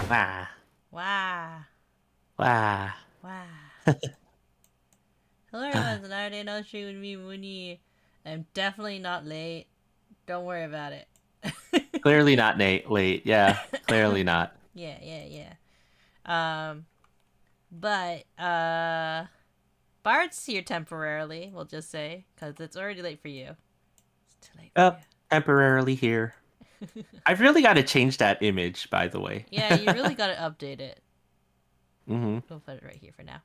Wow. Wow. Wow. Wow. Hello everyone, tonight no stream with me, Munii. I'm definitely not late. Don't worry about it. Clearly not late. Yeah, clearly not. Yeah. But Bart's here temporarily, we'll just say, because it's already late for you. It's too late for Temporarily here. you. I've really got to change that image, by the way. Yeah, you really gotta update it. Mm-hmm. We'll put it right here for now.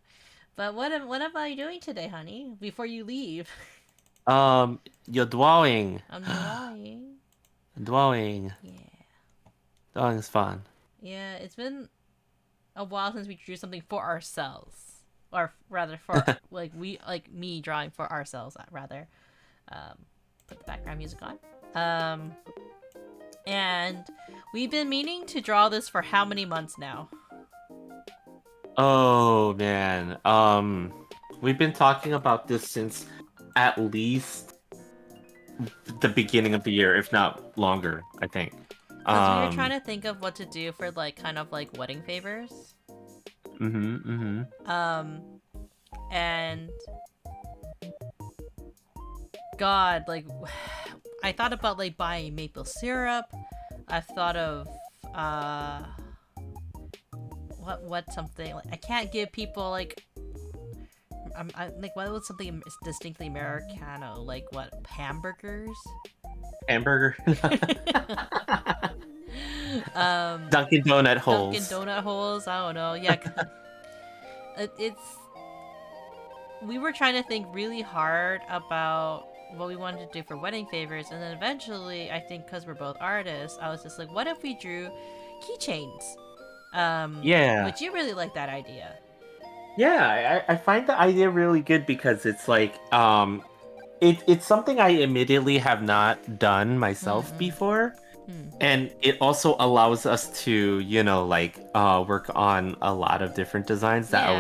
But what am I doing today, honey? Before you leave. You're drawing. I'm drawing. Drawing. Yeah. Drawing is fun. Yeah, it's been a while since we drew something for ourselves, or rather for me drawing for ourselves rather. Put the background music on. And we've been meaning to draw this for how many months now? Oh man. We've been talking about this since at least the beginning of the year, if not longer, I think. Because we were trying to think of what to do for kind of wedding favors. And God, I thought about buying maple syrup. I've thought of what something I can't give people what was something distinctly Americano, what, hamburgers? Hamburger. Dunkin' Donut holes. Dunkin' Donut holes. I don't know. Yeah, we were trying to think really hard about what we wanted to do for wedding favors, and then eventually, I think because we're both artists, I was just like, what if we drew keychains? Yeah. Would you really like that idea? Yeah, I find the idea really good because it's it's something I admittedly have not done myself before. And it also allows us to, work on a lot of different designs that I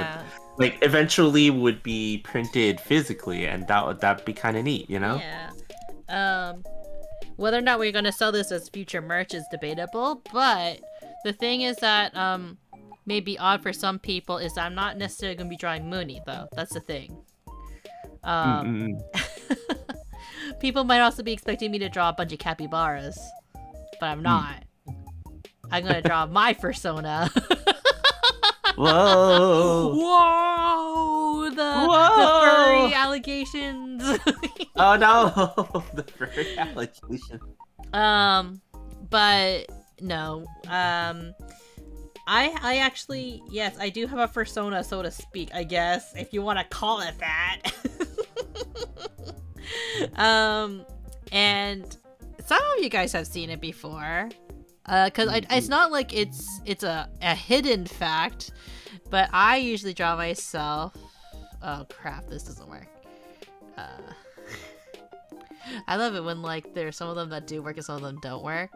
would eventually would be printed physically, and that'd be kind of neat, Yeah. Whether or not we're gonna sell this as future merch is debatable, but the thing is that may be odd for some people is that I'm not necessarily gonna be drawing Munii though. That's the thing. People might also be expecting me to draw a bunch of capybaras, but I'm not. I'm gonna draw my persona. Whoa! Whoa! The furry allegations. Oh no! The furry allegations. But no. I actually, yes, I do have a persona, so to speak, I guess, if you want to call it that. And some of you guys have seen it before. Cause it's not like it's a hidden fact, but I usually draw myself. Oh crap, this doesn't work. I love it when there's some of them that do work and some of them don't work.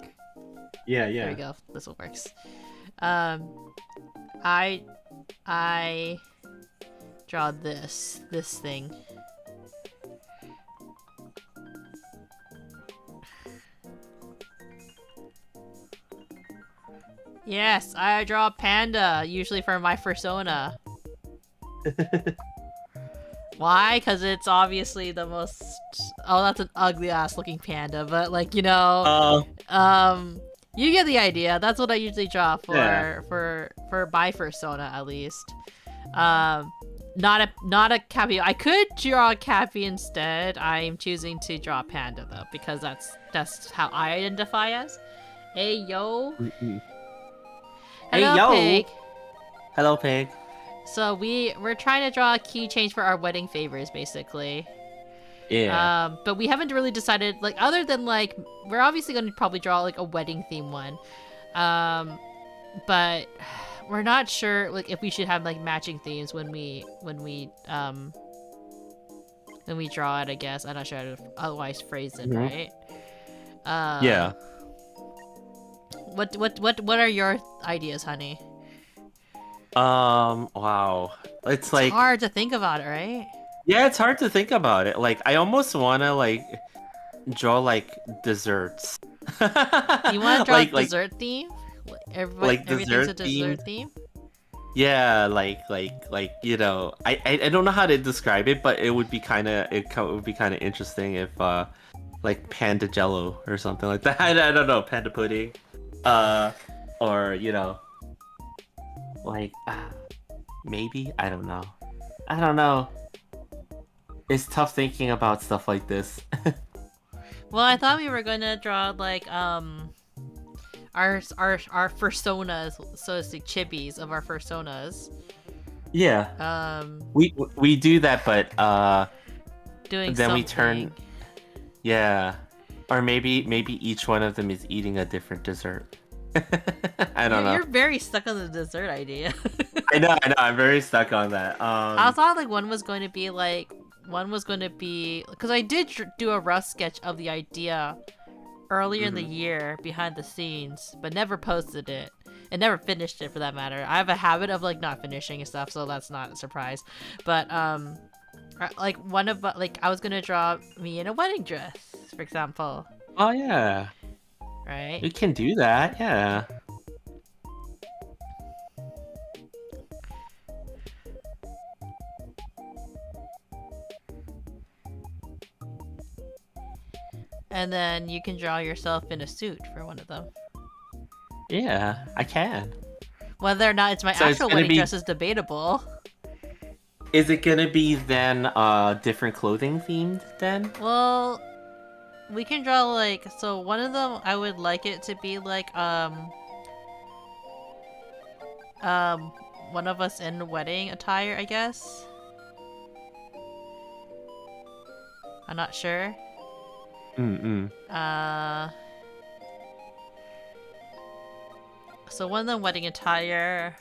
Yeah. There we go. This one works. I draw this thing. Yes, I draw a panda, usually for my persona. Why? Because it's obviously the most... Oh, that's an ugly-ass looking panda, but, You get the idea. That's what I usually draw for Yeah. for my persona at least. Not a Cappy. I could draw a Cappy instead. I'm choosing to draw Panda though because that's how I identify as. Hey yo. Mm-mm. Hey Hello, yo. Pig. Hello, Pig. So we're trying to draw a key change for our wedding favors, basically. Yeah. But we haven't really decided, like, other than like we're obviously going to probably draw like a wedding theme one. But we're not sure like if we should have like matching themes when we draw it. I guess I'm not sure how to otherwise phrase it, right? Yeah. What are your ideas, honey? Wow. It's like hard to think about it, right? yeah, it's hard to think about it. Like I almost wanna like draw like desserts. You want to draw like a dessert theme? like Everything's a dessert dessert theme? yeah, like you know, I don't know how to describe it, but it would be kind of would be kind of interesting if like panda jello or something like that. I don't know, panda pudding, or you know, like maybe I don't know. It's tough thinking about stuff like this. Well, I thought we were gonna draw like our personas, so to speak, chibis of our personas. Yeah. We do that, but doing then something. we turn. Yeah. Or maybe each one of them is eating a different dessert. I don't know. You're very stuck on the dessert idea. I know. I'm very stuck on that. I thought like one was going to be because I did do a rough sketch of the idea earlier in the year behind the scenes, but never posted it and never finished it for that matter. I have a habit of like not finishing and stuff, so that's not a surprise. But like one of like I was gonna draw me in a wedding dress, for example. Oh yeah. Right. We can do that. Yeah. And then you can draw yourself in a suit for one of them. Yeah, I can. Whether or not it's my actual wedding dress is debatable. Is it gonna be then different clothing themed then? Well, we can draw like so one of them I would like it to be like one of us in wedding attire, I guess. I'm not sure. So one of them wedding attire.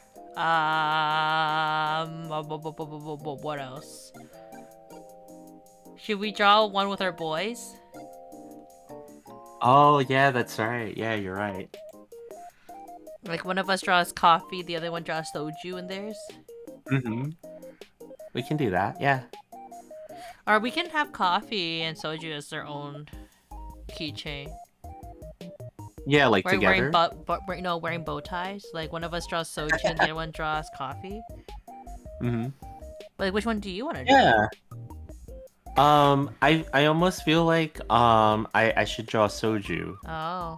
What else? Should we draw one with our boys? Oh yeah, that's right. Yeah, you're right. Like one of us draws coffee, the other one draws soju in theirs. We can do that. Yeah. Or we can have coffee and soju as their own keychain. Yeah, like together. Wearing bow ties. Like one of us draws soju and the other one draws coffee. Like which one do you want to do? Yeah. I almost feel like I should draw soju. Oh.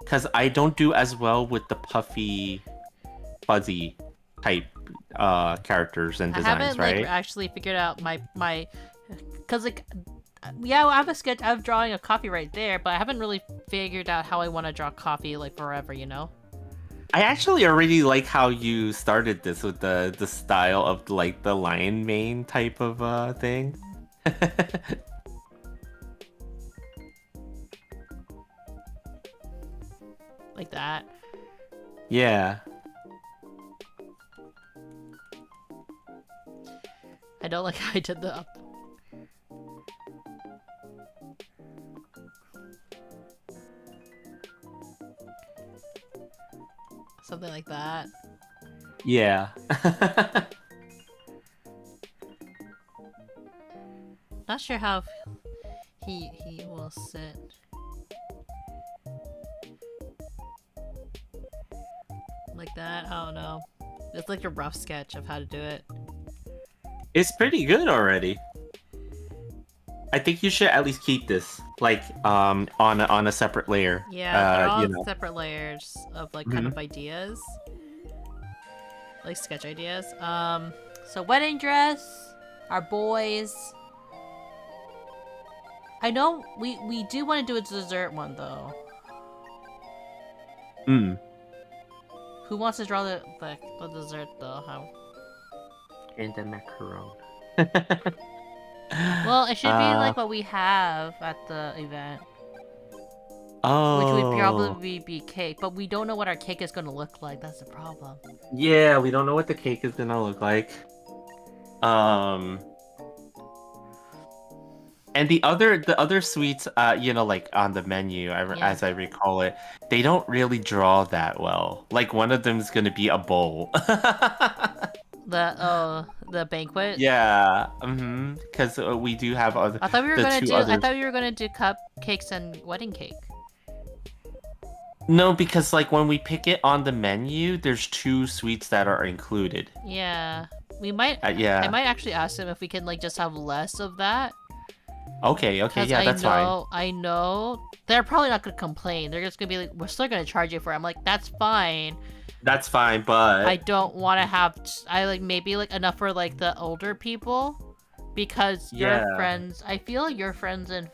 Cause I don't do as well with the puffy, fuzzy type characters and designs, I haven't right? like actually figured out my cause like yeah, I have a sketch of drawing a coffee right there, but I haven't really figured out how I want to draw coffee like forever, you know? I actually already like how you started this with the style of like the lion mane type of thing. Like that. Yeah. I don't like how I did the up. Something like that. Yeah. Not sure how he will sit. Like that? I don't know. It's like a rough sketch of how to do it. It's pretty good already. I think you should at least keep this. like on a separate layer. Yeah, they're all You know. separate layers of like kind Mhm. of ideas, like sketch ideas. So wedding dress, our boys. I know we do want to do a dessert one though. Mm. Who wants to draw the dessert though? How? And the macaron. Well, it should be uh, like what we have at the event, which would oh. probably be cake, but we don't know what our cake is going to look like. That's the problem. Yeah, we don't know what the cake is gonna look like. Um, and the other sweets, like on the menu, Yeah. as I recall it, they don't really draw that well. Like one of them is gonna be a bowl. The banquet. Yeah, because we do have other I thought we were the gonna two do. I others. thought we were gonna do cupcakes and wedding cake. No, because like when we pick it on the menu, there's two sweets that are included. Yeah, we might. I Yeah. might actually ask them if we can like just have less of that. Okay. Because Yeah, that's fine. I know they're probably not gonna complain. They're just gonna be like, we're still gonna charge you for it. I'm like, that's fine. That's fine, but I don't want to have. I like maybe like enough for like the older people, because your Yeah. friends. I feel like your friends and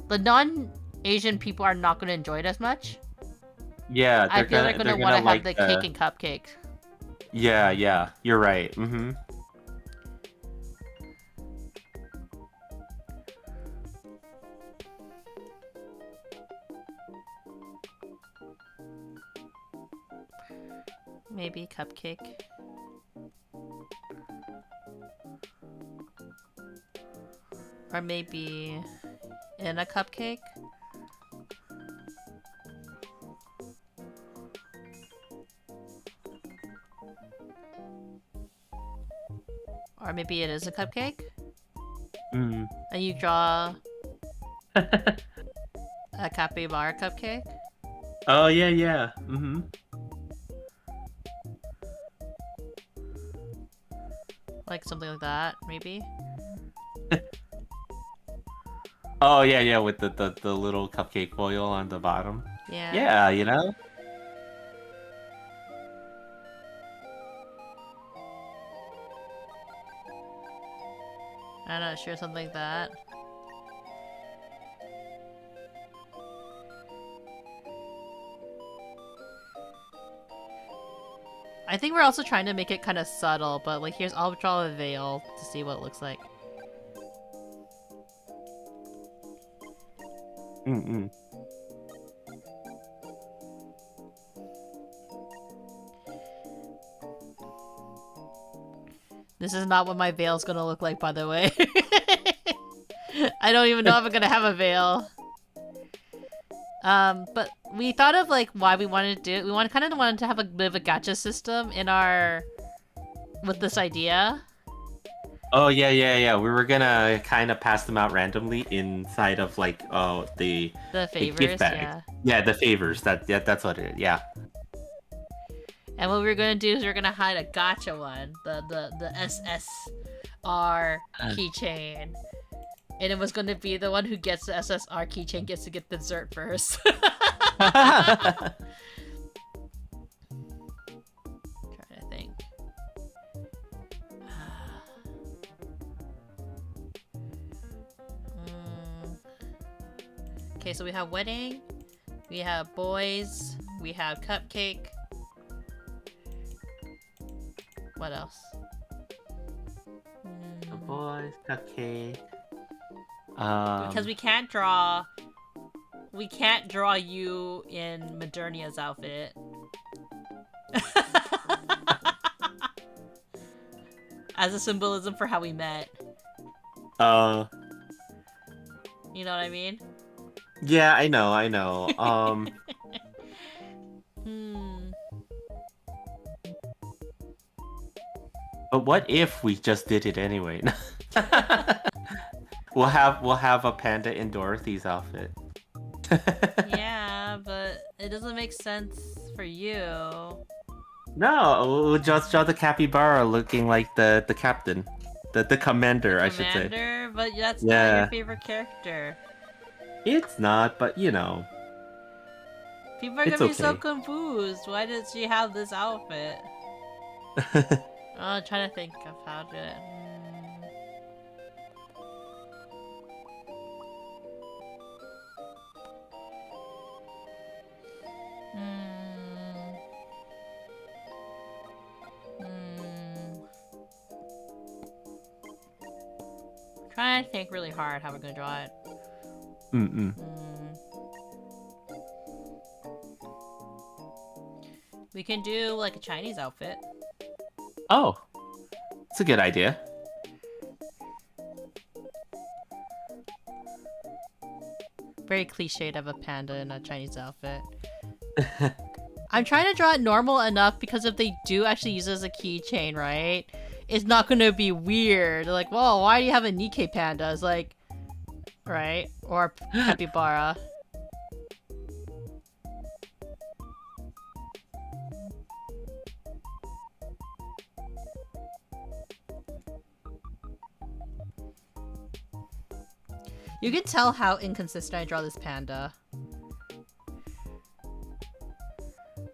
the non-Asian people are not gonna enjoy it as much. Yeah, I feel they're gonna want to have like the cake and cupcake. Yeah, you're right. Maybe cupcake. Or maybe in a cupcake. Or maybe it is a cupcake. Mm. And you draw a capybara cupcake. Oh yeah. Like something like that, maybe. Oh yeah, with the little cupcake foil on the bottom. Yeah. Yeah, you know. I'm not sure, something like that. I think we're also trying to make it kind of subtle, but like I'll draw a veil to see what it looks like. Mm. This is not what my veil's gonna look like, by the way. I don't even know if I'm gonna have a veil. But we thought of like why we wanted to do it. We kind of wanted to have a bit of a gacha system in our with this idea. Oh yeah. We were gonna kind of pass them out randomly inside of like the favors, gift bag. yeah. Yeah, the favors. That's what it is. Yeah. And what we were gonna do is we are gonna hide a gacha one, the SSR keychain, and it was gonna be the one who gets the SSR keychain gets to get dessert first. Trying to think. Okay, so we have wedding, we have boys, we have cupcake. What else? The boys, cupcake. Because we can't draw you in Modernia's outfit. As a symbolism for how we met. You know what I mean? Yeah, I know. But what if we just did it anyway? We'll have a panda in Dorothy's outfit. Yeah, but it doesn't make sense for you. No, we'll just draw the capybara looking like the captain. The commander, I should say. Commander, but that's not Yeah. your favorite character. It's not, but you know, People are it's gonna be so okay. confused. Why does she have this outfit? I'm trying to think of how to. Hmm. Hmm. Trying to think really hard how we're gonna draw it. Mm-mm. We can do like a Chinese outfit. Oh, it's a good idea. Very cliched of a panda in a Chinese outfit. I'm trying to draw it normal enough because if they do actually use it as a keychain, right? It's not gonna be weird. They're like, whoa, why do you have a Nikkei panda? It's like, right? Or capybara. You can tell how inconsistent I draw this panda.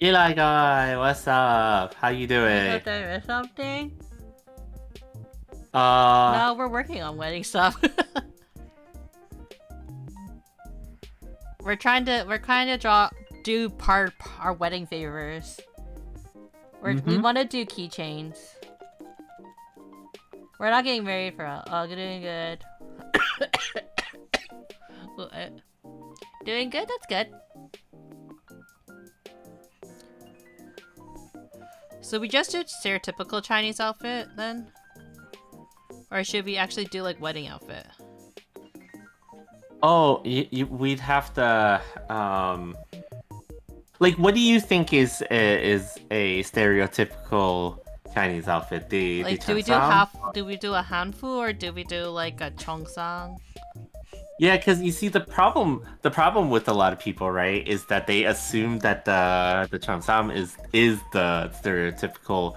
Eli guy, what's up? How you doing? Did I miss something? Uh, No, we're working on wedding stuff. we're trying to do part our wedding favors. We want to do keychains. We're not getting married for doing good. Doing good, that's good. So we just do stereotypical Chinese outfit then? Or should we actually do like wedding outfit? oh, we'd have to, like, what do you think is a stereotypical Chinese outfit? Like, the do we do a hanfu or do we do like a cheongsang? Yeah, because you see the problem with a lot of people, right, is that they assume that the cheongsam is the stereotypical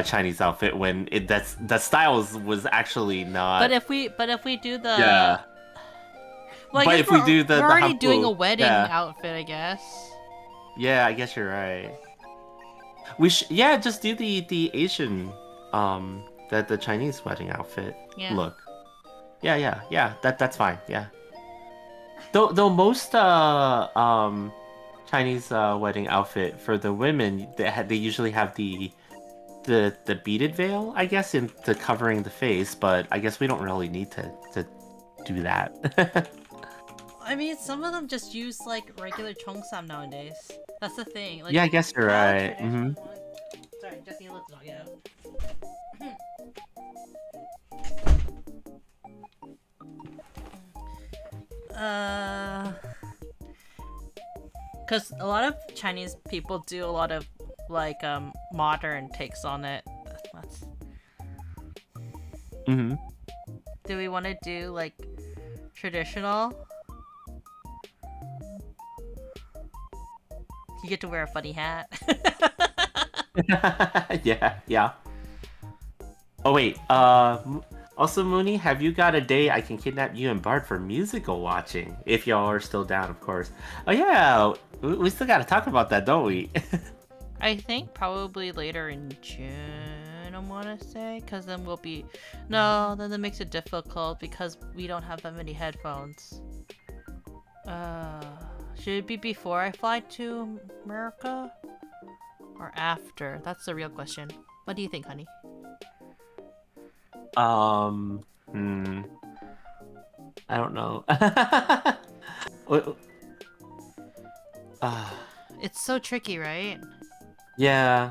Chinese outfit when that style was actually not. But if we do the Yeah. well, I But guess if we do we're already hanfu, doing a wedding yeah. outfit, I guess. Yeah, I guess you're right. Just do the Asian the Chinese wedding outfit Yeah. look. Yeah. That's fine. Yeah. Though most Chinese wedding outfit for the women they usually have the beaded veil, I guess, into covering the face, but I guess we don't really need to do that. I mean, some of them just use like regular cheongsam nowadays. That's the thing. Like, Yeah, I guess you're right. Mm-hmm. Sorry, Jesse, let's not get out. Because a lot of Chinese people do a lot of like modern takes on it. That's... Mm-hmm. Do we want to do like traditional? You get to wear a funny hat. Yeah. Oh wait, also Mooney, have you got a day I can kidnap you and Bart for musical watching? If y'all are still down, of course. Oh yeah, we still gotta talk about that, don't we? I think probably later in June, I want to say, because then we'll be... No, then that makes it difficult because we don't have that many headphones. Should it be before I fly to America? Or after? That's the real question. What do you think, honey? I don't know. It's so tricky, right? Yeah.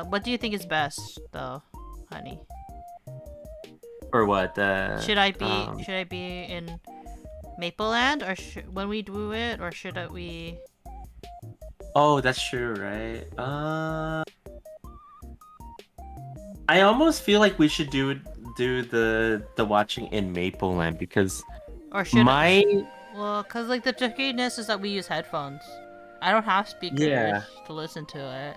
What do you think is best, though, honey? Or what? Should I be in Mapleland, or when we do it, or should we? Oh, that's true, right? I almost feel like we should do the watching in Mapleland because Or should my well, cause like the trickiness is that we use headphones. I don't have speakers to listen to it.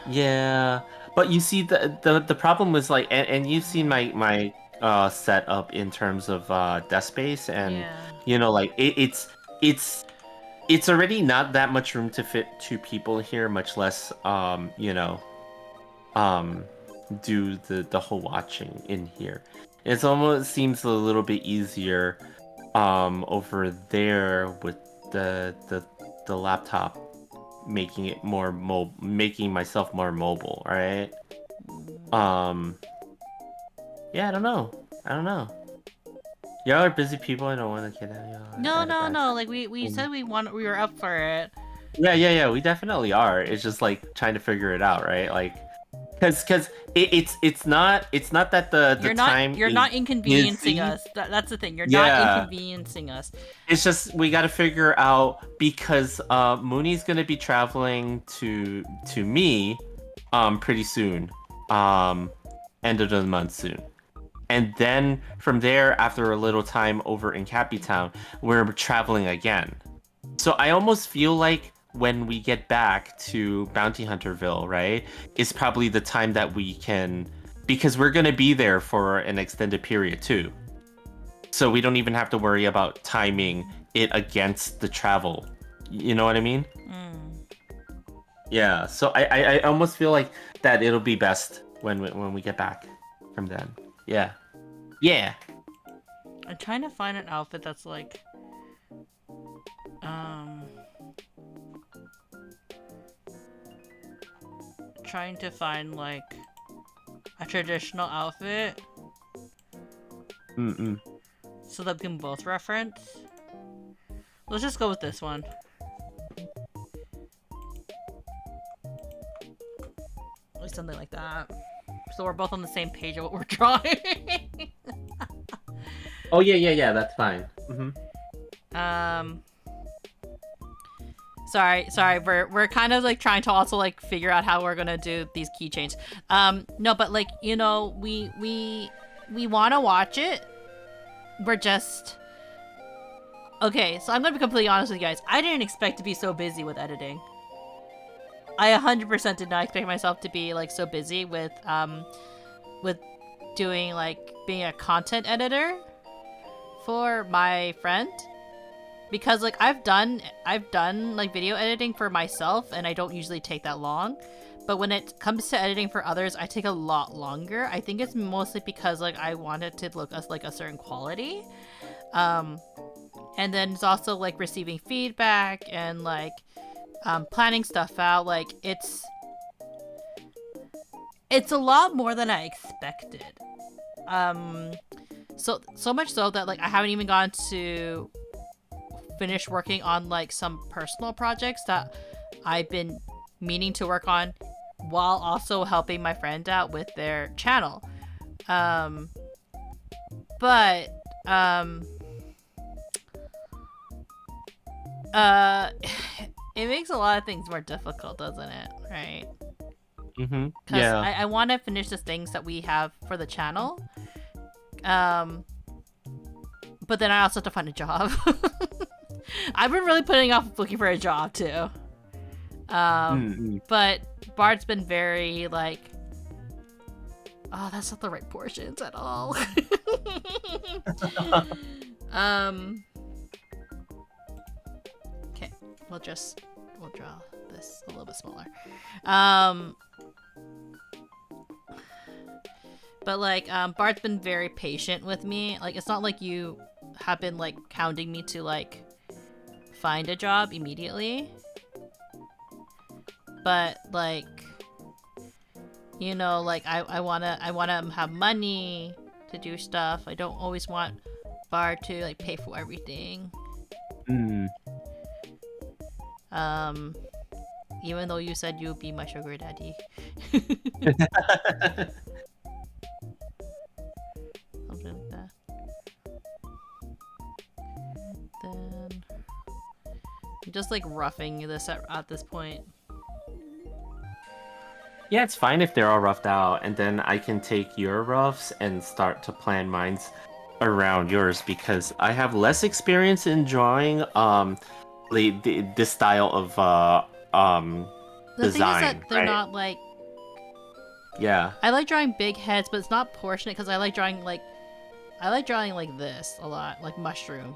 Yeah, But you see, the problem was like, and you've seen my setup in terms of desk space, and Yeah. like it's it's already not that much room to fit two people here, much less um do the whole watching in here. It almost seems a little bit easier over there with the laptop, making it more making myself more mobile, right? Um, yeah, I don't know. Y'all are busy people. I don't want to get at y'all No, at a no, bad no. time. Like we said we were up for it. Yeah. We definitely are. It's just like trying to figure it out, right? Like, because it's not that the time You're is not inconveniencing busy. us. That's the thing. You're not Yeah, inconveniencing us. it's just we got to figure out because Mooney's gonna be traveling to me pretty soon, um end of the month soon, and then from there after a little time over in Cappy Town we're traveling again. So I almost feel like when we get back to Bounty Hunterville, right, is probably the time that we can, because we're gonna be there for an extended period too. So we don't even have to worry about timing it against the travel. You know what I mean? Mm. Yeah. So I almost feel like that it'll be best when we get back from then. Yeah. Yeah. I'm trying to find an outfit that's like, um, trying to find like a traditional outfit Mm-mm. so that we can both reference. Let's just go with this one. Or something like that. So we're both on the same page of what we're drawing. Oh yeah. That's fine. Sorry. We're kind of like trying to also like figure out how we're gonna do these keychains. No, but like we want to watch it. We're just okay. So I'm gonna be completely honest with you guys. I didn't expect to be so busy with editing. I 100% did not expect myself to be like so busy with doing like being a content editor for my friend, because like I've done like video editing for myself and I don't usually take that long, but when it comes to editing for others I take a lot longer. I think it's mostly because like I want it to look as like a certain quality, and then it's also like receiving feedback and like planning stuff out. Like it's a lot more than I expected. So much so that like I haven't even gone to finish working on like some personal projects that I've been meaning to work on while also helping my friend out with their channel. But it makes a lot of things more difficult, doesn't it? Right? Because Yeah. I want to finish the things that we have for the channel. But then I also have to find a job. I've been really putting off looking for a job too. But Bart's been very like, oh, that's not the right portions at all. Okay, we'll draw this a little bit smaller. But like, Bart's been very patient with me. Like, it's not like you have been like hounding me to like find a job immediately. But like, like I wanna have money to do stuff. I don't always want Bart to like pay for everything. Even though you said you'd be my sugar daddy. Something like that. Then I'm just like roughing this at this point. Yeah, it's fine if they're all roughed out, and then I can take your roughs and start to plan mines around yours, because I have less experience in drawing this style of The design. thing is that they're right? not like Yeah. I like drawing big heads, but it's not proportionate because I like drawing like this a lot, like mushroom.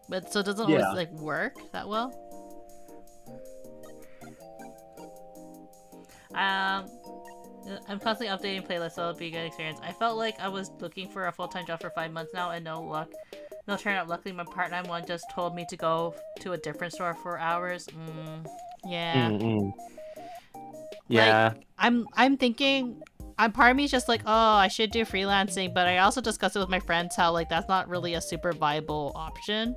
But so it doesn't always Yeah. like work that well. Um, I'm constantly updating playlists, so it'll be a good experience. I felt like I was looking for a full-time job for 5 months now, and no luck. No turn up. Luckily, my part-time one just told me to go to a different store for hours. Yeah. Mm-mm. Like, Yeah. I'm thinking. Part of me is just like, oh, I should do freelancing, but I also discussed it with my friends how like that's not really a super viable option.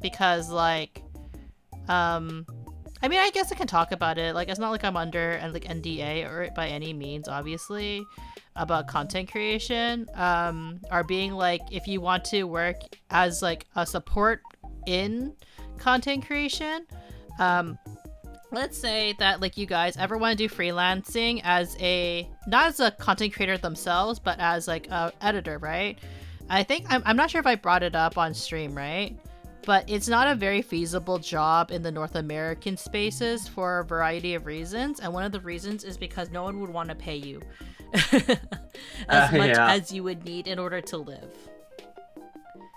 Because like, I mean, I guess I can talk about it. Like, it's not like I'm under and like NDA or by any means, obviously, about content creation. Or being like, if you want to work as like a support in content creation, let's say that like you guys ever want to do freelancing as not as a content creator themselves, but as like a editor, right? I think I'm not sure if I brought it up on stream, right? But it's not a very feasible job in the North American spaces for a variety of reasons. And one of the reasons is because no one would want to pay you as much as you would need in order to live.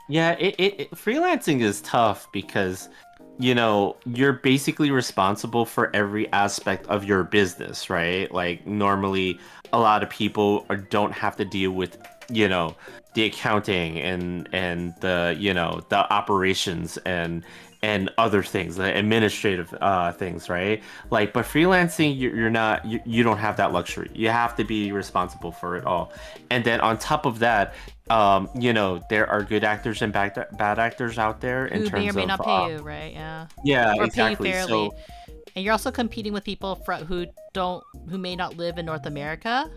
Yeah, freelancing is tough because, you're basically responsible for every aspect of your business, right? Like normally a lot of people don't have to deal with, the accounting and the operations and other things, the administrative things, right? Like, but freelancing, you're not, you don't have that luxury. You have to be responsible for it all. And then on top of that, there are good actors and bad actors out there in Who terms may or may of not pay you, right? Yeah. Yeah, or exactly. pay you fairly. So, and you're also competing with people who may not live in North America.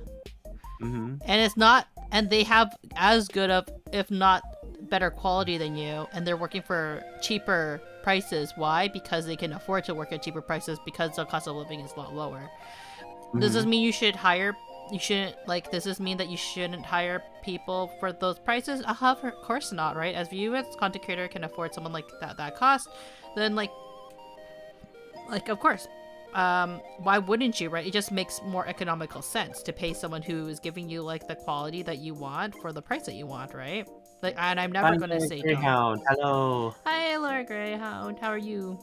mm-hmm. And it's not, and they have as good of, if not better quality than you, and they're working for cheaper prices. Why? Because they can afford to work at cheaper prices because the cost of living is a lot lower. Mm-hmm. Does this mean does this mean that you shouldn't hire people for those prices? Of course not, right? As you as content creator can afford someone like that cost, then like of course. Why wouldn't you, right? It just makes more economical sense to pay someone who is giving you like the quality that you want for the price that you want, right? Like, and I'm never gonna say Greyhound. no. Hello. Hi, Laura Greyhound. How are you?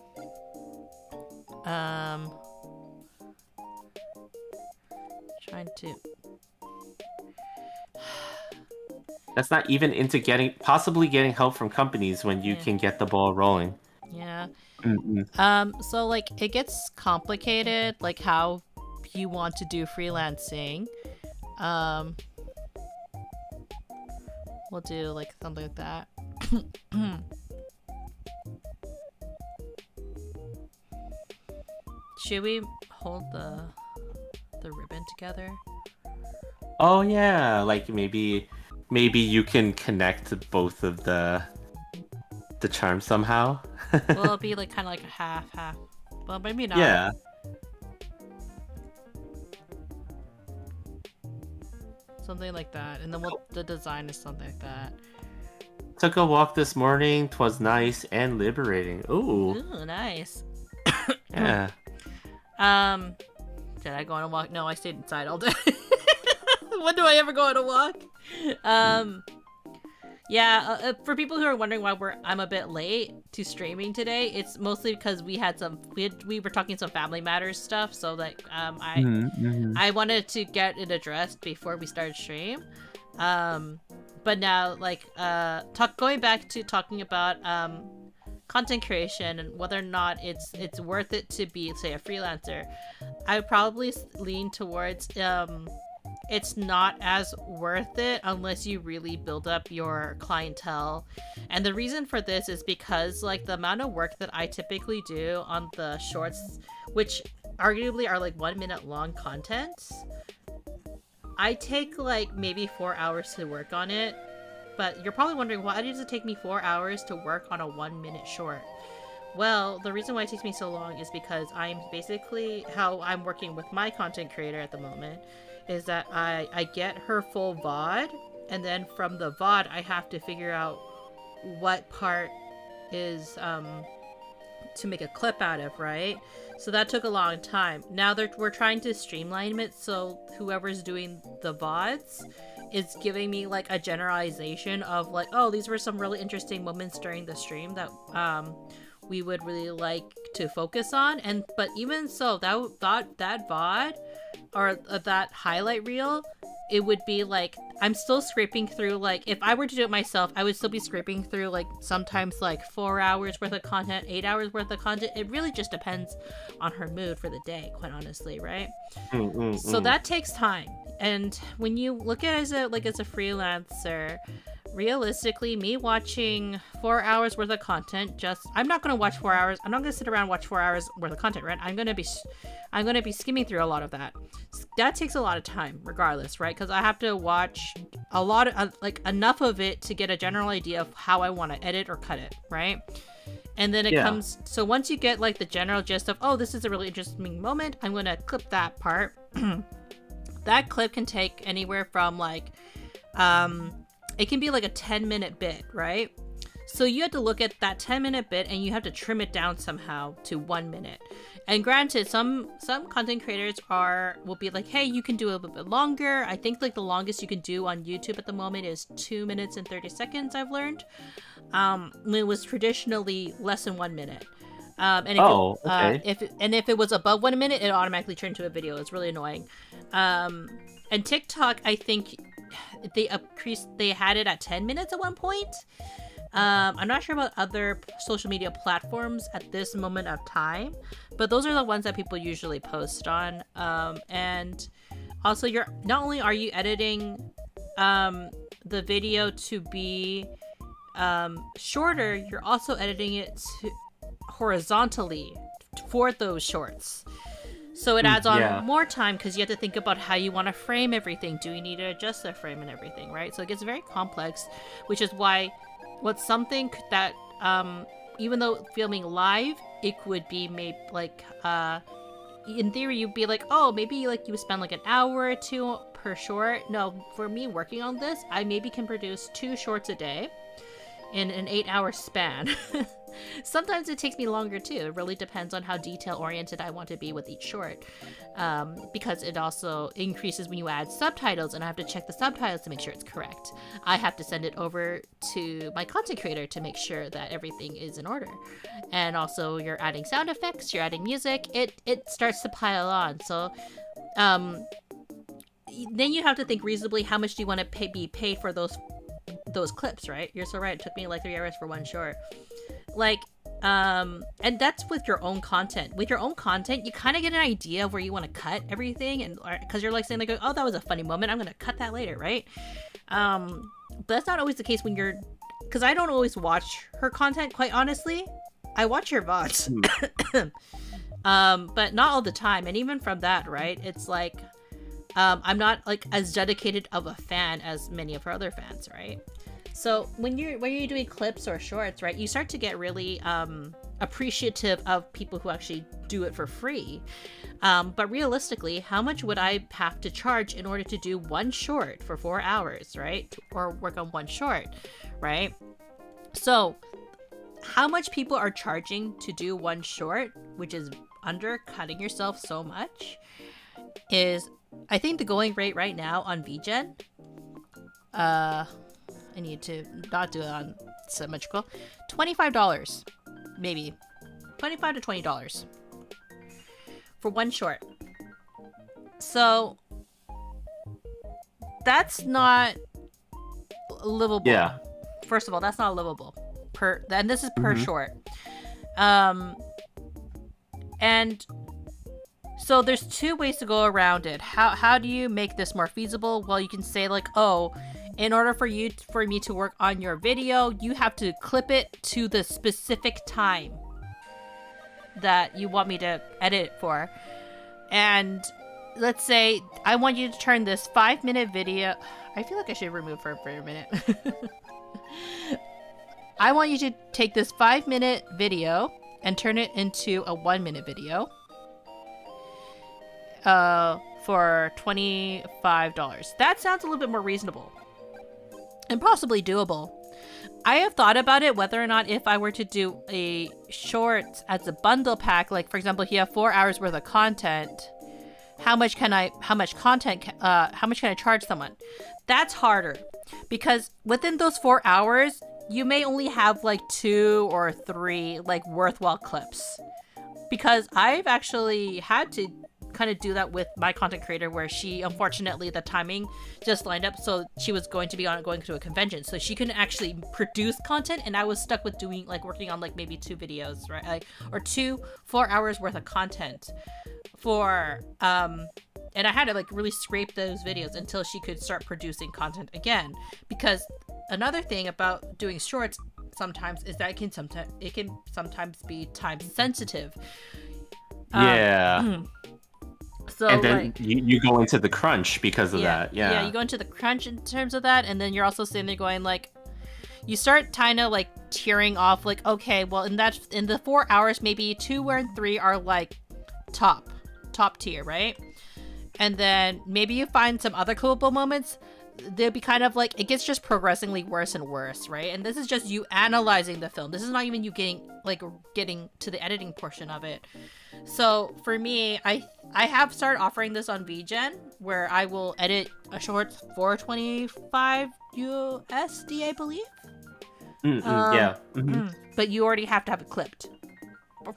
Trying to. That's not even into possibly getting help from companies when you can get the ball rolling. Yeah. Mm-mm. So like it gets complicated, like how you want to do freelancing. We'll do like something like that. Should we hold the ribbon together? Oh yeah, like maybe you can connect both of the charms somehow. Well, it'll be like kind of like a half. Well, maybe not. Yeah. Something like that, and then the design is something like that. Took a walk this morning. 'Twas nice and liberating. Ooh. Ooh, nice. Yeah. Did I go on a walk? No, I stayed inside all day. When do I ever go on a walk? Yeah, for people who are wondering why I'm a bit late to streaming today, it's mostly because we were talking some family matters stuff, so like I wanted to get it addressed before we started stream. But now like going back to talking about content creation and whether or not it's worth it to be, say, a freelancer, I would probably lean towards it's not as worth it unless you really build up your clientele. And the reason for this is because like the amount of work that I typically do on the shorts, which arguably are like 1 minute long content, I take like maybe 4 hours to work on it. But you're probably wondering, why does it take me 4 hours to work on a 1 minute short? Well, the reason why it takes me so long is because I'm basically, how I'm working with my content creator at the moment is that I get her full VOD, and then from the VOD I have to figure out what part is to make a clip out of, right? So that took a long time. Now we're trying to streamline it, so whoever's doing the VODs is giving me like a generalization of like, oh, these were some really interesting moments during the stream that we would really like to focus on. And but even so, that VOD or that highlight reel, it would be like, I'm still scraping through, like, if I were to do it myself, I would still be scraping through, like, sometimes, like, 4 hours worth of content, 8 hours worth of content. It really just depends on her mood for the day, quite honestly, right? So that takes time. And when you look at it as a freelancer, realistically, me watching 4 hours worth of content, I'm not going to watch 4 hours. I'm not going to sit around and watch 4 hours worth of content, right? I'm going to be skimming through a lot of that. That takes a lot of time, regardless, right? Because I have to watch a lot of, like, enough of it to get a general idea of how I want to edit or cut it, right? And then it comes, so once you get, like, the general gist of, oh, this is a really interesting moment, I'm going to clip that part. That clip can take anywhere from, like, it can be like a 10-minute bit, right? So you have to look at that 10-minute bit and you have to trim it down somehow to 1 minute. And granted, some content creators will be like, hey, you can do a little bit longer. I think like the longest you can do on YouTube at the moment is 2 minutes and 30 seconds, I've learned. It was traditionally less than 1 minute. Okay. If it was above 1 minute, it automatically turned to a video. It's really annoying. And TikTok, I think they had it at 10 minutes at one point. I'm not sure about other social media platforms at this moment of time, but those are the ones that people usually post on. And also, not only are you editing the video to be shorter, you're also editing it horizontally for those shorts. So it adds on more time because you have to think about how you want to frame everything. Do you need to adjust the frame and everything, right? So it gets very complex, which is why what's something that even though filming live, it would be maybe like in theory you'd be like, oh, maybe like you spend like an hour or two per short. No, for me working on this, I maybe can produce 2 shorts a day in an 8-hour span. Sometimes it takes me longer too. It really depends on how detail oriented I want to be with each short, because it also increases when you add subtitles, and I have to check the subtitles to make sure it's correct. I have to send it over to my content creator to make sure that everything is in order. And also you're adding sound effects, you're adding music, it starts to pile on. So then you have to think reasonably, how much do you want to be paid for those clips, right? You're so right, it took me like 3 hours for one short. Like, and that's with your own content. With your own content, you kind of get an idea of where you want to cut everything, and because you're like saying like, oh, that was a funny moment, I'm gonna cut that later, right? But that's not always the case when because I don't always watch her content, quite honestly. I watch her VODs, but not all the time. And even from that, right, it's like, I'm not like as dedicated of a fan as many of her other fans, right? So when you're doing clips or shorts, right, you start to get really appreciative of people who actually do it for free. But realistically, how much would I have to charge in order to do one short for 4 hours, right? Or work on one short, right? So how much people are charging to do one short, which is undercutting yourself so much, is, I think the going rate right now on VGen, I need to not do it on symmetrical. $25, maybe. $25 to $20 for one short. So that's not livable. Yeah. First of all, that's not livable. And this is per short. And so there's 2 ways to go around it. How do you make this more feasible? Well, you can say like, oh, in order for me to work on your video, you have to clip it to the specific time that you want me to edit it for. And let's say I want you to turn this 5-minute video. I feel like I should remove her for a minute. I want you to take this 5-minute video and turn it into a 1-minute video for $25. That sounds a little bit more reasonable and possibly doable. I have thought about it whether or not if I were to do a short as a bundle pack, like for example, you have 4 hours worth of content. How much can I charge someone? That's harder because within those 4 hours, you may only have like 2 or 3 like worthwhile clips. Because I've actually had to kind of do that with my content creator where she, unfortunately, the timing just lined up, so she was going to a convention, so she couldn't actually produce content, and I was stuck with working on like maybe 2 videos, right? Like, or 4 hours worth of content for and I had to like really scrape those videos until she could start producing content again. Because another thing about doing shorts sometimes is that it can sometimes be time sensitive. Yeah. So and then like, you go into the crunch because of that. Yeah, you go into the crunch in terms of that, and then you're also sitting there going like, you start kind of like tearing off like, okay, well in the 4 hours, maybe 2 or 3 are like top tier, right? And then maybe you find some other clippable moments. They'll be kind of like, it gets just progressively worse and worse, right? And this is just you analyzing the film. This is not even you getting to the editing portion of it. So for me, I have started offering this on VGen, where I will edit a short for $25 USD, I believe. Yeah. But you already have to have it clipped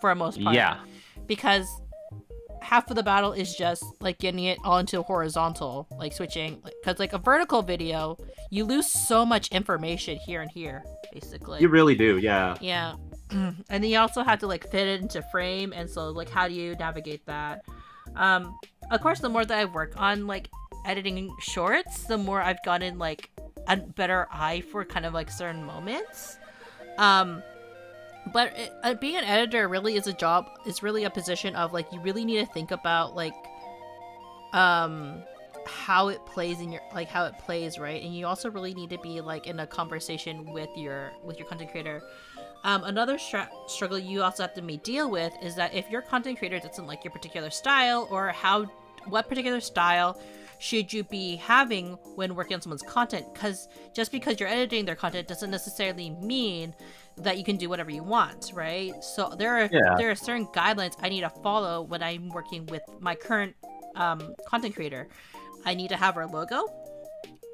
for the most part. Yeah. Because half of the battle is just like getting it all into horizontal, like switching, because like a vertical video, you lose so much information here and here, basically. You really do, yeah. Yeah. And then you also have to like fit it into frame, and so like how do you navigate that? Of course, the more that I work on like editing shorts, the more I've gotten like a better eye for kind of like certain moments. But being an editor really is really a position of like, you really need to think about like how it plays right? And you also really need to be like in a conversation with your content creator. Another struggle you also have to deal with is that if your content creator doesn't like your particular style, or what particular style should you be having when working on someone's content, because just because you're editing their content doesn't necessarily mean that you can do whatever you want, right? So there are certain guidelines I need to follow when I'm working with my current content creator. I need to have her logo.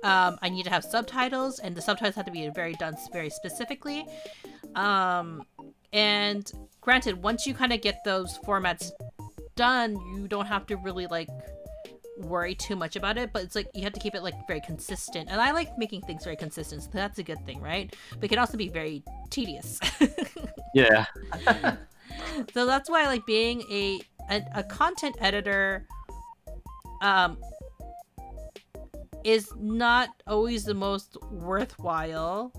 I need to have subtitles, and the subtitles have to be very specifically. And granted, once you kind of get those formats done, you don't have to really like worry too much about it, but it's like you have to keep it like very consistent, and I like making things very consistent, so that's a good thing, right? But it can also be very tedious. Yeah. So that's why like being a content editor is not always the most worthwhile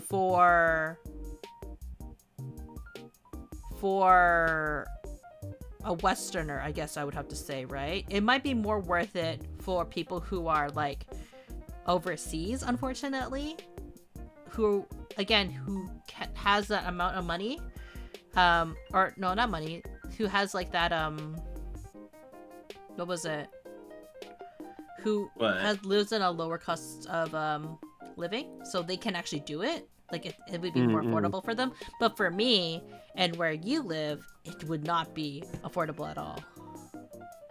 for a Westerner, I guess I would have to say, right? It might be more worth it for people who are like overseas, unfortunately, who has that amount of money, or no, not money, who has like that what was it? Who lives in a lower cost of living, so they can actually do it. Like it would be more affordable for them. But for me and where you live, it would not be affordable at all.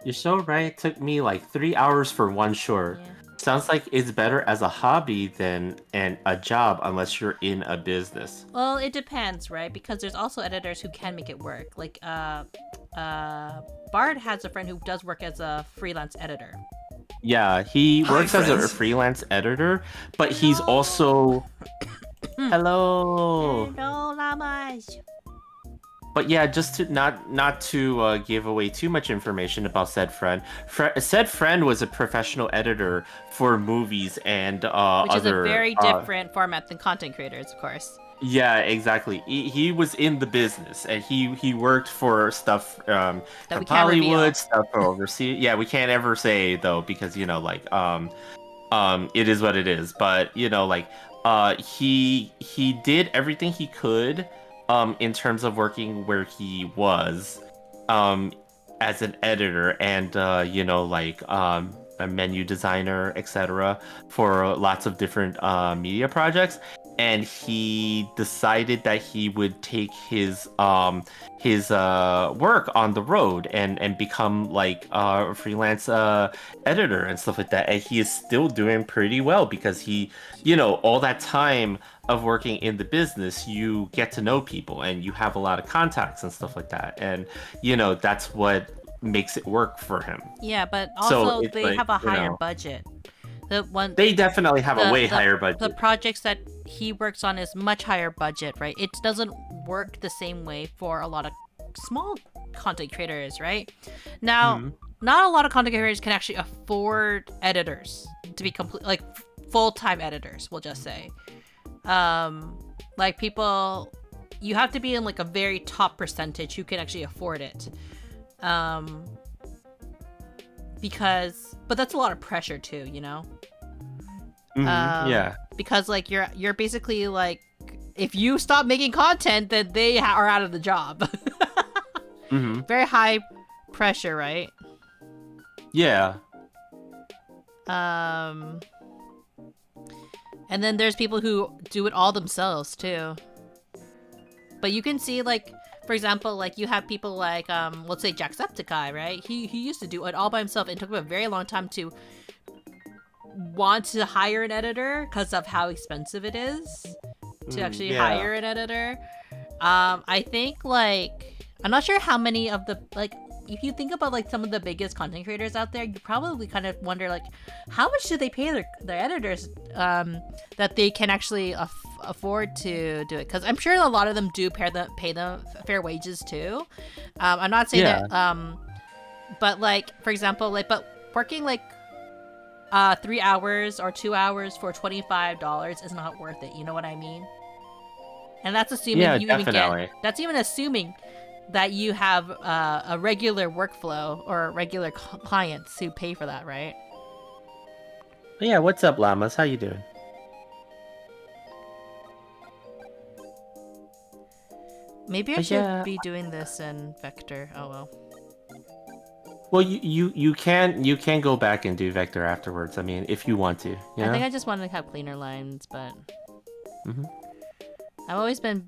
You're so right. It took me like 3 hours for one short. Yeah. Sounds like it's better as a hobby than a job, unless you're in a business. Well, it depends, right? Because there's also editors who can make it work. Like Bard has a friend who does work as a freelance editor. Yeah, he works as a freelance editor, but he's also Hello, Lamaj. But yeah, just to not to give away too much information about said friend. Said friend was a professional editor for movies and which is a very different format than content creators, of course. Yeah, exactly. He was in the business, and he worked for stuff from Hollywood, stuff overseas. Yeah, we can't ever say though, because you know, like it is what it is. But you know, like he did everything he could in terms of working where he was as an editor, and you know, like a menu designer, etc., for lots of different media projects. And he decided that he would take his work on the road and become like a freelance editor and stuff like that. And he is still doing pretty well because he, all that time of working in the business, you get to know people and you have a lot of contacts and stuff like that. And that's what makes it work for him. Yeah, but also So it's they like, have a higher budget. They definitely have a way higher budget. The projects that he works on is much higher budget, right? It doesn't work the same way for a lot of small content creators, right? Now, not a lot of content creators can actually afford editors to be complete, like full-time editors, we'll just say. Like people, you have to be in like a very top percentage who can actually afford it. But that's a lot of pressure too, Yeah. Because like you're basically like, if you stop making content, then they are out of the job. Very high pressure, right? Yeah. And then there's people who do it all themselves too. But you can see, like, for example, like you have people like let's say Jacksepticeye, right? He used to do it all by himself. It took him a very long time to want to hire an editor because of how expensive it is to actually hire an editor. I think, like, I'm not sure how many of the, like, if you think about like some of the biggest content creators out there, you probably kind of wonder like, how much do they pay their editors that they can actually afford to do it? Because I'm sure a lot of them do pay them fair wages too. I'm not saying that, but like, for example, like, but working like 3 hours or 2 hours for $25 is not worth it. You know what I mean? And that's assuming you definitely. even get. That's even assuming that you have a regular workflow or regular clients who pay for that, right? Yeah. What's up, llamas? How you doing? Maybe I should be doing this in Vector. Oh well. Well, you can go back and do Vector afterwards. I mean, if you want to. I think I just wanted to have cleaner lines, but I've always been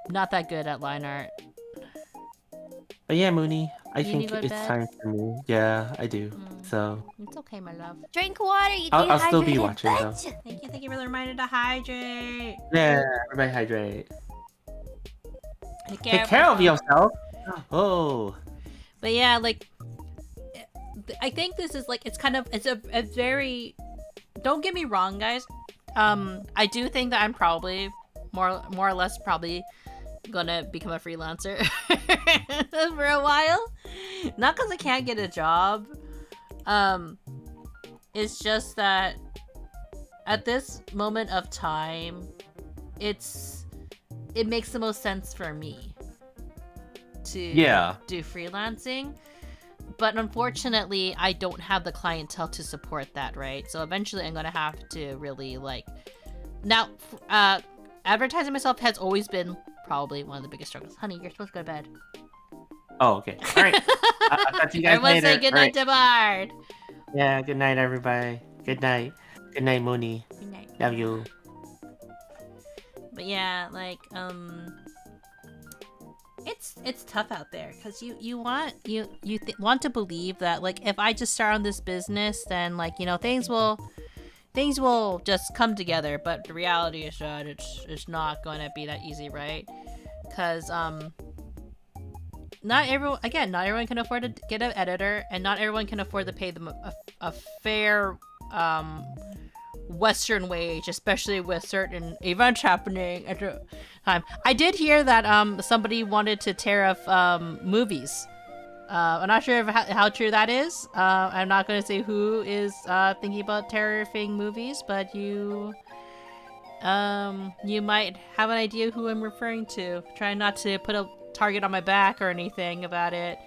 not that good at line art. But yeah, Munii, I You need think to go to it's bed? time for me. Yeah, I do. So It's okay, my love. Drink water, you I'll still be dehydrated watching though. bitch. Thank you for the reminder to hydrate. Yeah, everybody hydrate. Take Take care of yourself. Oh. But yeah, like, I think this is like, it's a very, don't get me wrong, guys. I do think that I'm probably more or less probably gonna become a freelancer for a while. Not because I can't get a job. It's just that at this moment of time, it makes the most sense for me to do freelancing. But unfortunately, I don't have the clientele to support that, right? So eventually I'm gonna have to really, like... Now, advertising myself has always been probably one of the biggest struggles. Honey, you're supposed to go to bed. Oh, okay. All right. I'll talk to you guys Everyone later. say goodnight to Bard! Yeah, good night, everybody. Good night. Good night, Munii. Good night. Love you. But yeah, like, it's tough out there because you want to believe that, like, if I just start on this business, then, like, things will just come together. But the reality is that it's not going to be that easy, right? Because not everyone can afford to get an editor, and not everyone can afford to pay them a fair Western wage, especially with certain events happening at the time. I did hear that somebody wanted to tariff movies. I'm not sure how true that is. I'm not going to say who is thinking about tariffing movies, but you might have an idea who I'm referring to. Trying not to put a target on my back or anything about it.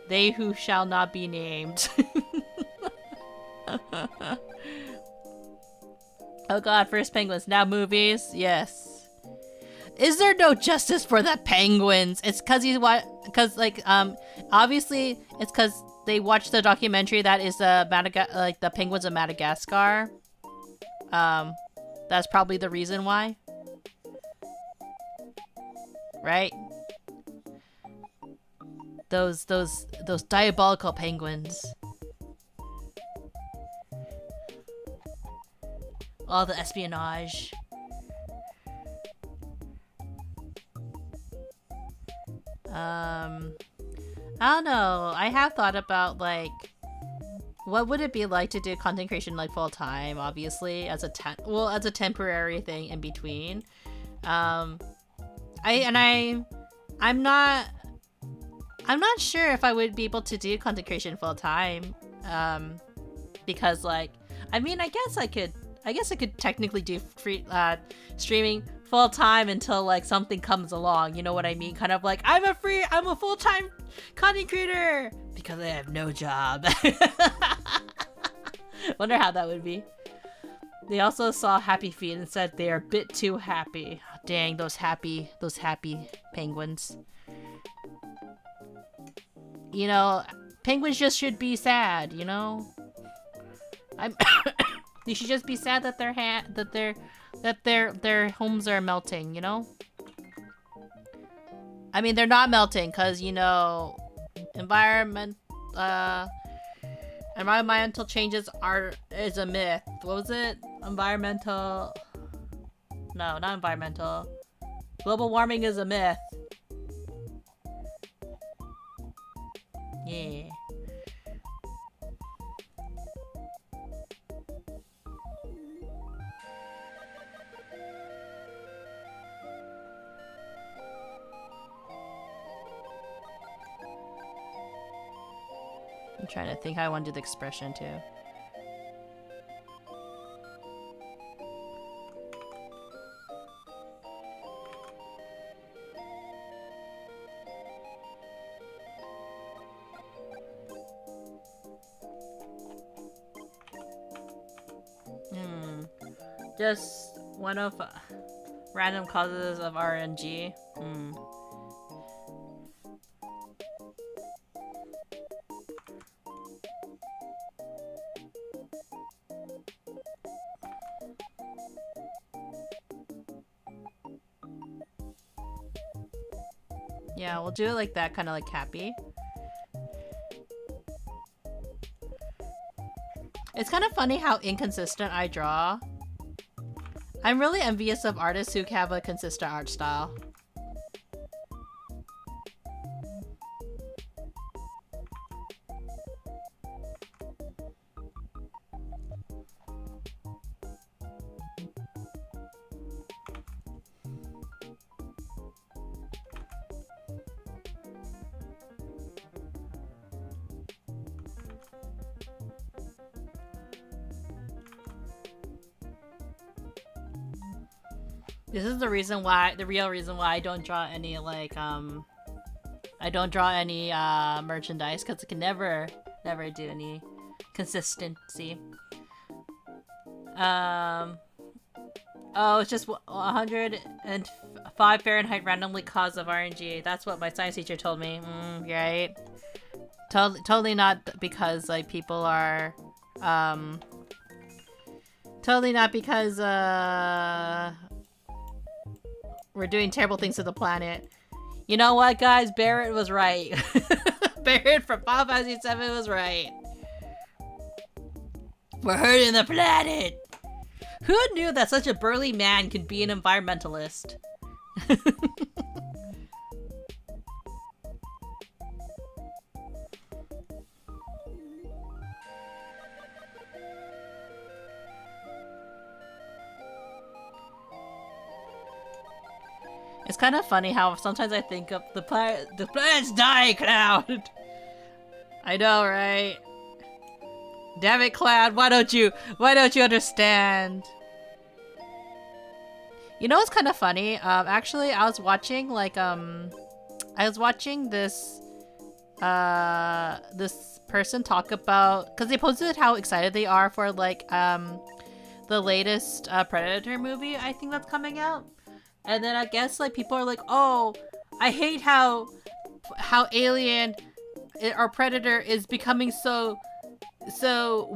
They who shall not be named. Oh god, first penguins, now movies? Yes. Is there no justice for the penguins? It's cause obviously it's cause they watched the documentary that is the penguins of Madagascar. That's probably the reason why. Right? Those diabolical penguins. All the espionage. I don't know. I have thought about, like, what would it be like to do content creation, like, full time, obviously, as a temporary thing in between. I'm not sure if I would be able to do content creation full time. Because, like, I mean, I guess I could technically do free streaming full time until, like, something comes along, you know what I mean? Kind of like, I'm a full-time content creator because I have no job. Wonder how that would be. They also saw Happy Feet and said they are a bit too happy. Dang, those happy penguins. You know, penguins just should be sad, you know? They should just be sad that their homes are melting, you know? I mean, they're not melting because, you know, environmental changes is a myth. What was it? No, not environmental. Global warming is a myth. Yeah. I'm trying to think how I want to do the expression too. Just one of random causes of RNG. Yeah, we'll do it like that, kind of like Happy. It's kind of funny how inconsistent I draw. I'm really envious of artists who have a consistent art style. This is the real reason why I don't draw any, like, merchandise, because I can never do any consistency. Oh, it's just 105 Fahrenheit randomly cause of RNG. That's what my science teacher told me. Right? Totally not because, like, people are, totally not because, we're doing terrible things to the planet. You know what, guys? Barrett was right. Barrett from Final Fantasy VII was right. We're hurting the planet! Who knew that such a burly man could be an environmentalist? It's kind of funny how sometimes I think of the planet's dying, Cloud! I know, right? Damn it, Cloud, why don't you understand? You know what's kind of funny? Actually, I was watching, like, this, this person talk about, because they posted how excited they are for, like, the latest, Predator movie, I think that's coming out. And then I guess, like, people are like, oh, I hate how Alien or Predator is becoming so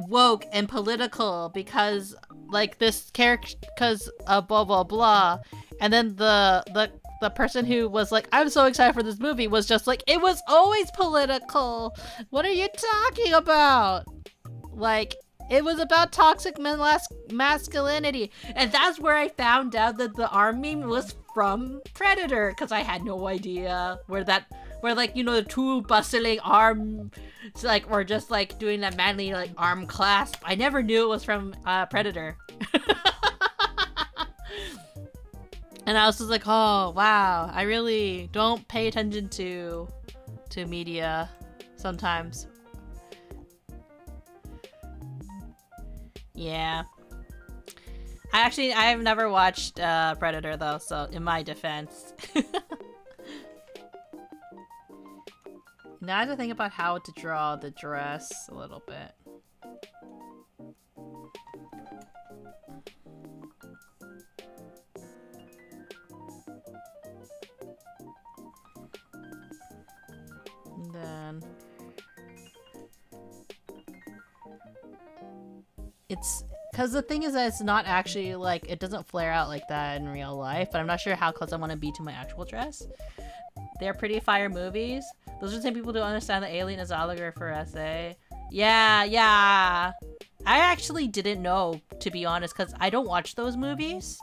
woke and political because like this character because of blah blah blah, and then the person who was like, I'm so excited for this movie was just like, it was always political. What are you talking about? Like, it was about toxic masculinity. And that's where I found out that the arm meme was from Predator, because I had no idea where like, you know, the two bustling arm, like, or just like doing that manly like arm clasp. I never knew it was from Predator. And I was just like, oh wow, I really don't pay attention to media sometimes. Yeah. I've never watched Predator though, so in my defense. Now I have to think about how to draw the dress a little bit. And then it's because the thing is that it's not actually like, it doesn't flare out like that in real life, but I'm not sure how close I want to be to my actual dress. They're pretty fire movies. Those are the same people who understand that Alien is holographer SA. Yeah. I actually didn't know, to be honest, because I don't watch those movies.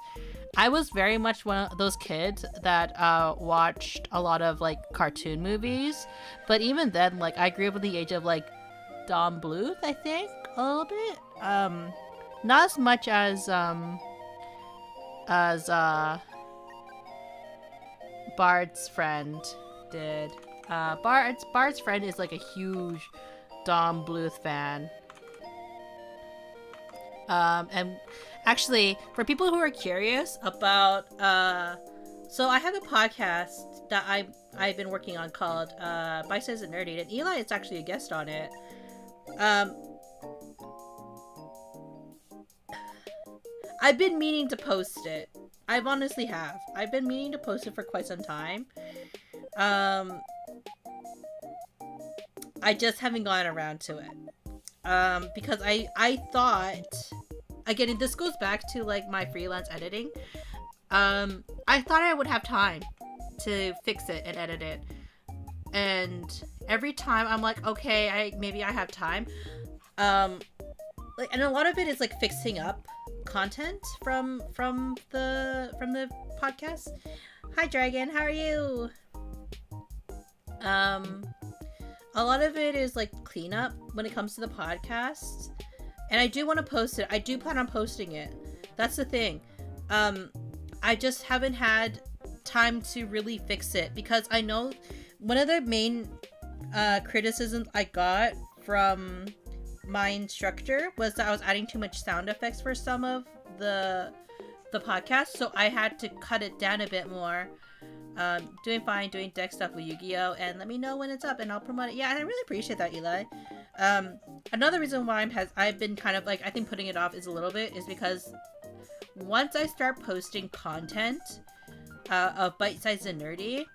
I was very much one of those kids that watched a lot of like cartoon movies, but even then, like, I grew up in the age of like Don Bluth, I think, a little bit. Not as much as Bard's friend did. Bard's friend is like a huge Don Bluth fan. And actually, for people who are curious about, so I have a podcast that I've been working on called Bite Size and Nerdy, and Eli is actually a guest on it. I've been meaning to post it. I've honestly have. I've been meaning to post it for quite some time. I just haven't gotten around to it. Because I thought, again, this goes back to like my freelance editing. I thought I would have time to fix it and edit it. And every time I'm like, okay, maybe I have time. Like, and a lot of it is like fixing up content from the podcast. Hi Dragon, how are you? A lot of it is like cleanup when it comes to the podcast, and I do want to post it. I do plan on posting it. That's the thing. I just haven't had time to really fix it, because I know one of the main criticisms I got from my instructor was that I was adding too much sound effects for some of the podcast, so I had to cut it down a bit more. Doing fine, doing deck stuff with Yu-Gi-Oh! And let me know when it's up and I'll promote it. Yeah, I really appreciate that, Eli. Another reason why I've been kind of like, I think putting it off is a little bit, is because once I start posting content of Bite Size and Nerdy,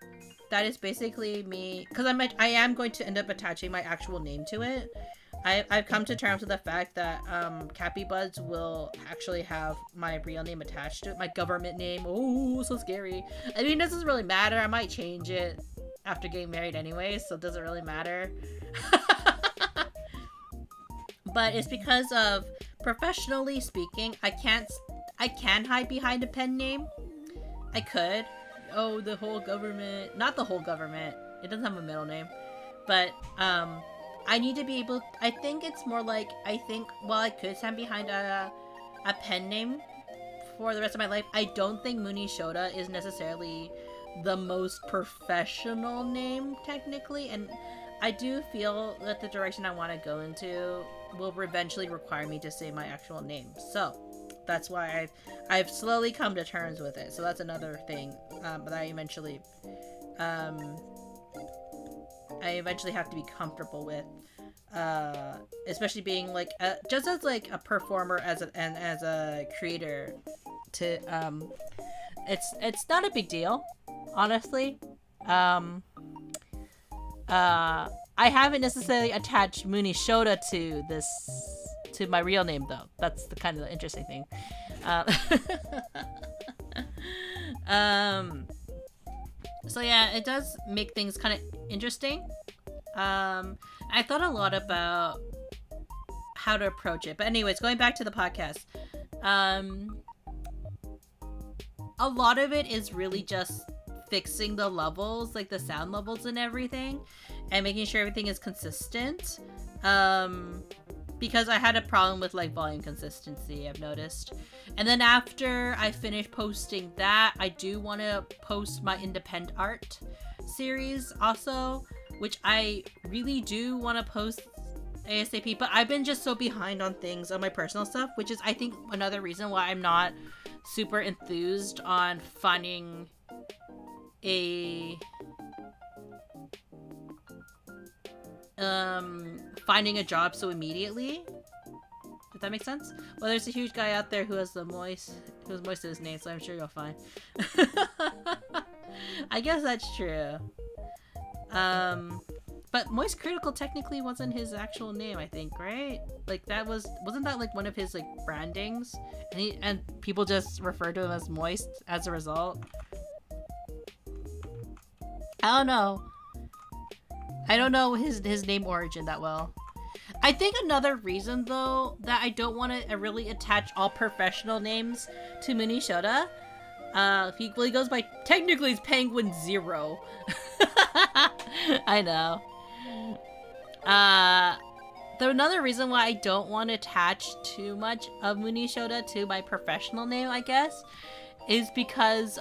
that is basically me, because I am going to end up attaching my actual name to it. I've come to terms with the fact that Cappy Buds will actually have my real name attached to it, my government name. Oh, so scary. I mean, it doesn't really matter. I might change it after getting married anyway, so it doesn't really matter. But it's because of, professionally speaking, I can hide behind a pen name. I could. Oh, the whole government. Not the whole government. It doesn't have a middle name. But, I need to be able, I think it's more like, while I could stand behind a pen name for the rest of my life, I don't think Munii Shoda is necessarily the most professional name, technically, and I do feel that the direction I want to go into will eventually require me to say my actual name. So, that's why I've slowly come to terms with it. So that's another thing that I eventually have to be comfortable with, especially being like just as like a performer as a creator. To it's not a big deal, honestly. I haven't necessarily attached Munii Shoda to my real name though. That's the kind of the interesting thing. So yeah, it does make things kind of interesting. I thought a lot about how to approach it, but anyways, going back to the podcast, a lot of it is really just fixing the levels, like the sound levels and everything, and making sure everything is consistent. Because I had a problem with like volume consistency, I've noticed. And then after I finish posting that, I do want to post my independent art series also, which I really do want to post ASAP, but I've been just so behind on things on my personal stuff, which is I think another reason why I'm not super enthused on finding a job so immediately, if that makes sense. Well, there's a huge guy out there who has moist in his name, so I'm sure you'll find. I guess that's true. But Moist Critical technically wasn't his actual name, I think, right? Like that wasn't that like one of his like brandings, and people just refer to him as Moist as a result. I don't know. I don't know his name origin that well. I think another reason though that I don't want to really attach all professional names to Munii Shoda, he goes by, technically it's Penguin Zero. I know. Another reason why I don't want to attach too much of Munii Shoda to my professional name, I guess, is because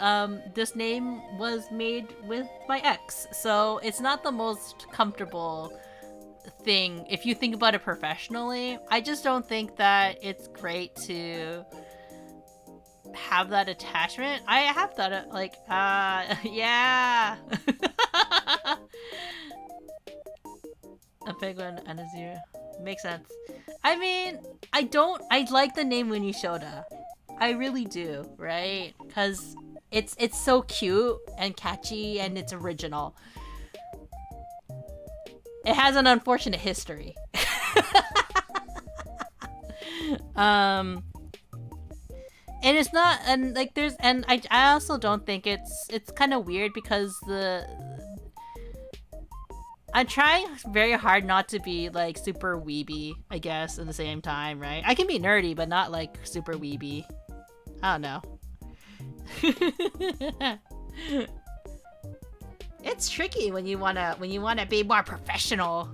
this name was made with my ex, so it's not the most comfortable thing if you think about it professionally. I just don't think that it's great to have that attachment. I have thought it like, yeah. A penguin and a zero. Makes sense. I mean, I like the name Munii Shoda. I really do, right? Because it's so cute and catchy and it's original. It has an unfortunate history. And it's not, and like there's, and I also don't think it's kind of weird because I'm trying very hard not to be like super weeby, I guess, at the same time, right? I can be nerdy, but not like super weeby. I don't know. It's tricky when you wanna be more professional.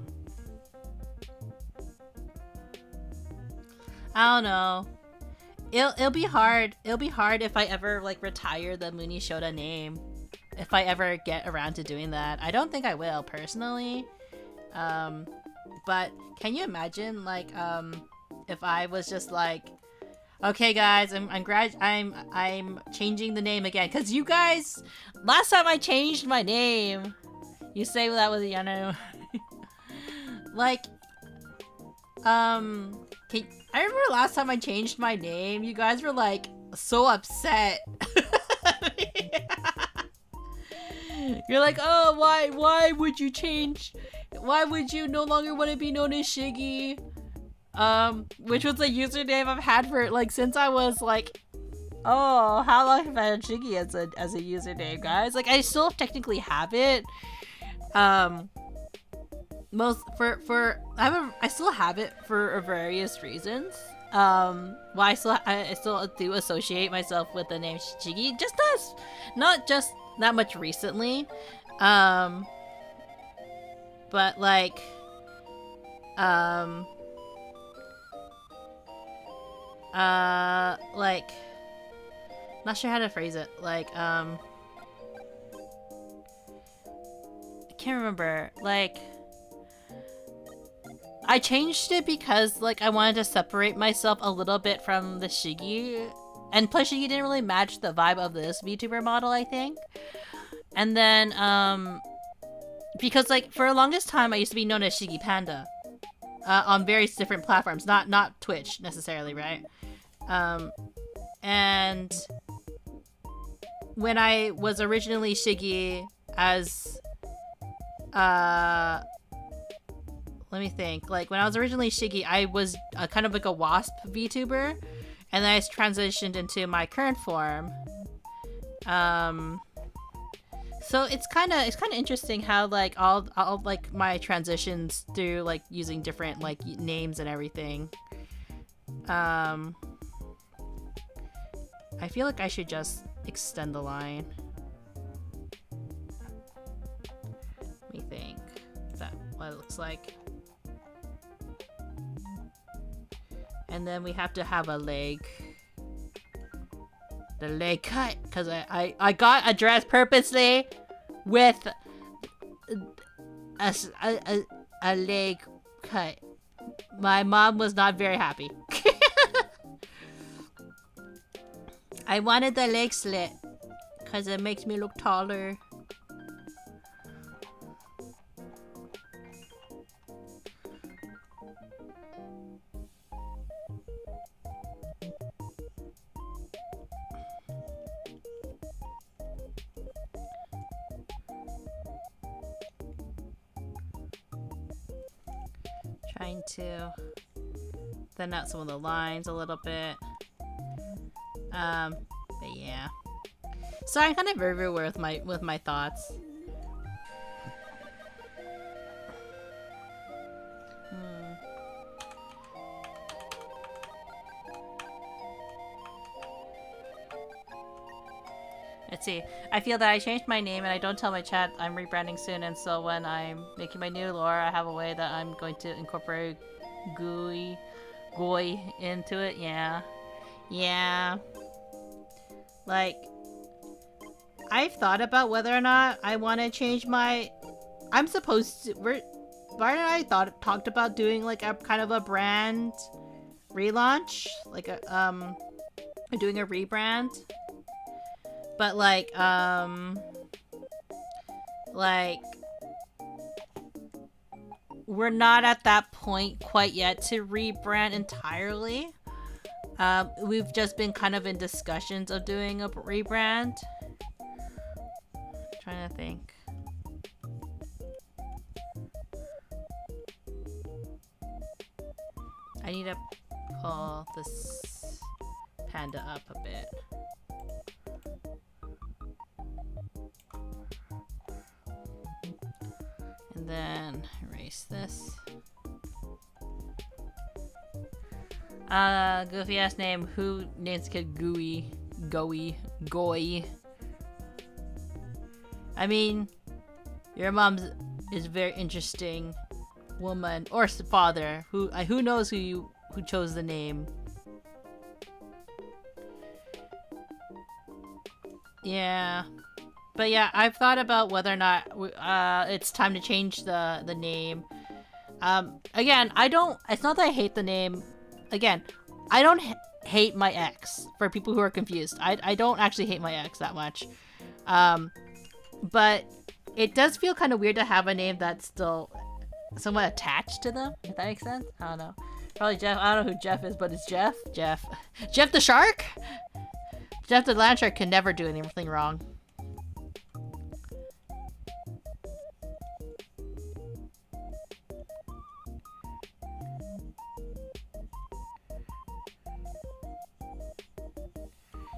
I don't know. It'll be hard. It'll be hard if I ever like retire the Munii Shoda name. If I ever get around to doing that. I don't think I will personally. But can you imagine like if I was just like, okay guys, I'm changing the name again, cuz you guys, last time I changed my name, you say that was, you know, like I remember last time I changed my name, you guys were like so upset. You're like, oh, why would you change? Why would you no longer want to be known as Shiggy? Which was a username I've had for like since I was like, oh, how long have I had Shiggy as a username, guys? Like I still technically have it. I still have it for various reasons. Why I still do associate myself with the name Shiggy, just as not just that much recently, but like like not sure how to phrase it, like I can't remember, like I changed it because like I wanted to separate myself a little bit from the Shiggy, and plus Shiggy didn't really match the vibe of this VTuber model, I think. And then because like for the longest time I used to be known as Shiggy Panda on various different platforms, not Twitch necessarily, right? And when I was originally Shiggy as let me think. Like when I was originally Shiggy, I was kind of like a wasp VTuber, and then I transitioned into my current form. So it's kind of interesting how like all like my transitions through like using different like names and everything. I feel like I should just extend the line. Let me think. Is that what it looks like? And then we have to have a leg. The leg cut, because I got a dress purposely with a leg cut. My mom was not very happy. I wanted the leg slit because it makes me look taller. Trying to thin out some of the lines a little bit. But yeah. So I'm kind of everywhere with my thoughts. Let's see. I feel that I changed my name and I don't tell my chat I'm rebranding soon, and so when I'm making my new lore, I have a way that I'm going to incorporate Goy into it. Yeah. Yeah. Like, I've thought about whether or not I want to change my... I'm supposed to... Bart and I talked about doing like a kind of a brand relaunch. Like a, doing a rebrand. But like we're not at that point quite yet to rebrand entirely. We've just been kind of in discussions of doing a rebrand. Trying to think. I need to pull this panda up a bit. And then erase this. Goofy ass name. Who names kid Gooey? Goy? I mean, your mom is a very interesting woman or father. Who knows who chose the name? Yeah. But yeah, I've thought about whether or not it's time to change the name. Again, it's not that I hate the name. Again, I don't hate my ex, for people who are confused. I don't actually hate my ex that much. But it does feel kind of weird to have a name that's still somewhat attached to them, if that makes sense. I don't know. Probably Jeff. I don't know who Jeff is, but it's Jeff. Jeff the shark? Jeff the land shark can never do anything wrong.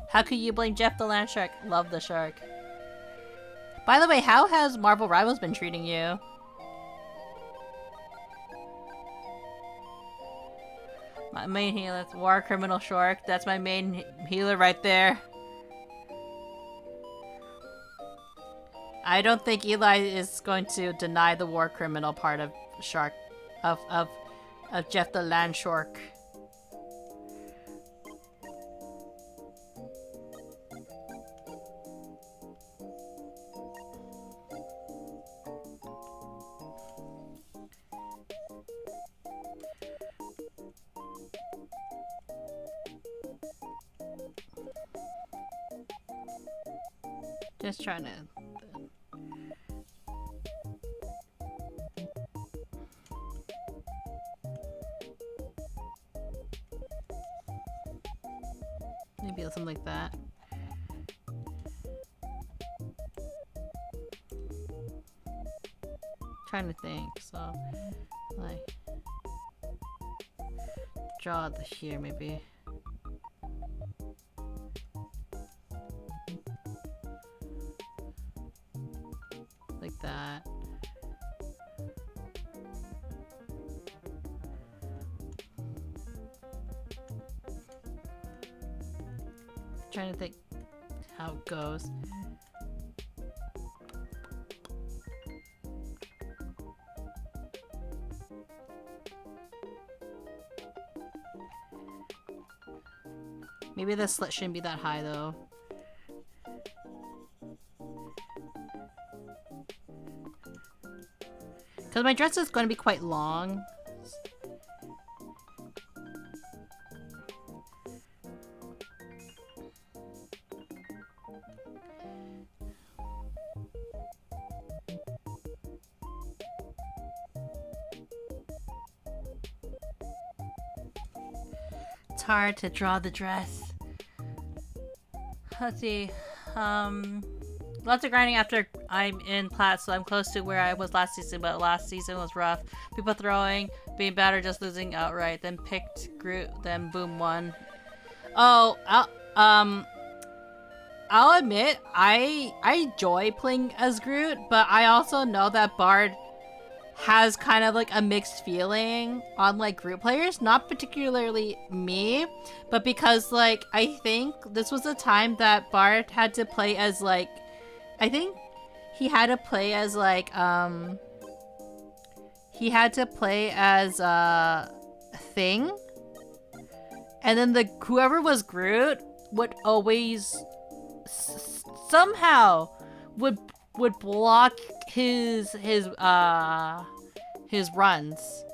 How could you blame Jeff the land shark? Love the shark. By the way, how has Marvel Rivals been treating you? My main healer, War Criminal Shark. That's my main healer right there. I don't think Eli is going to deny the War Criminal part of Shark, of Jeff the Land Shark. Just trying to... Maybe something like that. Trying to think, so... Like, draw the here maybe. Like that. Trying to think how it goes. Maybe the slit shouldn't be that high though. Because my dress is going to be quite long. It's hard to draw the dress. Let's see. Lots of grinding after I'm in Plat, so I'm close to where I was last season, but last season was rough. People throwing, being bad, or just losing outright. Then picked Groot, then boom, won. Oh, I'll admit, I enjoy playing as Groot, but I also know that Bard has kind of like a mixed feeling on like Groot players. Not particularly me, but because like I think this was the time that Bard had to play as like, I think he had to play as like he had to play as Thing, and then the whoever was Groot would always somehow would block his runs,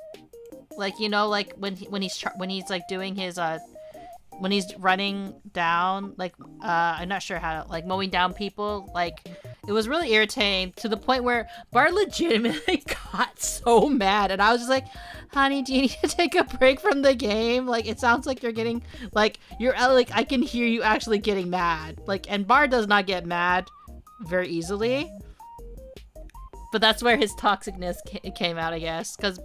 like, you know, like when he's like doing his when he's running down, like I'm not sure how to, like, mowing down people. Like, it was really irritating to the point where Bart legitimately got so mad, and I was just like, honey, do you need to take a break from the game? Like, it sounds like you're getting, like, you're like, I can hear you actually getting mad. Like, and Bart does not get mad very easily, but that's where his toxicness came out, I guess, because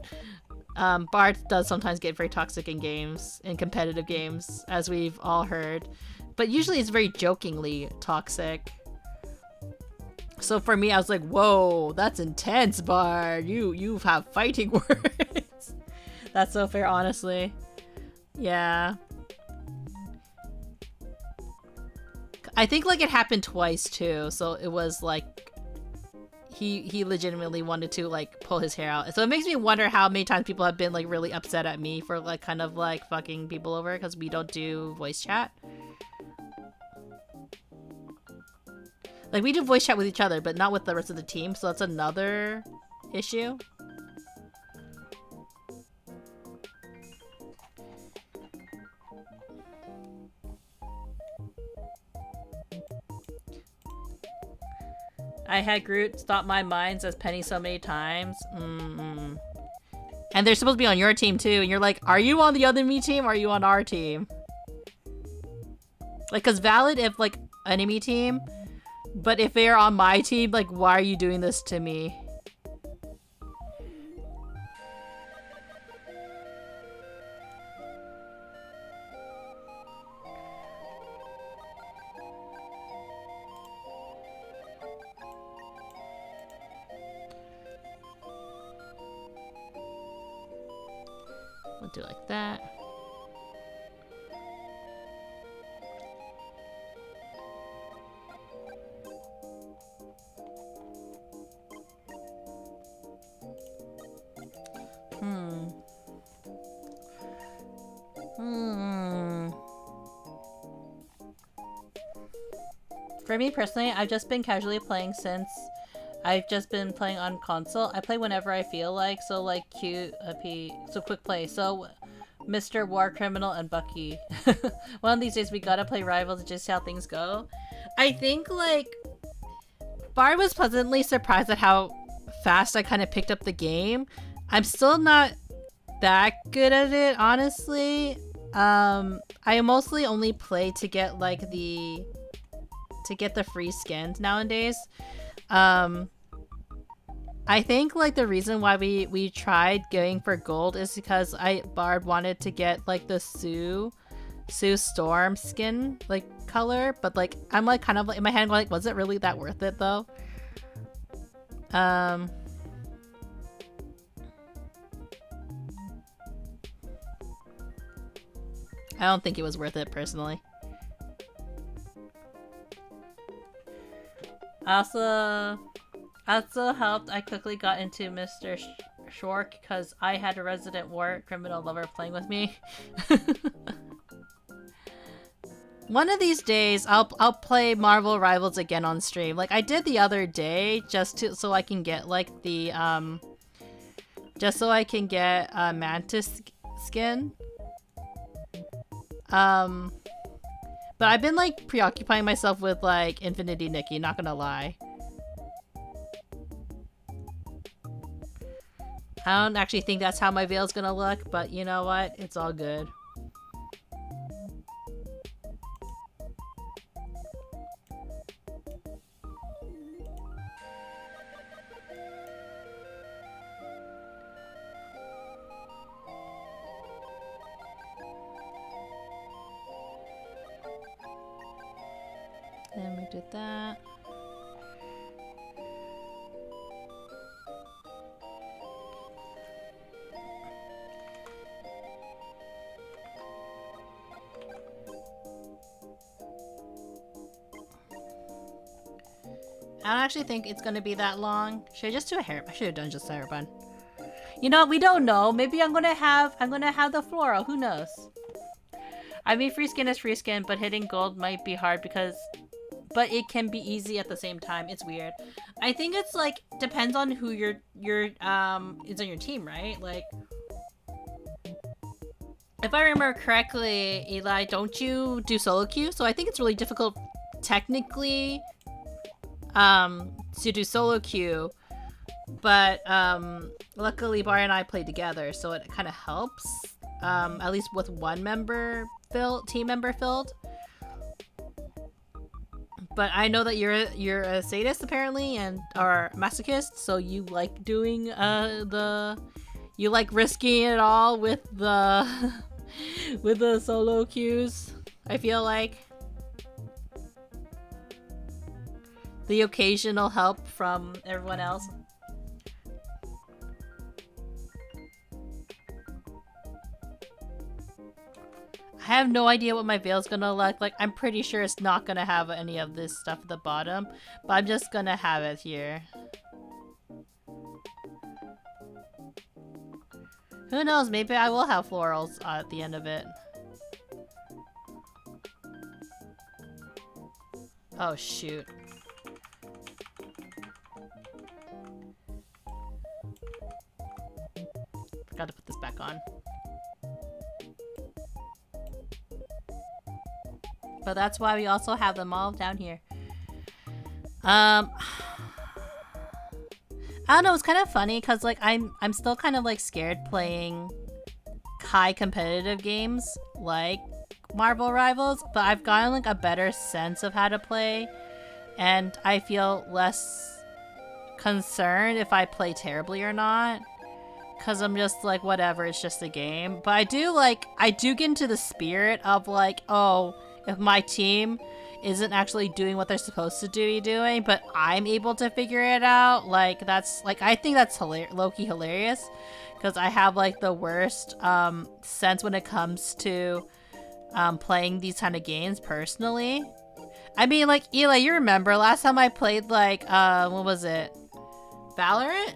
Bart does sometimes get very toxic in games, in competitive games, as we've all heard, but usually it's very jokingly toxic. So for me, I was like, whoa, that's intense, Bart. You have fighting words. That's so fair, honestly. Yeah. I think like it happened twice too, so it was like he legitimately wanted to like pull his hair out. So it makes me wonder how many times people have been like really upset at me for like kind of like fucking people over because we don't do voice chat. Like, we do voice chat with each other, but not with the rest of the team, so that's another issue. I had Groot stop my mines as Penny so many times. And they're supposed to be on your team too, and you're like, are you on the other me team or are you on our team? Like, cause valid if like enemy team, but if they're on my team, like, why are you doing this to me? We'll do like that. For me personally, I've just been casually playing since I've just been playing on console. I play whenever I feel like, so like so quick play. So Mr. War Criminal and Bucky. One of these days we gotta play Rivals and just see how things go. I think like Bard was pleasantly surprised at how fast I kind of picked up the game. I'm still not that good at it, honestly. I mostly only play to get like the free skins nowadays. I think like the reason why we tried going for gold is because Bard wanted to get like the Sue Storm skin like color, but like I'm like kind of like in my head like, was it really that worth it though? I don't think it was worth it personally. Also helped I quickly got into Mr. Shork because I had a resident war criminal lover playing with me. One of these days, I'll play Marvel Rivals again on stream. Like I did the other day, so I can get like the just so I can get a Mantis skin. But I've been like preoccupying myself with like Infinity Nikki. Not gonna lie. I don't actually think that's how my veil's gonna look, but you know what? It's all good. Then we did that. I don't actually think it's gonna be that long. Should I just do a hair? I should have done just a hair bun. You know, we don't know. Maybe I'm gonna have the floral. Who knows? I mean, free skin is free skin, but hitting gold might be hard but it can be easy at the same time. It's weird. I think it's like depends on who your is on your team, right? Like, if I remember correctly, Eli, don't you do solo queue? So I think it's really difficult, technically, to do solo queue. But luckily, Bar and I play together, so it kind of helps. At least with one team member filled. But I know that you're a sadist apparently or masochist, so you like doing you like risking it all with the with the solo queues. I feel like the occasional help from everyone else. I have no idea what my veil's gonna look like. I'm pretty sure it's not gonna have any of this stuff at the bottom, but I'm just gonna have it here. Who knows, maybe I will have florals at the end of it. Oh shoot. Forgot to put this back on. But that's why we also have them all down here. I don't know, it's kind of funny because like I'm still kind of like scared playing high competitive games like Marvel Rivals, but I've gotten like a better sense of how to play, and I feel less concerned if I play terribly or not. Cause I'm just like, whatever, it's just a game. But I do get into the spirit of like, oh, if my team isn't actually doing what they're supposed to be doing, but I'm able to figure it out, like that's like, I think that's low-key hilarious, because I have like the worst sense when it comes to playing these kind of games personally. I mean, like Eli, you remember last time I played like what was it? Valorant?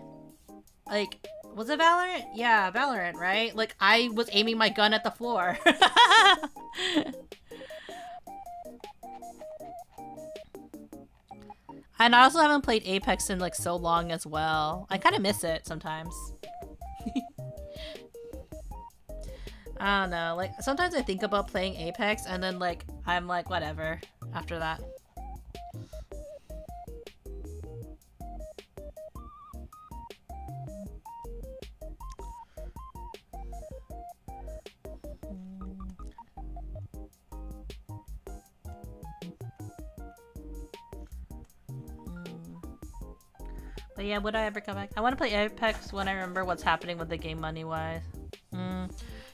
Like, was it Valorant? Yeah, Valorant, right? Like I was aiming my gun at the floor. And I also haven't played Apex in like so long as well. I kind of miss it sometimes. I don't know, like sometimes I think about playing Apex and then like I'm like whatever after that. But yeah, would I ever come back? I want to play Apex when I remember what's happening with the game money-wise.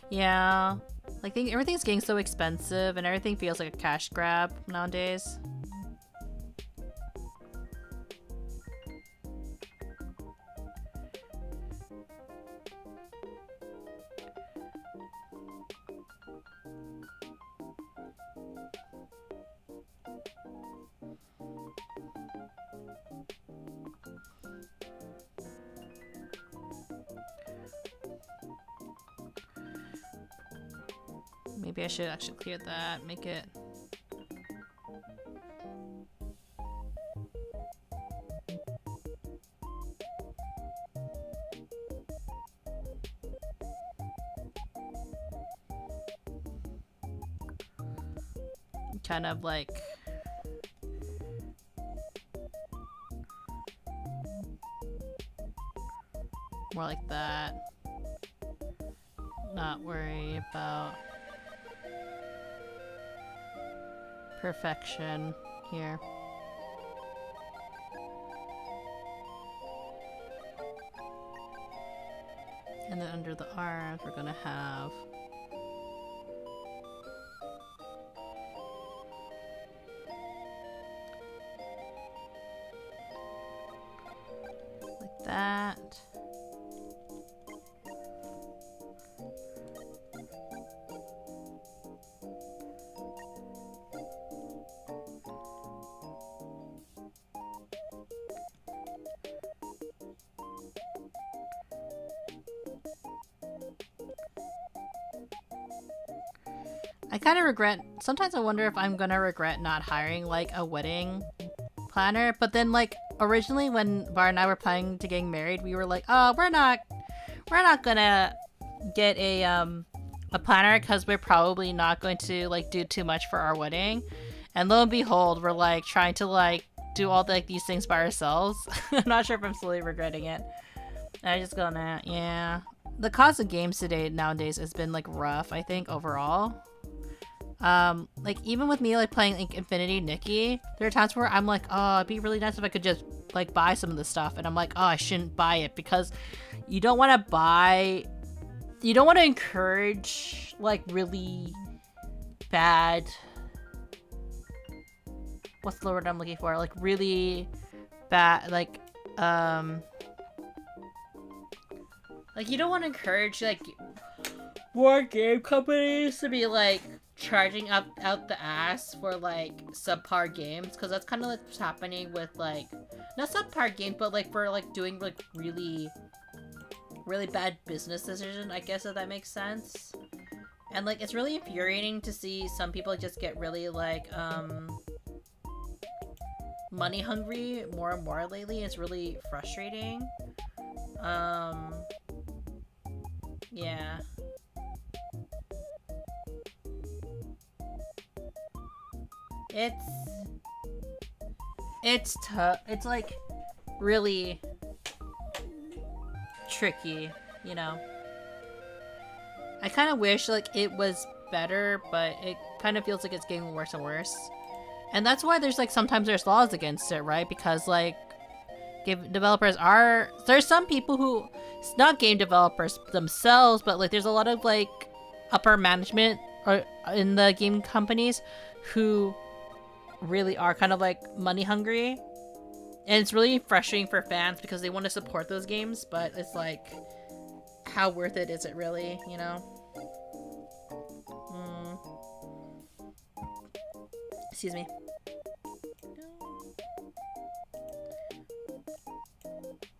Yeah. Like, everything's getting so expensive and everything feels like a cash grab nowadays. Maybe I should actually clear that, make it... kind of like... more like that. Not worry about perfection here. And then under the arms, we're gonna have like that. I kind of regret, sometimes I wonder if I'm gonna regret not hiring like a wedding planner, but then like originally when Bar and I were planning to getting married, we were like, oh, we're not gonna get a planner because we're probably not going to like do too much for our wedding. And lo and behold, we're like trying to like do all like these things by ourselves. I'm not sure if I'm slowly regretting it. I just gonna, yeah. The cost of games nowadays has been like rough, I think, overall. Like even with me like playing like Infinity Nikki, there are times where I'm like, oh, it'd be really nice if I could just like buy some of the stuff, and I'm like, oh, I shouldn't buy it because you don't want to encourage like really bad, what's the word I'm looking for, like really bad, like you don't want to encourage like more game companies to be like charging out the ass for like subpar games, because that's kind of like what's happening with like, not subpar games, but like for like doing like really bad business decision, I guess, if that makes sense. And like it's really infuriating to see some people just get really like money hungry more and more lately. It's really frustrating. Yeah. It's tough. It's like really tricky, you know. I kind of wish like it was better, but it kind of feels like it's getting worse and worse. And that's why there's like sometimes there's laws against it, right? Because like game developers are, there's some people who, it's not game developers themselves, but like there's a lot of like upper management or in the game companies who really are kind of like money hungry, and it's really frustrating for fans because they want to support those games, but it's like, how worth it is it really, you know? Excuse me.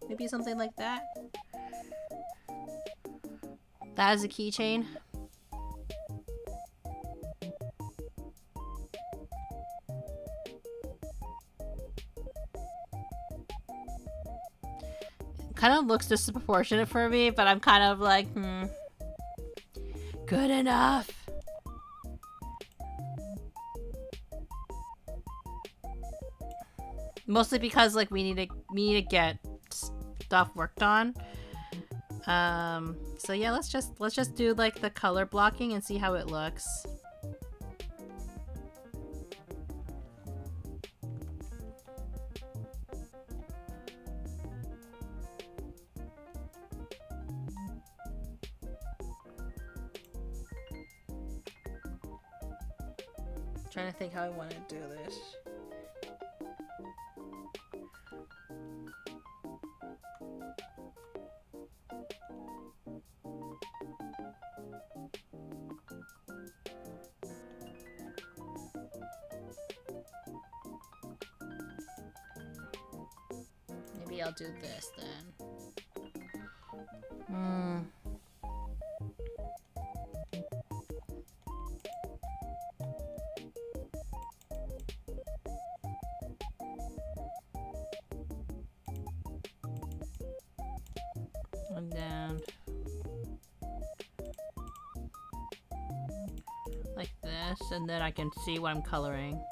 Maybe something like that. That is a keychain. Kind of looks disproportionate for me, but I'm kind of like, good enough. Mostly because like we need to get stuff worked on. So yeah, let's just do like the color blocking and see how it looks. Trying to think how I want to do this. Maybe I'll do this then. And down. Like this, and then I can see what I'm coloring.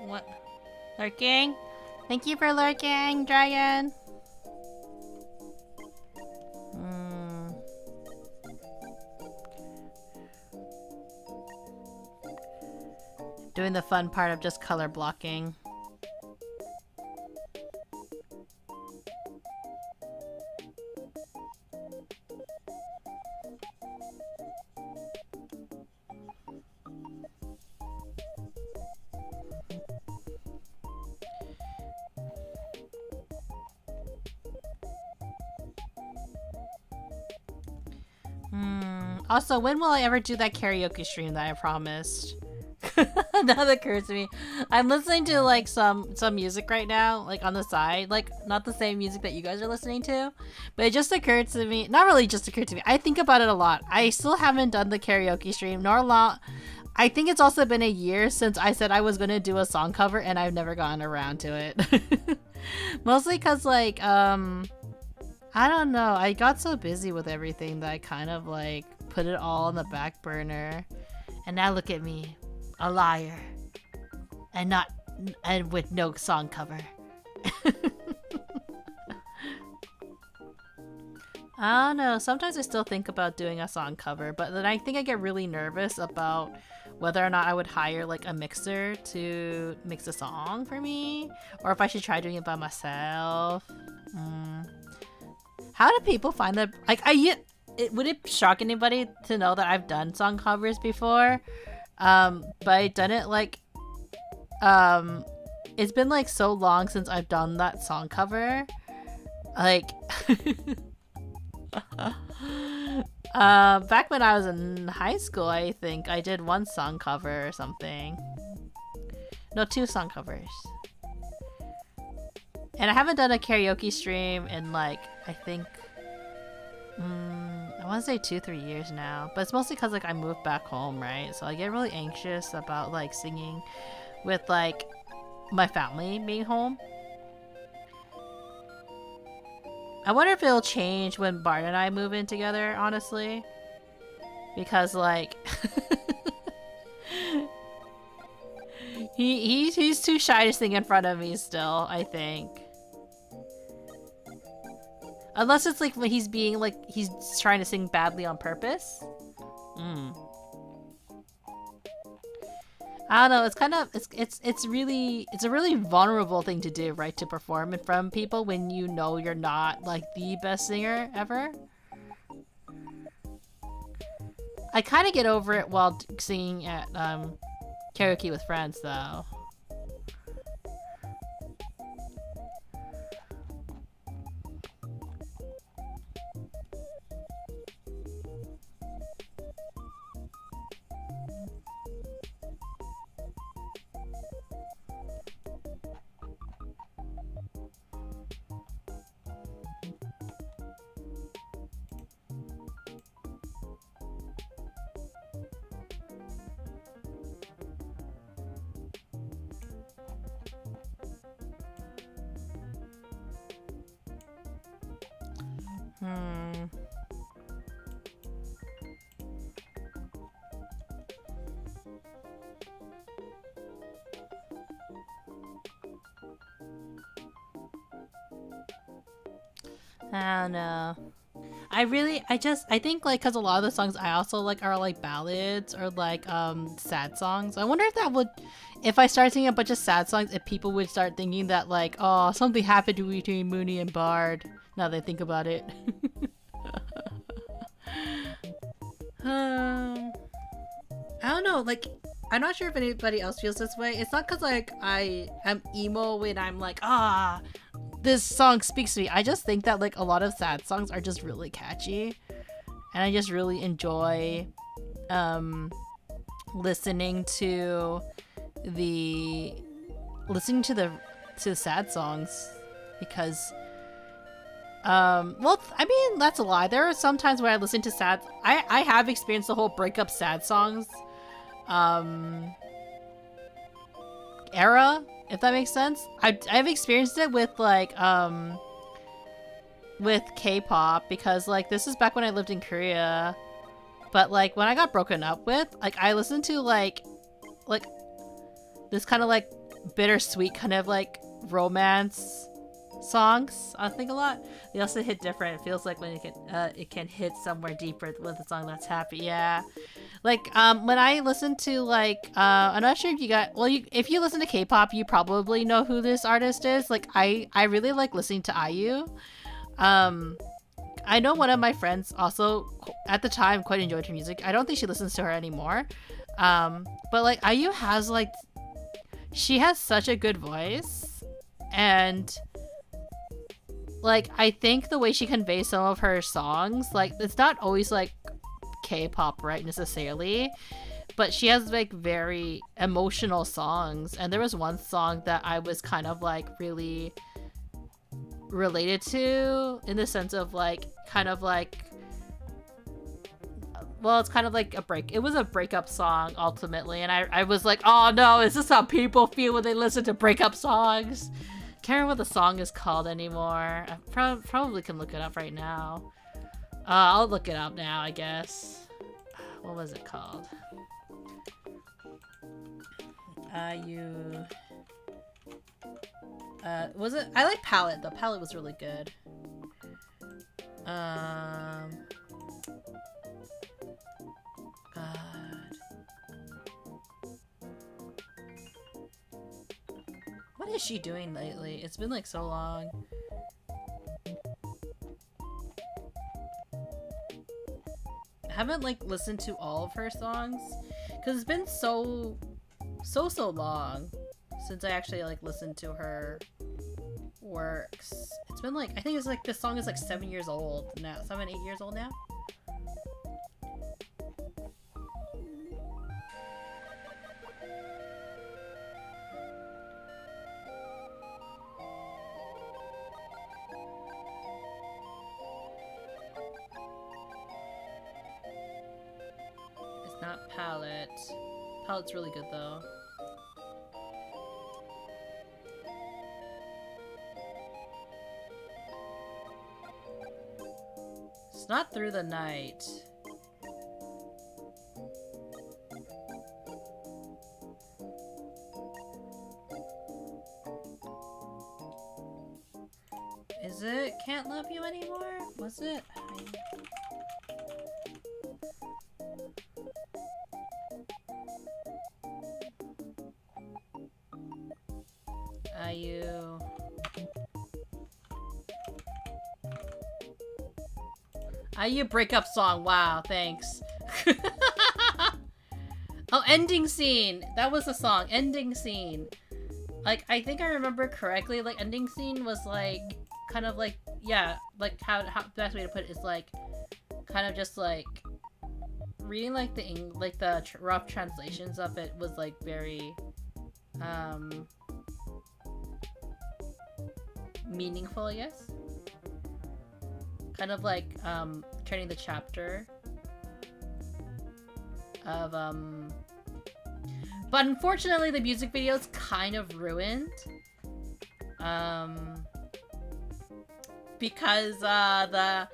What? Lurking? Thank you for lurking, dragon. Doing the fun part of just color blocking. Also, when will I ever do that karaoke stream that I promised? That occurs to me. I'm listening to like some music right now, like on the side, like not the same music that you guys are listening to, but it just occurred to me. Not really just occurred to me. I think about it a lot. I still haven't done the karaoke stream, nor long. I think it's also been a year since I said I was gonna do a song cover, and I've never gotten around to it. Mostly because like I don't know. I got so busy with everything that I kind of like put it all on the back burner, and now look at me, a liar, and with no song cover. I don't know. Sometimes I still think about doing a song cover, but then I think I get really nervous about whether or not I would hire like a mixer to mix a song for me, or if I should try doing it by myself. How do people find that? Like, would it shock anybody to know that I've done song covers before? But I've done it like, it's been like so long since I've done that song cover. Like, back when I was in high school, I think I did one song cover or something. No, 2 song covers. And I haven't done a karaoke stream in like, I think, I want to say 2-3 years now, but it's mostly because like I moved back home, right? So I get really anxious about like singing with like my family being home. I wonder if it'll change when Bart and I move in together, honestly, because like he's too shy to sing in front of me still, I think. Unless it's like when he's being like he's trying to sing badly on purpose. I don't know. It's kind of it's a really vulnerable thing to do, right? To perform in front of people when you know you're not like the best singer ever. I kind of get over it while singing at karaoke with friends, though. I don't know. I think like because a lot of the songs I also like are like ballads or like sad songs. I wonder if that would, if I start singing a bunch of sad songs, if people would start thinking that like, oh, something happened between Munii and Bard. Now that I think about it. I don't know. Like, I'm not sure if anybody else feels this way. It's not because like I am emo when I'm like, this song speaks to me. I just think that like a lot of sad songs are just really catchy, and I just really enjoy listening to the sad songs because well, I mean, that's a lie. There are some times where I listen to sad. I have experienced the whole breakup sad songs era, if that makes sense. I've experienced it with like with K-pop because like this is back when I lived in Korea. But like when I got broken up with, like I listened to like this kind of like bittersweet kind of like romance songs. I think a lot. They also hit different. It feels like when it can hit somewhere deeper with a song that's happy. Yeah. Like when I listen to like I'm not sure if you got if you listen to K-pop, you probably know who this artist is. Like I really like listening to IU. I know one of my friends also at the time quite enjoyed her music. I don't think she listens to her anymore. But like IU has like, she has such a good voice, and like I think the way she conveys some of her songs, like it's not always like K-pop, right, necessarily, but she has like very emotional songs. And there was one song that I was kind of like really related to in the sense of like kind of like, well, it's kind of like it was a breakup song ultimately, and I was like, oh no, is this how people feel when they listen to breakup songs? Can't remember what the song is called anymore. I probably can look it up right now. I'll look it up now, I guess. What was it called? Was it? I like Palette. The Palette was really good. God. What is she doing lately? It's been like so long. I haven't like listened to all of her songs because it's been so long since I actually like listened to her works. It's been like, I think it's like this song is like 7 years old now. 7, 8 years old now. It's not Palette. Palette's really good though. It's not Through the Night. Is it Can't Love You Anymore? Was it? IU breakup song. Wow, thanks. Oh, Ending Scene. That was the song. Ending Scene. Like, I think I remember correctly. Like, Ending Scene was like, kind of like, yeah, like how the best way to put it is like, kind of just like, reading like the rough translations of it was like very, meaningful, I guess. Kind of like turning the chapter of but unfortunately the music video is kind of ruined because the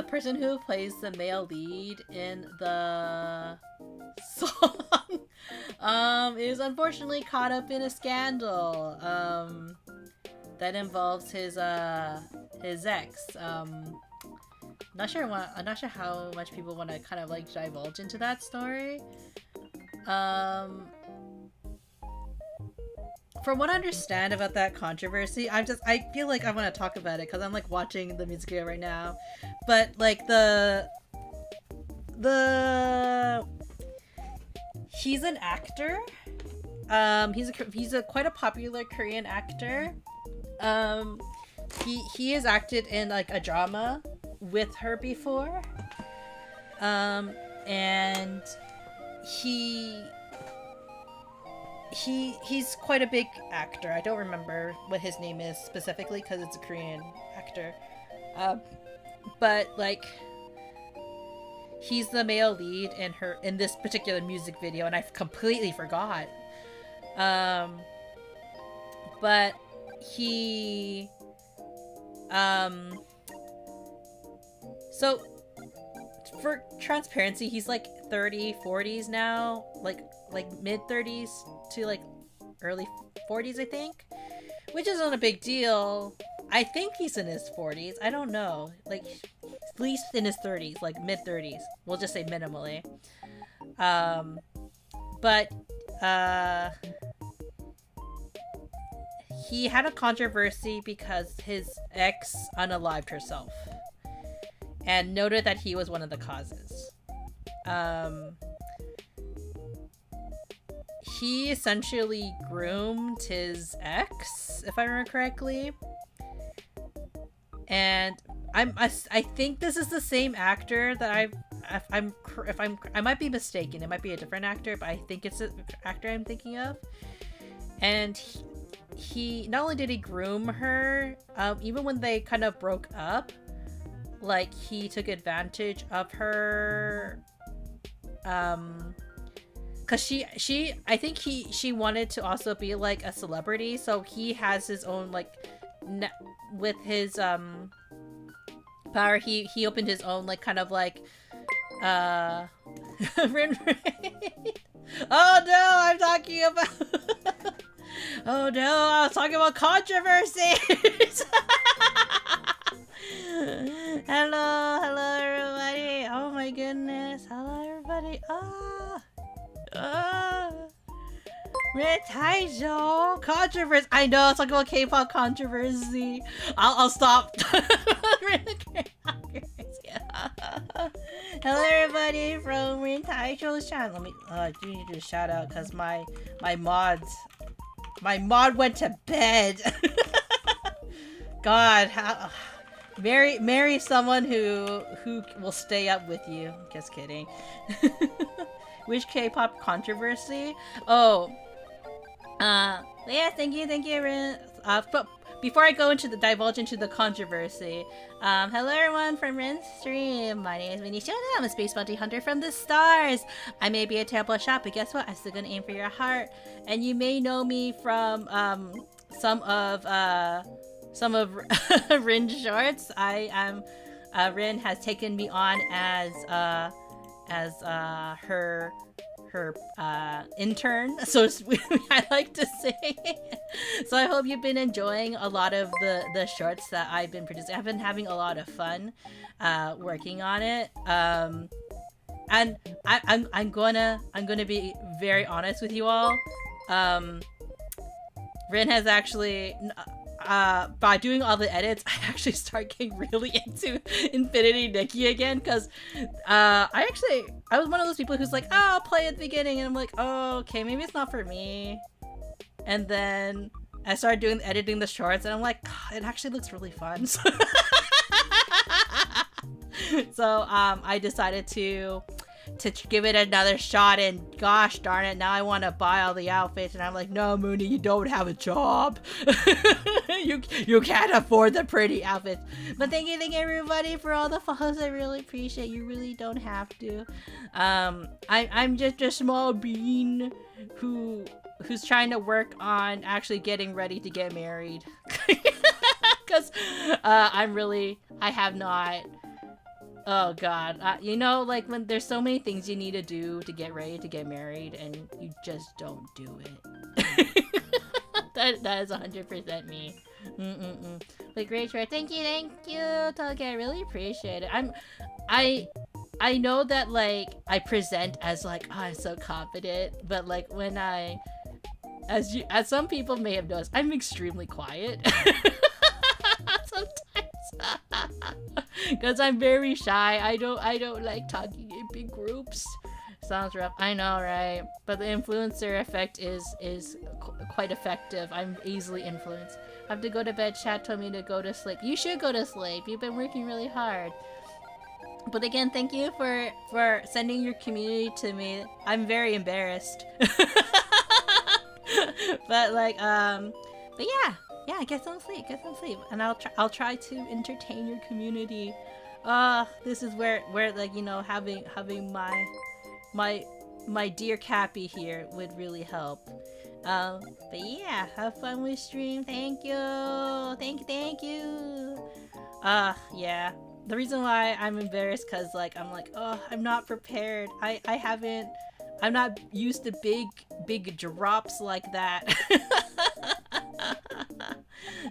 person who plays the male lead in the song is unfortunately caught up in a scandal. that involves his ex. I'm not sure how much people want to kind of like divulge into that story. From what I understand about that controversy, I feel like I want to talk about it because I'm like watching the music video right now. But like he's an actor. He's a quite a popular Korean actor. He has acted in like a drama with her before. And he's quite a big actor. I don't remember what his name is specifically because it's a Korean actor. But like he's the male lead in this particular music video, and I completely forgot. But he so for transparency, he's like 40s now, like mid 30s to like early 40s, I think, which isn't a big deal. I think he's in his 40s. I don't know, like at least in his 30s, like mid 30s. We'll just say minimally. But he had a controversy because his ex unalived herself and noted that he was one of the causes. He essentially groomed his ex, if I remember correctly. And I think this is the same actor that I might be mistaken. It might be a different actor, but I think it's the actor I'm thinking of. And he not only did he groom her, even when they kind of broke up, like he took advantage of her, cause I think she wanted to also be like a celebrity, so he has his own like with his power, he opened his own like kind of like oh no, I'm talking about oh no, I was talking about controversies. Hello everybody. Oh my goodness. Hello everybody. Retaijo controversy. I know, it's talking about K-pop controversy. I'll stop. Hello everybody from Retaijo's channel. Let me do need to shout out because my mod went to bed. God, how marry someone who will stay up with you. Just kidding. Which K-pop controversy? Oh, yeah, thank you, Rin. But before I go into divulge into the controversy, hello everyone from Rin's stream. My name is Munii Shoda. I'm a space bounty hunter from the stars. I may be a terrible shot, but guess what? I'm still gonna aim for your heart. And you may know me from some of Rin's shorts. I am Rin has taken me on as her intern, so I like to say. So I hope you've been enjoying a lot of the shorts that I've been producing. I've been having a lot of fun working on it. And I'm gonna be very honest with you all. Rin has actually by doing all the edits, I actually start getting really into Infinity Nikki again, because I was one of those people who's like, oh, I'll play at the beginning, and I'm like, oh, okay, maybe it's not for me. And then I started editing the shorts, and I'm like, God, it actually looks really fun. So I decided to give it another shot, and gosh darn it, now I want to buy all the outfits, and I'm like, no, Munii, you don't have a job. you can't afford the pretty outfits. But thank you everybody for all the follows. I really appreciate. You really don't have to. I'm just a small bean who's trying to work on actually getting ready to get married. Because I have not. Oh god, you know, like when there's so many things you need to do to get ready to get married, and you just don't do it. that is 100% me. Mm-mm-mm. But great short. Thank you, Toge. I really appreciate it. I know that like I present as like, oh, I'm so confident, but like when as some people may have noticed, I'm extremely quiet. Sometimes. Because I'm very shy. I don't like talking in big groups. Sounds rough. I know, right? But the influencer effect is quite effective. I'm easily influenced. I have to go to bed. Chat told me to go to sleep. You should go to sleep. You've been working really hard. But again, thank you for sending your community to me. I'm very embarrassed. But like but yeah, get some sleep, and I'll try to entertain your community. This is where like, you know, having my dear Cappy here would really help. But yeah, have fun with stream. Thank you. Yeah. The reason why I'm embarrassed, cause like I'm like, oh, I'm not prepared. I'm not used to big drops like that.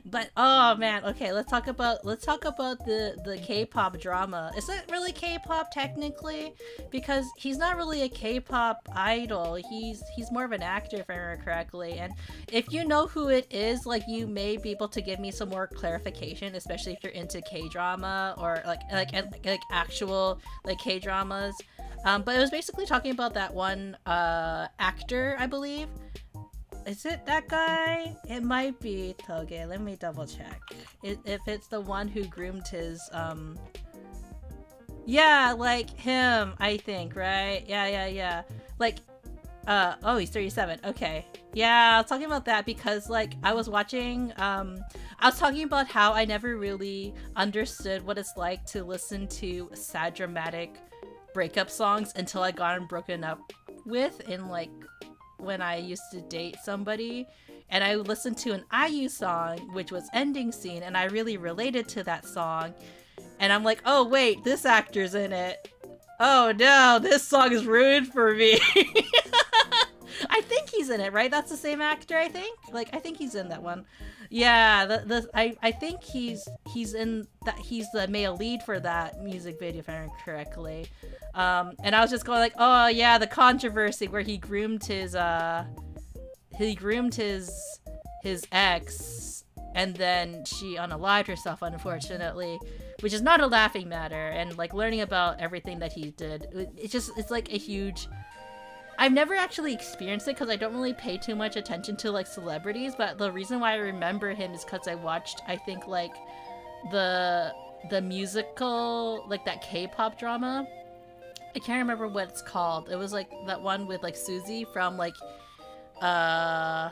But oh man, okay, let's talk about the K-pop drama. Is it really K-pop technically? Because he's not really a K-pop idol. He's more of an actor, if I remember correctly. And if you know who it is, like, you may be able to give me some more clarification, especially if you're into K-drama or like actual like K-dramas. But it was basically talking about that one actor, I believe. Is it that guy? It might be Toge. Let me double check. If it's the one who groomed his, yeah, like him, I think, right? Yeah. Like, oh, he's 37. Okay. Yeah, I was talking about that because, like, I was watching, I was talking about how I never really understood what it's like to listen to sad, dramatic breakup songs until I got broken up with in, like, when I used to date somebody, and I listened to an IU song which was Ending Scene, and I really related to that song, and I'm like, oh wait, this actor's in it. Oh no, this song is ruined for me. I think he's in it, right? That's the same actor, I think. Like, I think he's in that one. Yeah, I think he's in that. He's the male lead for that music video, if I remember correctly. And I was just going like, oh yeah, the controversy where he groomed his ex, and then she unalived herself, unfortunately, which is not a laughing matter. And like learning about everything that he did, it's like a huge. I've never actually experienced it because I don't really pay too much attention to like celebrities, but the reason why I remember him is because I watched, I think, like the musical, like that K-pop drama. I can't remember what it's called. It was like that one with like Suzy from like God,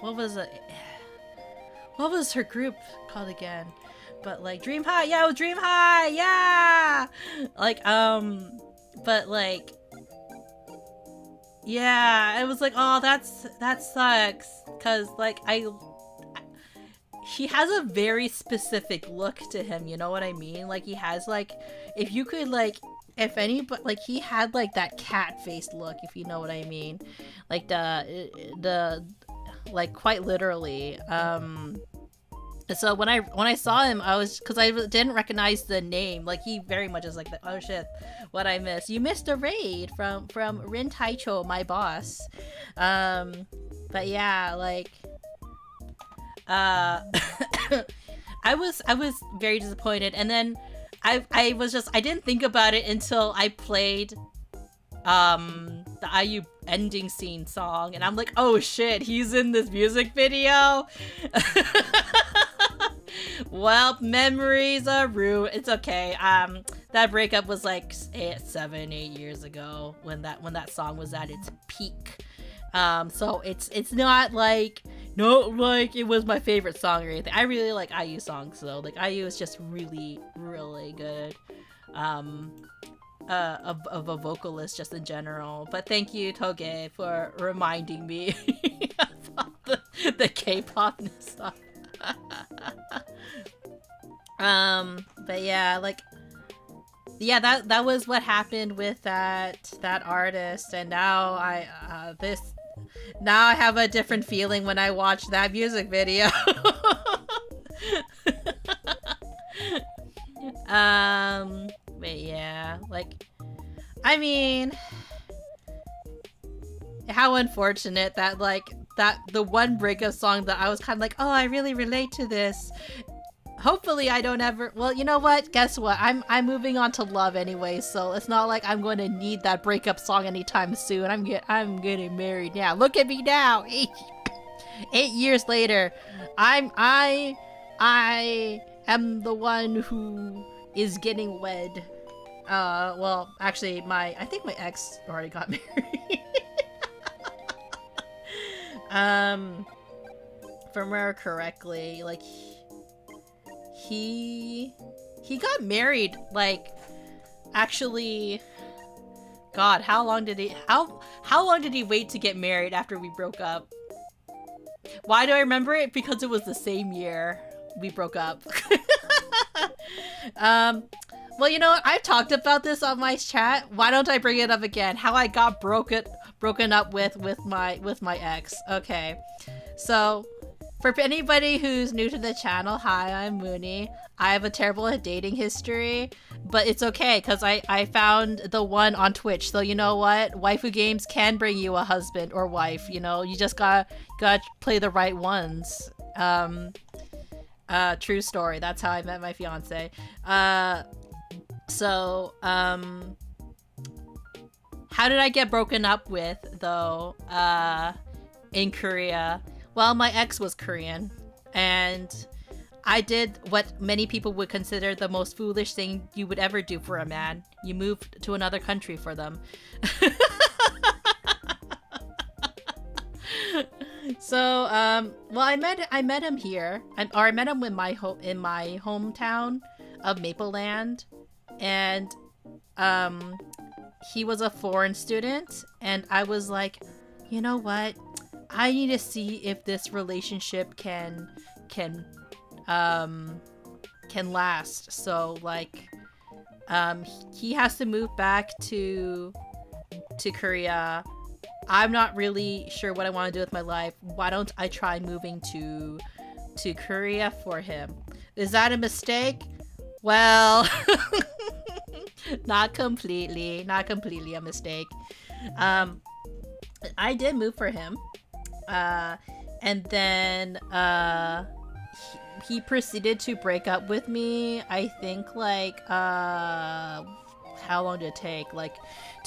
what was it? What was her group called again? But like Dream High, yeah, it was Dream High, yeah. Like but like, yeah, it was like, oh, that sucks, cause like he has a very specific look to him, you know what I mean? Like he has like, if you could like, if anybody, like he had like that cat-faced look, if you know what I mean, like the like quite literally. So when I saw him, I was, because I didn't recognize the name. Like he very much is like, oh shit, what I missed. You missed a raid from Rin Taicho, my boss. But yeah, like I was very disappointed, and then I was just, I didn't think about it until I played the IU Ending Scene song, and I'm like, oh shit, he's in this music video. Well, memories are ruined. It's okay. That breakup was like 7-8 years ago when that song was at its peak. So it's not like, no, like it was my favorite song or anything. I really like IU songs though. Like IU is just really, really good. Of a vocalist just in general. But thank you, Toge, for reminding me about the K-pop stuff. But yeah, like, yeah, that was what happened with that artist, and now I have a different feeling when I watch that music video. But yeah, like, I mean, how unfortunate that, like, that the one breakup song that I was kind of like, oh, I really relate to this. Hopefully I don't ever, well, you know what? Guess what? I'm moving on to love anyway, so it's not like I'm going to need that breakup song anytime soon. I'm getting married now. Look at me now. 8 years later. I am the one who is getting wed. Well, actually, I think my ex already got married. If I remember correctly, like, he got married, like, actually, God, how long did he wait to get married after we broke up? Why do I remember it? Because it was the same year we broke up. Well, you know what? I've talked about this on my chat. Why don't I bring it up again? How I got broken up with my ex. Okay. So, for anybody who's new to the channel, hi, I'm Munii. I have a terrible dating history, but it's okay because I found the one on Twitch. So you know what? Waifu games can bring you a husband or wife. You know, you just gotta play the right ones. True story. That's how I met my fiance. So, how did I get broken up with, though, in Korea? Well, my ex was Korean, and I did what many people would consider the most foolish thing you would ever do for a man. You moved to another country for them. So, well, I met him here, or I met him in my hometown of Mapleland, and he was a foreign student, and I was like, you know what? I need to see if this relationship can last. So, like, he has to move back to Korea. I'm not really sure what I want to do with my life. Why don't I try moving to Korea for him? Is that a mistake? Well, not completely a mistake. I did move for him. And then he proceeded to break up with me. I think, like, how long did it take? Like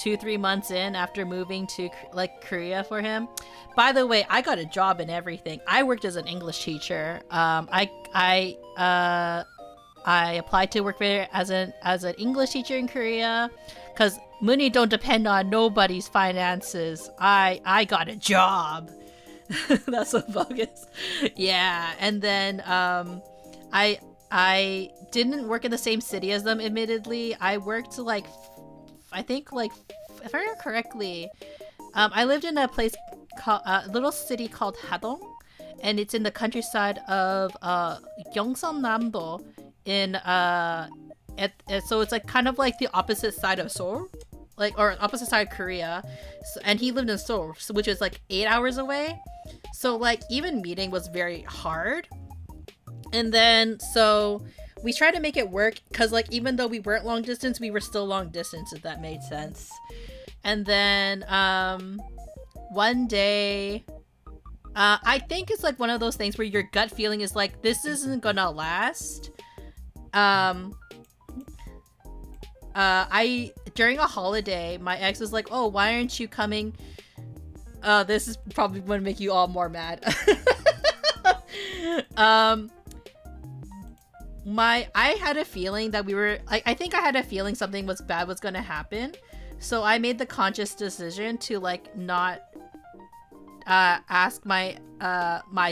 2-3 months in after moving to, like, Korea for him. By the way, I got a job and everything. I worked as an English teacher. I applied to work there as an English teacher in Korea, because Munii don't depend on nobody's finances. I got a job. That's so bogus. Yeah, and then I didn't work in the same city as them, admittedly. I worked, like, I think, like, if I remember correctly, I lived in a place called a little city called Hadong, and it's in the countryside of Gyeongseon-namdo in so it's like kind of like the opposite side of Seoul, like, or opposite side of Korea. So, and he lived in Seoul, which is like 8 hours away. So, like, even meeting was very hard. And then, so we tried to make it work, because, like, even though we weren't long distance, we were still long distance, if that made sense. And then, one day, I think it's like one of those things where your gut feeling is like, this isn't gonna last. During a holiday, my ex was like, oh, why aren't you coming? This is probably gonna make you all more mad. I had a feeling that we were, like, I think I had a feeling something bad was gonna happen. So I made the conscious decision to, like, not ask my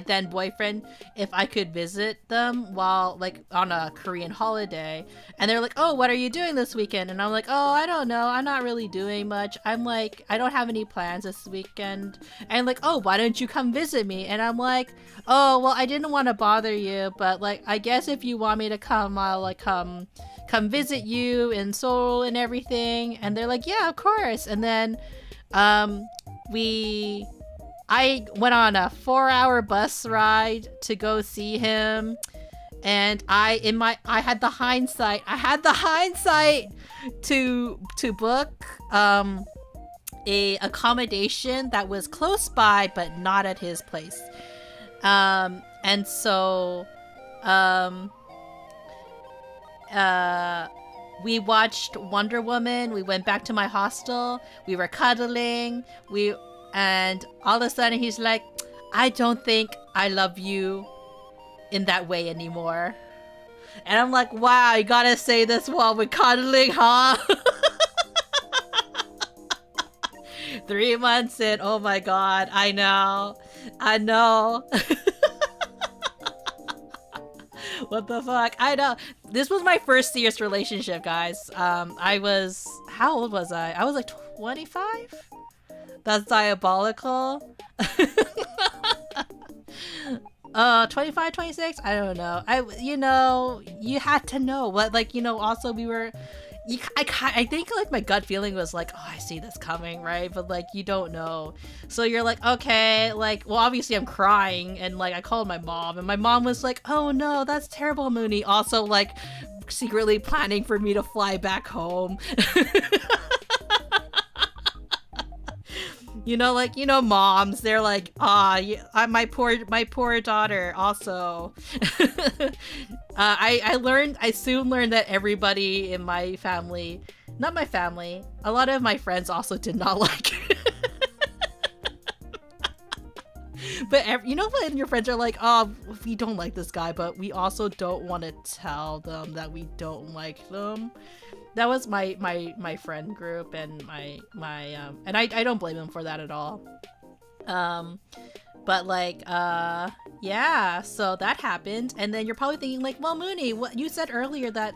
then boyfriend if I could visit them while, like, on a Korean holiday. And they're like, oh, what are you doing this weekend? And I'm like, oh, I don't know, I'm not really doing much. I'm like, I don't have any plans this weekend. And like, oh, why don't you come visit me? And I'm like, oh, well, I didn't want to bother you, but, like, I guess if you want me to come, I'll, like, come visit you in Seoul and everything. And they're like, yeah, of course. And then I went on a 4-hour bus ride to go see him. and I had the hindsight. I had the hindsight to book a accommodation that was close by but not at his place. And so we watched Wonder Woman. We went back to my hostel. We were cuddling. And all of a sudden he's like, I don't think I love you in that way anymore. And I'm like, wow, you gotta say this while we're cuddling, huh? 3 months in, oh my god, I know. What the fuck? I know. This was my first serious relationship, guys. How old was I? I was like 25? That's diabolical. 25, 26? I don't know. You had to know. But, also we were... I think, my gut feeling was like, oh, I see this coming, right? But, you don't know. So you're like, okay, well, obviously I'm crying, and, I called my mom, and my mom was like, oh, no, that's terrible, Munii. Also, secretly planning for me to fly back home. Moms, they're like, my poor daughter also. I soon learned that everybody in my family, not my family, a lot of my friends also did not like it. But when your friends are like, oh, we don't like this guy, but we also don't want to tell them that we don't like them. That was my friend group, and and I don't blame them for that at all. But yeah, so that happened, and then you're probably thinking well, Munii, what you said earlier that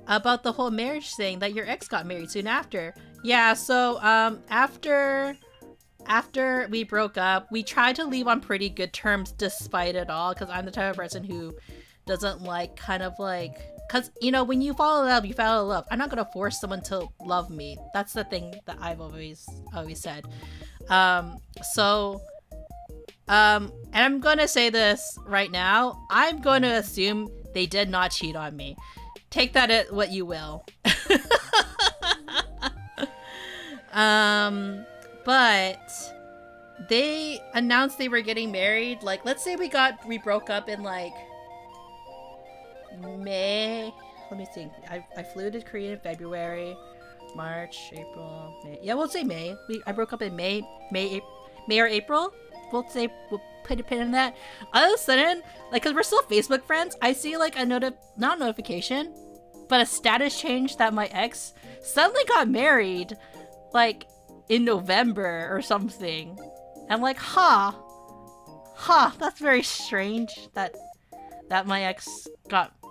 about the whole marriage thing, that your ex got married soon after. Yeah, so after we broke up, we tried to leave on pretty good terms despite it all, because I'm the type of person who doesn't because, when you fall in love, you fall in love. I'm not going to force someone to love me. That's the thing that I've always said. And I'm going to say this right now. I'm going to assume they did not cheat on me. Take that at what you will. But they announced they were getting married. Let's say we broke up in May. Let me think. I flew to Korea in February, March, April, May. Yeah, we'll say May. I broke up in May or April. We'll put a pin in that. All of a sudden, because we're still Facebook friends, I see a not notification, but a status change that my ex suddenly got married, in November or something. I'm like, that's very strange that my ex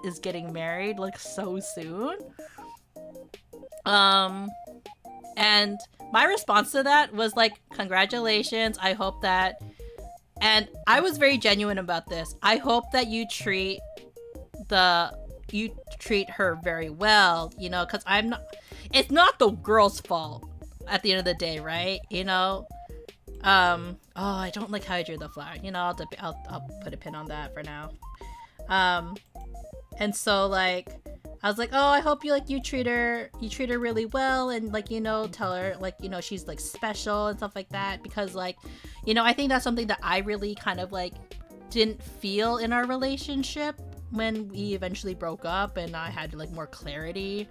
is getting married so soon. And my response to that was congratulations. I hope that, and I was very genuine about this, I hope that you treat her very well, because it's not the girl's fault at the end of the day, right? I don't like how I drew the flower. I'll put a pin on that for now. And so I was like, oh, I hope you treat her really well, and tell her she's special and stuff like that, because I think that's something that I really kind of didn't feel in our relationship when we eventually broke up, and I had more clarity.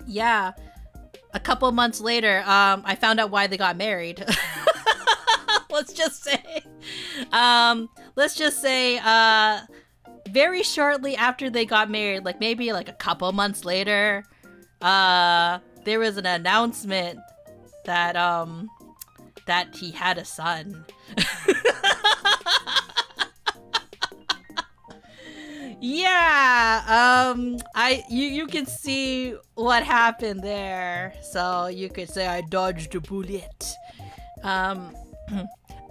Yeah, a couple months later, I found out why they got married. Let's just say, very shortly after they got married, maybe a couple months later, there was an announcement that he had a son. Yeah, you can see what happened there. So you could say I dodged a bullet.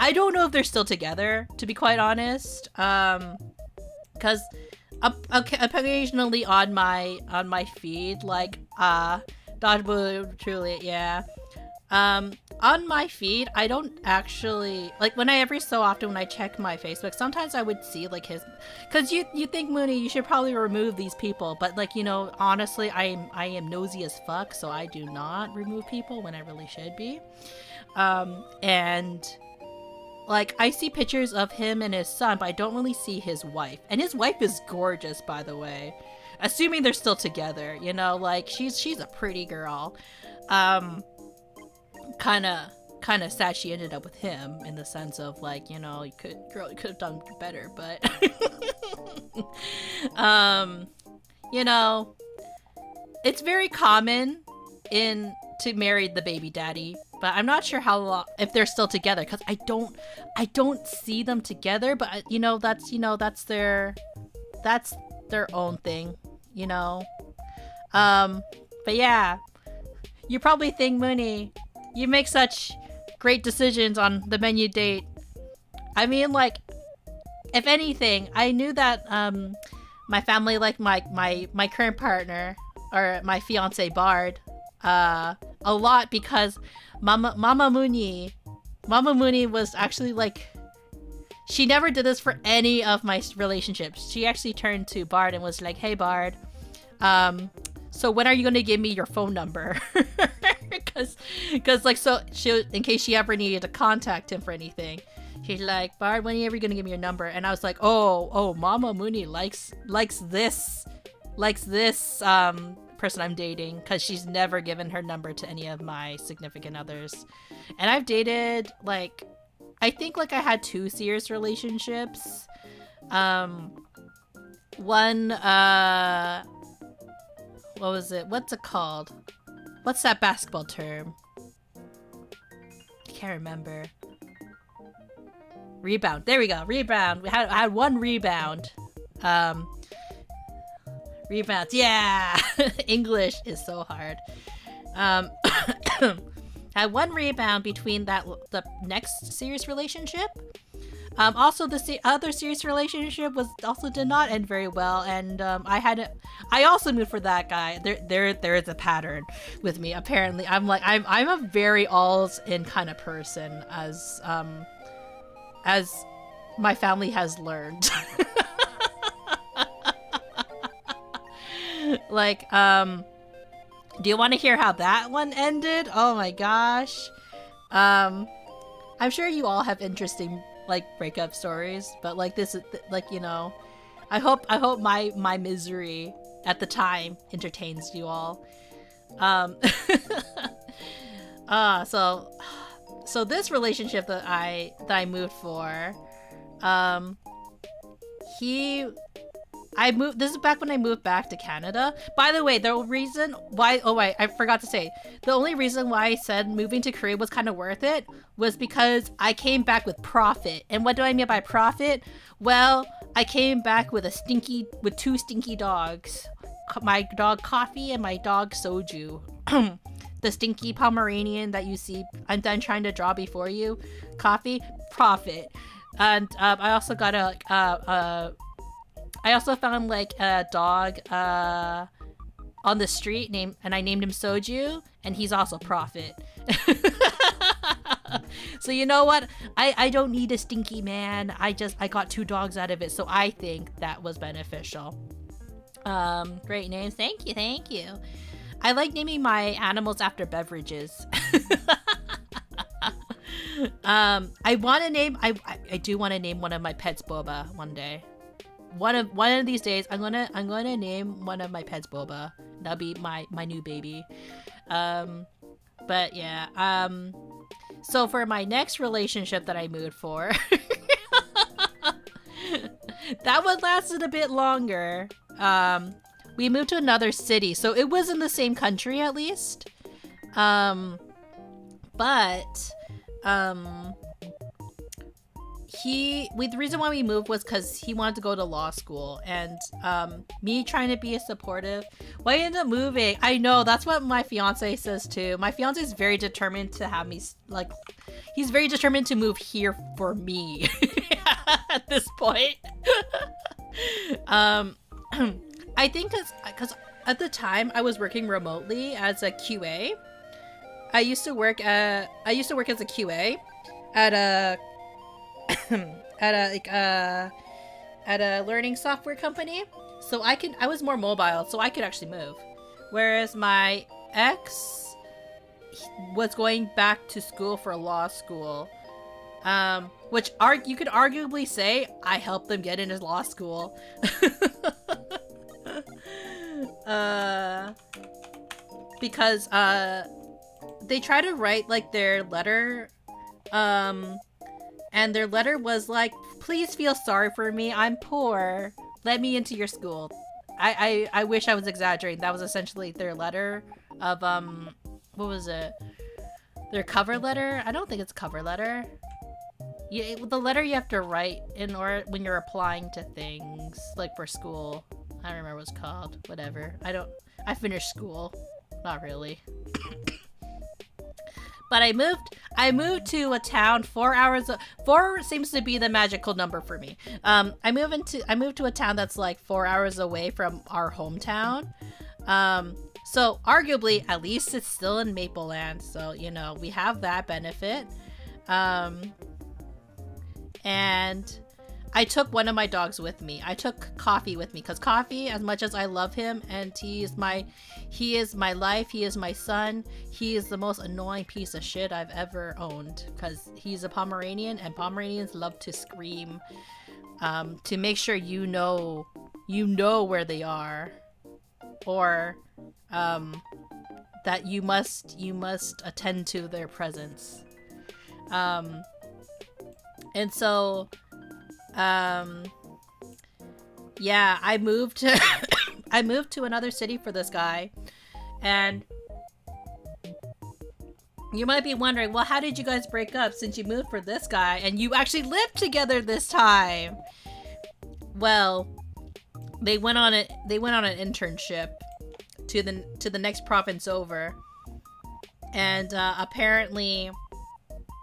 I don't know if they're still together, to be quite honest. Because occasionally on my feed, dodge bullet, truly, yeah. On my feed, I don't actually like when I every so often when I check my Facebook, sometimes I would see like his, because you think Munii, you should probably remove these people, but like honestly, I am nosy as fuck, so I do not remove people when I really should be. And like I see pictures of him and his son, but I don't really see his wife, and his wife is gorgeous, by the way. Assuming they're still together, like she's a pretty girl. Kind of sad she ended up with him in the sense of like you could have done better, but it's very common to marry the baby daddy, but I'm not sure how long if they're still together, because I don't see them together, but that's their own thing, but yeah, you probably think, Munii, you make such great decisions on the menu date. I mean, like, if anything, I knew that my family liked my current partner, or my fiance Bard, a lot, because Mama Munii was actually like, she never did this for any of my relationships. She actually turned to Bard and was like, "Hey Bard, so when are you gonna give me your phone number?" Because like, so she, in case she ever needed to contact him for anything, she's like, "Bard, when are you ever gonna give me your number?" And I was like, oh, Mama Munii likes this person I'm dating, because she's never given her number to any of my significant others. And I've dated, like, I think like I had 2 serious relationships. One, what was it? What's it called? What's that basketball term? I can't remember. Rebound. There we go. Rebound. I had 1 rebound. Rebounds. Yeah. English is so hard. Had 1 rebound between the next serious relationship. Also, the other serious relationship did not end very well, and I also moved for that guy. There is a pattern with me. Apparently, I'm a very alls in kind of person, as my family has learned. Like, do you want to hear how that one ended? Oh my gosh. I'm sure you all have interesting like breakup stories, but like this is like, I hope my misery at the time entertains you all. So this relationship that I moved for, this is back when I moved back to Canada. By the way, the reason why, I forgot to say, the only reason why I said moving to Korea was kind of worth it was because I came back with profit. And what do I mean by profit? Well, I came back with 2 stinky dogs. My dog Coffee and my dog Soju. The stinky Pomeranian that you see, I'm done trying to draw before you. Coffee, profit. And I also got I also found like a dog on the street and I named him Soju, and he's also profit. So you know what? I don't need a stinky man. I got 2 dogs out of it, so I think that was beneficial. Great names. Thank you. I like naming my animals after beverages. I do want to name one of my pets Boba one day. One of these days, I'm gonna name one of my pets Boba. That'll be my new baby. But yeah. So for my next relationship that I moved for, that one lasted a bit longer. We moved to another city, so it was in the same country at least. The reason why we moved was because he wanted to go to law school, and me trying to be supportive. Why I ended up moving? I know, that's what my fiance says too. My fiance is very determined to have me, like, he's very determined to move here for me at this point. I think because at the time I was working remotely as a QA. I used to work as a QA at a at a like at a learning software company. So I was more mobile, so I could actually move. Whereas my ex was going back to school for law school. Which you could arguably say I helped them get into law school. Because they try to write like their letter, and their letter was like, please feel sorry for me, I'm poor, let me into your school. I wish I was exaggerating. That was essentially their letter of what was it, their cover letter? I don't think it's cover letter. Yeah, the letter you have to write in order when you're applying to things like for school. I don't remember what it's called. Whatever. I finished school. Not really. But I moved to a town 4 hours. 4 seems to be the magical number for me. I moved to a town that's like 4 hours away from our hometown. So arguably, at least it's still in Maple Land. So, you know, we have that benefit. And I took one of my dogs with me. I took Coffee with me because Coffee, as much as I love him and he is my life, he is my son, he is the most annoying piece of shit I've ever owned because he's a Pomeranian and Pomeranians love to scream to make sure you know where they are, or that you must attend to their presence. And so yeah, I moved to I moved to another city for this guy. And you might be wondering, well, how did you guys break up since you moved for this guy and you actually lived together this time? Well, they went on an internship to the next province over. And apparently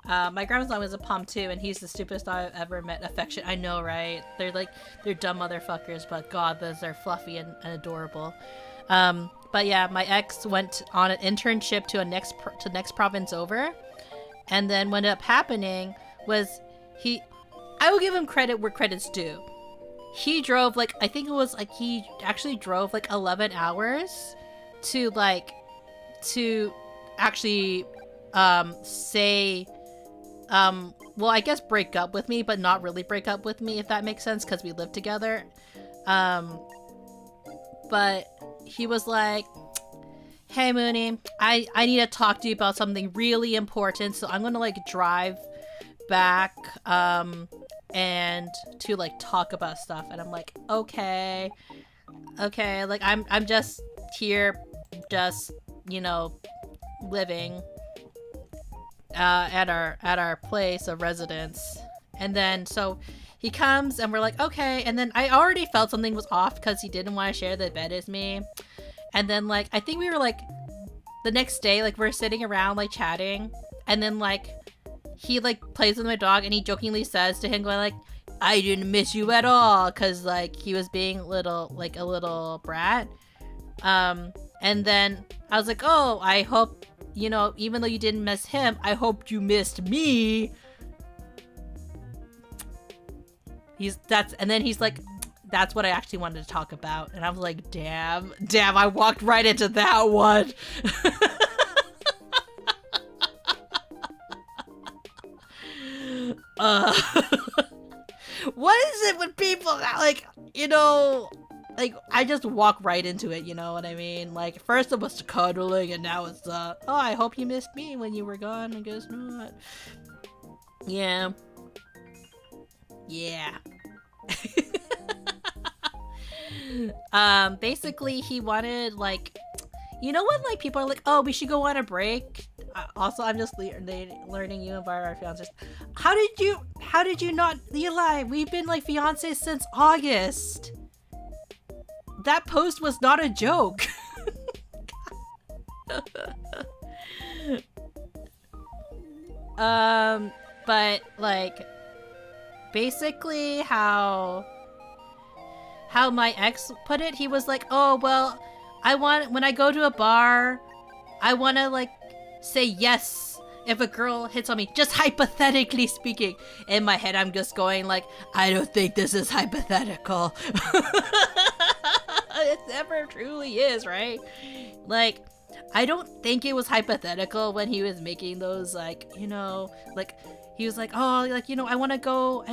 my grandson was a Pom too, and he's the stupidest dog I've ever met. Affection, I know, right? They're dumb motherfuckers, but God, those are fluffy and adorable. But yeah, my ex went on an internship to next province over, and then what ended up happening was I will give him credit where credit's due. He drove he actually drove 11 hours to actually say well, I guess break up with me, but not really break up with me, if that makes sense, because we lived together. But he was like, hey Munii, I need to talk to you about something really important, so I'm gonna drive back and to talk about stuff. And I'm like, okay, I'm just here, just, you know, living at our place of residence. And then so he comes and we're like, okay. And then I already felt something was off because he didn't want to share the bed with me. And then I think we were the next day, we're sitting around chatting, and then he plays with my dog and he jokingly says to him, going I didn't miss you at all, because he was being a little brat. And then I was like, oh, I hope, you know, even though you didn't miss him, I hoped you missed me. And then he's like, that's what I actually wanted to talk about. And I was like, damn, I walked right into that one. What is it with people you know, I just walk right into it, you know what I mean? First it was cuddling, and now it's oh, I hope you missed me when you were gone. I guess not. Yeah. Basically he wanted you know when people are oh, we should go on a break. Also, I'm just learning you about our fiancés. How did you not, Eli? We've been fiancés since August. That post was not a joke. But basically how my ex put it, he was oh, well, when I go to a bar, I want to say yes if a girl hits on me, just hypothetically speaking. In my head, I'm just going like, I don't think this is hypothetical. It never truly is, right? Like, I don't think it was hypothetical when he was making those, like, you know, like, he was like, oh, like, you know, I want to go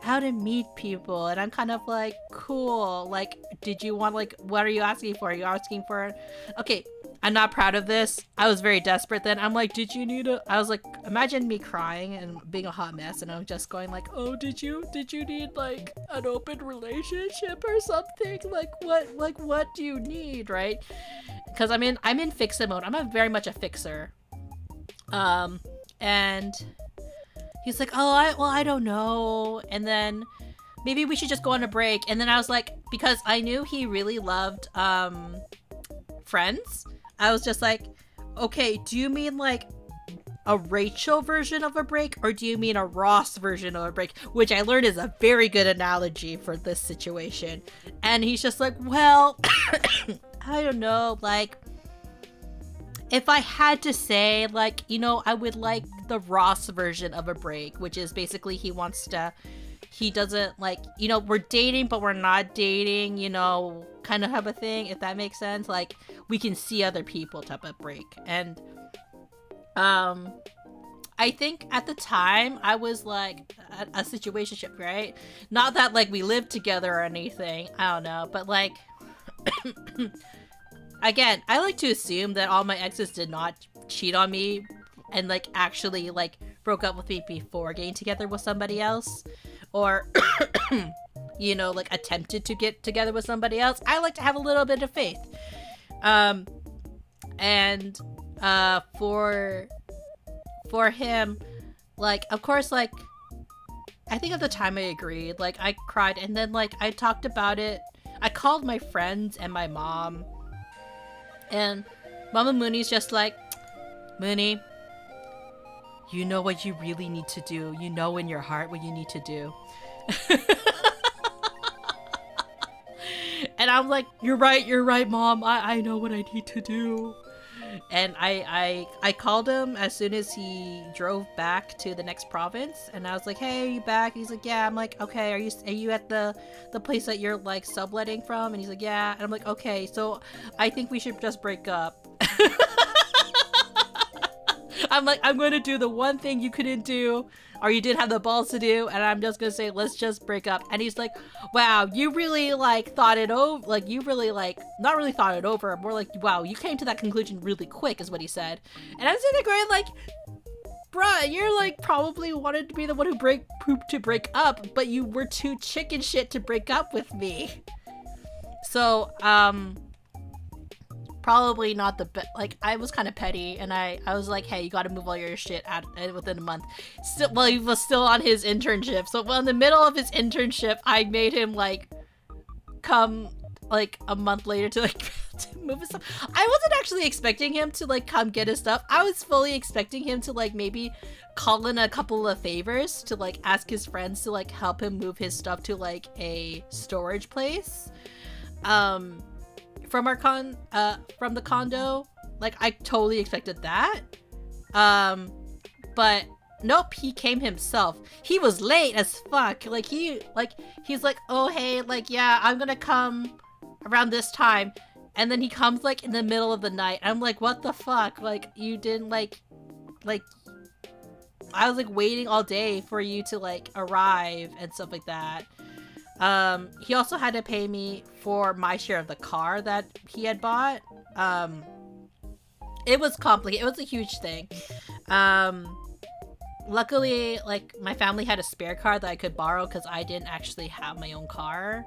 out and meet people. And I'm kind of like, cool. Like, did you want, like, what are you asking for? Are you asking for, okay, I'm not proud of this. I was very desperate then. I'm like, did you need I was like, imagine me crying and being a hot mess, and I'm just going like, oh, did you need like an open relationship or something? Like what do you need, right? Because I'm in fix-it mode. I'm very much a fixer. And he's like, oh, I don't know. And then maybe we should just go on a break. And then I was like, because I knew he really loved Friends, I was just like, okay, do you mean like a Rachel version of a break, or do you mean a Ross version of a break? Which I learned is a very good analogy for this situation. And he's just like, well, I don't know, like, if I had to say, like, you know, I would like the Ross version of a break, which is basically he doesn't like, you know, we're dating, but we're not dating, you know, kind of have a thing, if that makes sense. Like, we can see other people type of break. And, I think at the time I was like a situationship, right? Not that like we lived together or anything. I don't know, but like, again, I like to assume that all my exes did not cheat on me and like actually like broke up with me before getting together with somebody else, or you know, like attempted to get together with somebody else. I like to have a little bit of faith. And for him, like, of course, like, I think at the time I agreed, like, I cried, and then, like, I talked about it. I called my friends and my mom, and Mama Mooney's just like, Mooney, you know what you really need to do. You know in your heart what you need to do. And I'm like, you're right, Mom. I know what I need to do. And I called him as soon as he drove back to the next province, and I was like, hey, are you back? He's like, yeah. I'm like, okay, are you at the place that you're like subletting from? And he's like, yeah. And I'm like, okay, so I think we should just break up. I'm like, I'm going to do the one thing you couldn't do, or you didn't have the balls to do, and I'm just going to say, let's just break up. And he's like, wow, you really, like, thought it over, like, you really, like, not really thought it over, more like, wow, you came to that conclusion really quick, is what he said. And I'm sitting there going, like, bruh, you're, like, probably wanted to be the one who break up, but you were too chicken shit to break up with me. So, probably not the best. Like, I was kind of petty, and I was like, hey, you gotta move all your shit out within a month. Still, well, he was still on his internship, so in the middle of his internship, I made him like come like a month later to like to move his stuff. I wasn't actually expecting him to like come get his stuff. I was fully expecting him to like maybe call in a couple of favors to like ask his friends to like help him move his stuff to like a storage place. From the condo. Like, I totally expected that. But nope, he came himself. He was late as fuck. Like, he's like, oh, hey, like, yeah, I'm gonna come around this time. And then he comes, like, in the middle of the night. I'm like, what the fuck? Like, you didn't, like, I was, like, waiting all day for you to, like, arrive and stuff like that. He also had to pay me for my share of the car that he had bought. It was complicated. It was a huge thing. Luckily, like, my family had a spare car that I could borrow because I didn't actually have my own car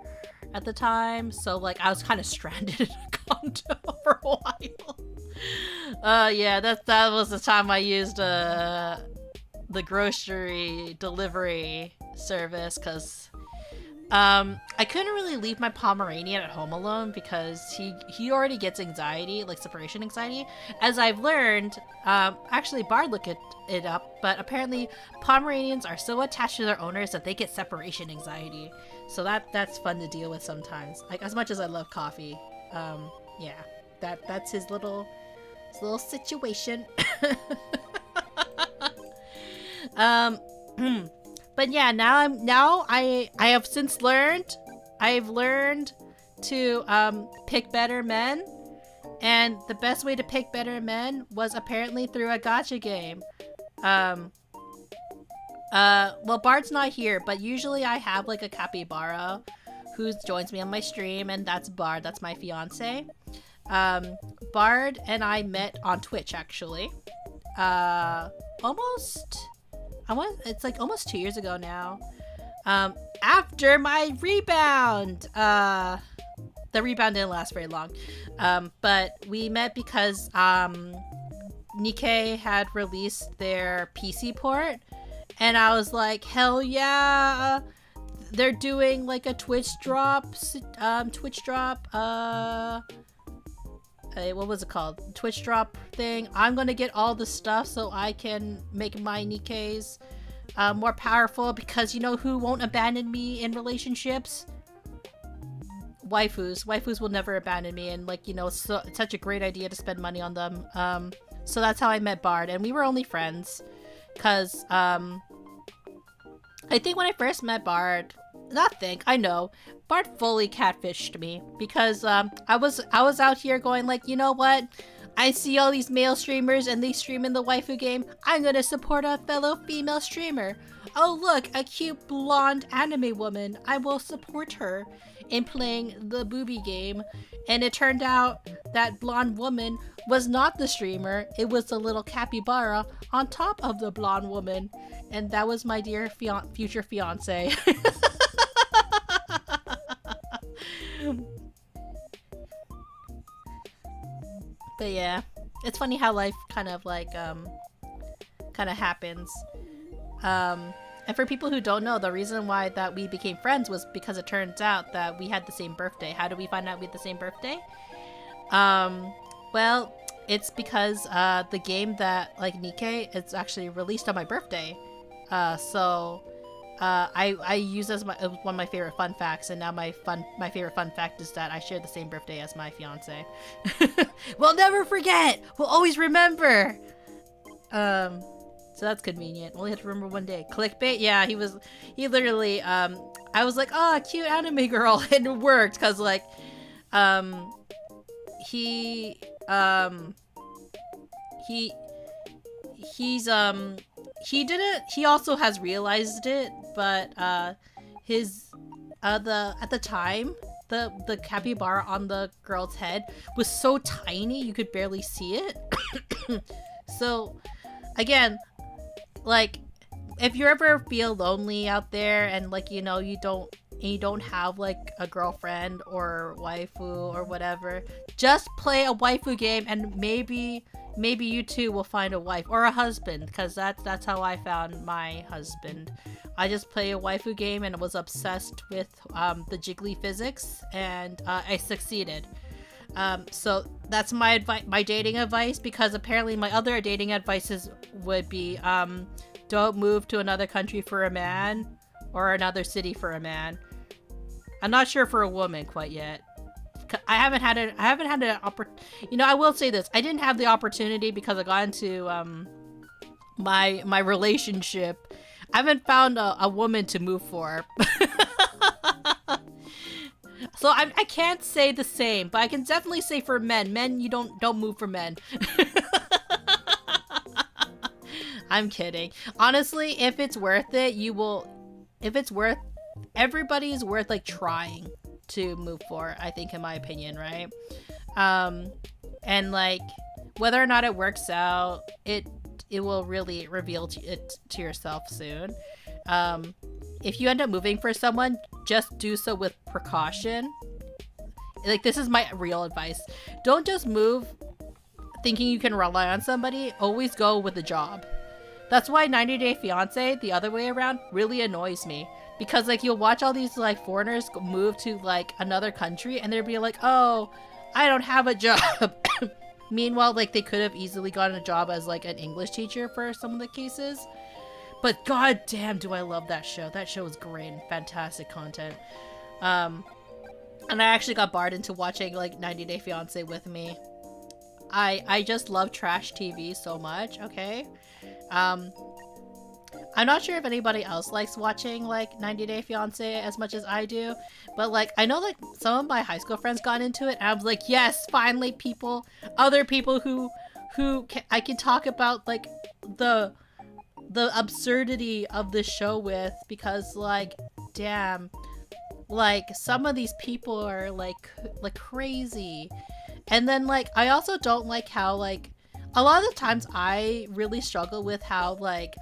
at the time. So, like, I was kind of stranded in a condo for a while. Yeah, that was the time I used, the grocery delivery service because I couldn't really leave my Pomeranian at home alone because he already gets anxiety, like separation anxiety. As I've learned, actually Bard looked it up, but apparently Pomeranians are so attached to their owners that they get separation anxiety. So that's fun to deal with sometimes. Like, as much as I love coffee, yeah, that's his little It's a little situation. um, but yeah, now I have since learned. I've learned to pick better men, and the best way to pick better men was apparently through a gacha game. Well, Bard's not here, but usually I have like a capybara who joins me on my stream, and that's Bard. That's my fiance. Bard and I met on Twitch actually. It's like almost 2 years ago now. After my rebound. The rebound didn't last very long. But we met because Nikkei had released their PC port, and I was like, hell yeah. They're doing like a Twitch drop, what was it called? Twitch drop thing. I'm gonna get all the stuff so I can make my Nikkeis more powerful, because you know who won't abandon me in relationships? Waifus. Waifus will never abandon me, and like, you know, it's such a great idea to spend money on them. So that's how I met Bard, and we were only friends, cause I think when I first met Bard, I know Bard fully catfished me, because I was out here going like, you know what? I see all these male streamers and they stream in the waifu game. I'm gonna support a fellow female streamer. Oh look, a cute blonde anime woman. I will support her in playing the booby game. And it turned out that blonde woman was not the streamer. It was the little capybara on top of the blonde woman. And that was my dear future fiance. But yeah, it's funny how life kind of happens. And for people who don't know, the reason why that we became friends was because it turns out that we had the same birthday. How did we find out we had the same birthday? Well, it's because the game that like Nikkei, it's actually released on my birthday. I use as one of my favorite fun facts, and now my favorite fun fact is that I share the same birthday as my fiance. We'll never forget. We'll always remember. So that's convenient. Only have to remember one day. Clickbait. Yeah, he literally. I was like, oh, cute anime girl, and it worked because like, he didn't. He also has realized it, but at the time, the capybara on the girl's head was so tiny you could barely see it. So, again, like, if you ever feel lonely out there and like, you know, you don't have like a girlfriend or waifu or whatever, just play a waifu game and maybe you too will find a wife or a husband, because that's how I found my husband. I just play a waifu game and was obsessed with the jiggly physics, and I succeeded. So that's my dating advice, because apparently my other dating advices would be don't move to another country for a man or another city for a man. I'm not sure for a woman quite yet. I haven't had an opportunity. You know, I will say this. I didn't have the opportunity because I got into my relationship. I haven't found a woman to move for. So I can't say the same, but I can definitely say for men. Men, you don't move for men. I'm kidding. Honestly, if it's worth it, you will. If it's worth, everybody's worth like trying to move for, I think, in my opinion, right? And like, whether or not it works out, it will really reveal it to yourself soon. If you end up moving for someone, just do so with precaution. Like, this is my real advice. Don't just move thinking you can rely on somebody. Always go with a job. That's why 90 Day Fiancé, the other way around, really annoys me. Because, like, you'll watch all these, like, foreigners move to, like, another country, and they'll be like, oh, I don't have a job. Meanwhile, like, they could have easily gotten a job as, like, an English teacher for some of the cases. But goddamn, do I love that show. That show is great and fantastic content. And I actually got Bard into watching, like, 90 Day Fiancé with me. I just love trash TV so much, okay? I'm not sure if anybody else likes watching like 90 Day Fiancé as much as I do, but like I know like some of my high school friends got into it and I was like, yes, finally other people I can talk about like the absurdity of the show with, because like damn, like some of these people are like crazy. And then like I also don't like how like a lot of the times I really struggle with how like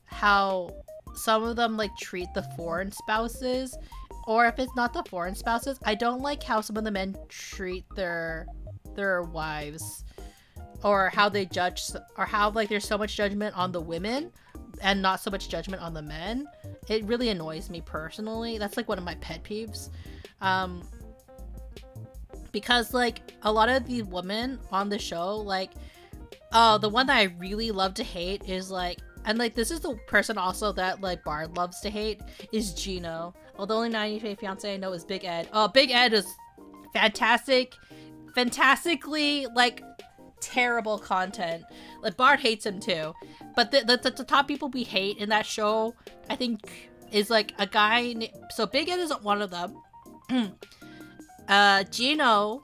how some of them like treat the foreign spouses, or if it's not the foreign spouses, I don't like how some of the men treat their wives, or how they judge, or how like there's so much judgment on the women and not so much judgment on the men. It really annoys me personally. That's like one of my pet peeves. Because like a lot of the women on the show, like the one that I really love to hate is like, and like this is the person also that like Bard loves to hate, is Gino. Well, the only 90 Day Fiancé I know is Big Ed. Oh, Big Ed is fantastically like terrible content. Like Bard hates him too, but the top people we hate in that show, I think, is like a guy. So Big Ed isn't one of them. Gino,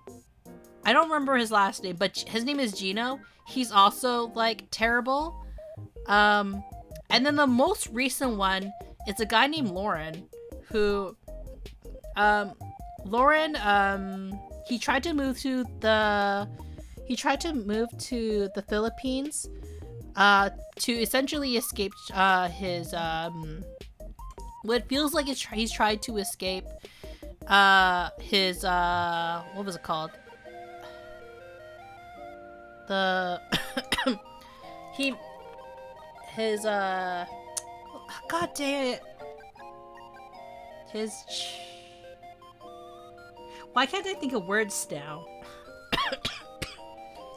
I don't remember his last name, but his name is Gino. He's also like terrible. And then the most recent one is a guy named Lauren, who he tried to move to the Philippines to essentially escape his what feels like he's tried to escape his what was it called, the god damn it, why can't I think of words now?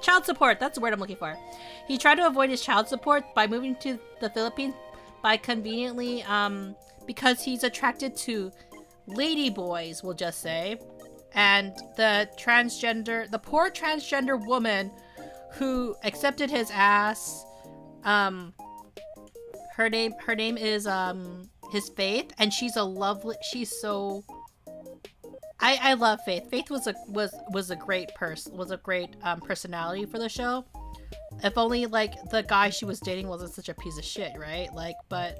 Child support, that's the word I'm looking for. He tried to avoid his child support by moving to the Philippines by conveniently because he's attracted to lady boys, we'll just say. And the poor transgender woman who accepted his ass, her name is his Faith, and she's so I love Faith. Faith was a great personality for the show. If only like the guy she was dating wasn't such a piece of shit, right? Like, but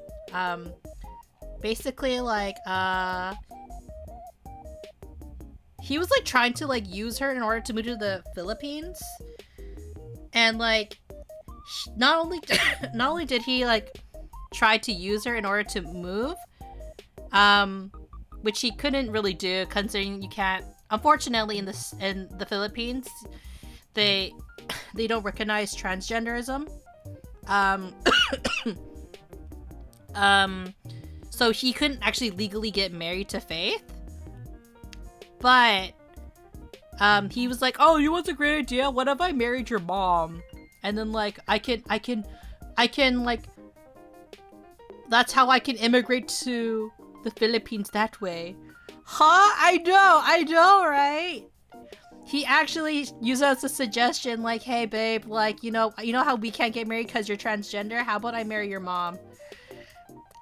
basically like he was like trying to like use her in order to move to the Philippines, and like not only did he like try to use her in order to move, which he couldn't really do, considering you can't, unfortunately, in the Philippines, they don't recognize transgenderism. So he couldn't actually legally get married to Faith. But he was like, "Oh, you want a great idea? What if I married your mom? And then like I can like, that's how I can immigrate to the Philippines that way." Huh? I know, right? He actually used it as a suggestion, like, "Hey babe, like, you know how we can't get married because you're transgender? How about I marry your mom?"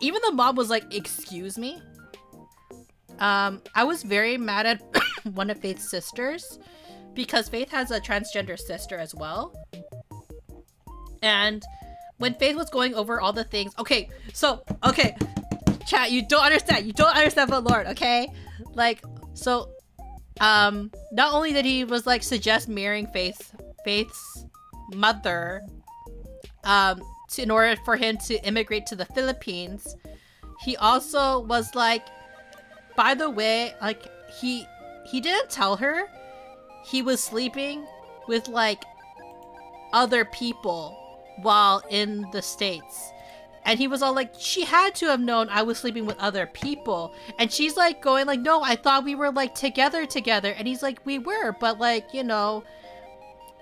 Even the mom was like, "Excuse me?" I was very mad at one of Faith's sisters, because Faith has a transgender sister as well. And when Faith was going over all the things, okay, chat, you don't understand about Lord, okay? Like, so, not only did he was like suggest marrying Faith's mother, in order for him to immigrate to the Philippines, he also was like, by the way, like, he didn't tell her he was sleeping with like other people while in the States. And he was all like, "She had to have known I was sleeping with other people." And she's like going like, "No, I thought we were like together." And he's like, "We were, but like, you know."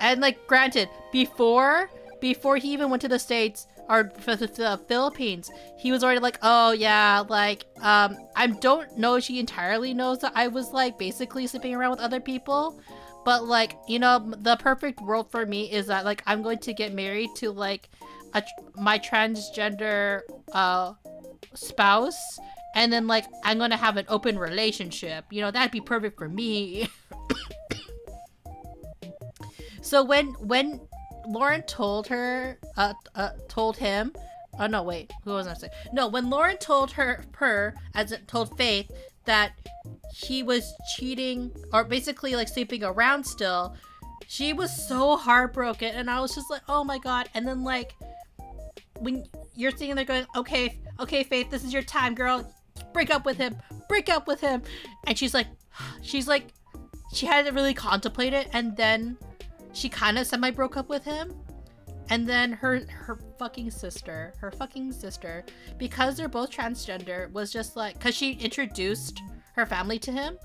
And like, granted, before he even went to the States or for the Philippines, he was already like, "Oh yeah, like, I don't know if she entirely knows that I was like basically sleeping around with other people, But like, you know, the perfect world for me is that like I'm going to get married to like my transgender spouse, and then like I'm gonna have an open relationship. You know, that'd be perfect for me. So when Lauren told her, told him, oh no, wait, who was I saying? No, when Lauren told told Faith that he was cheating or basically like sleeping around still, she was so heartbroken, and I was just like, oh my god. And then like when you're sitting there going, okay, Faith, this is your time, girl. Break up with him. And she's like, she had to really contemplate it, and then she kind of semi broke up with him. And then her fucking sister, because they're both transgender, was just like, because she introduced her family to him,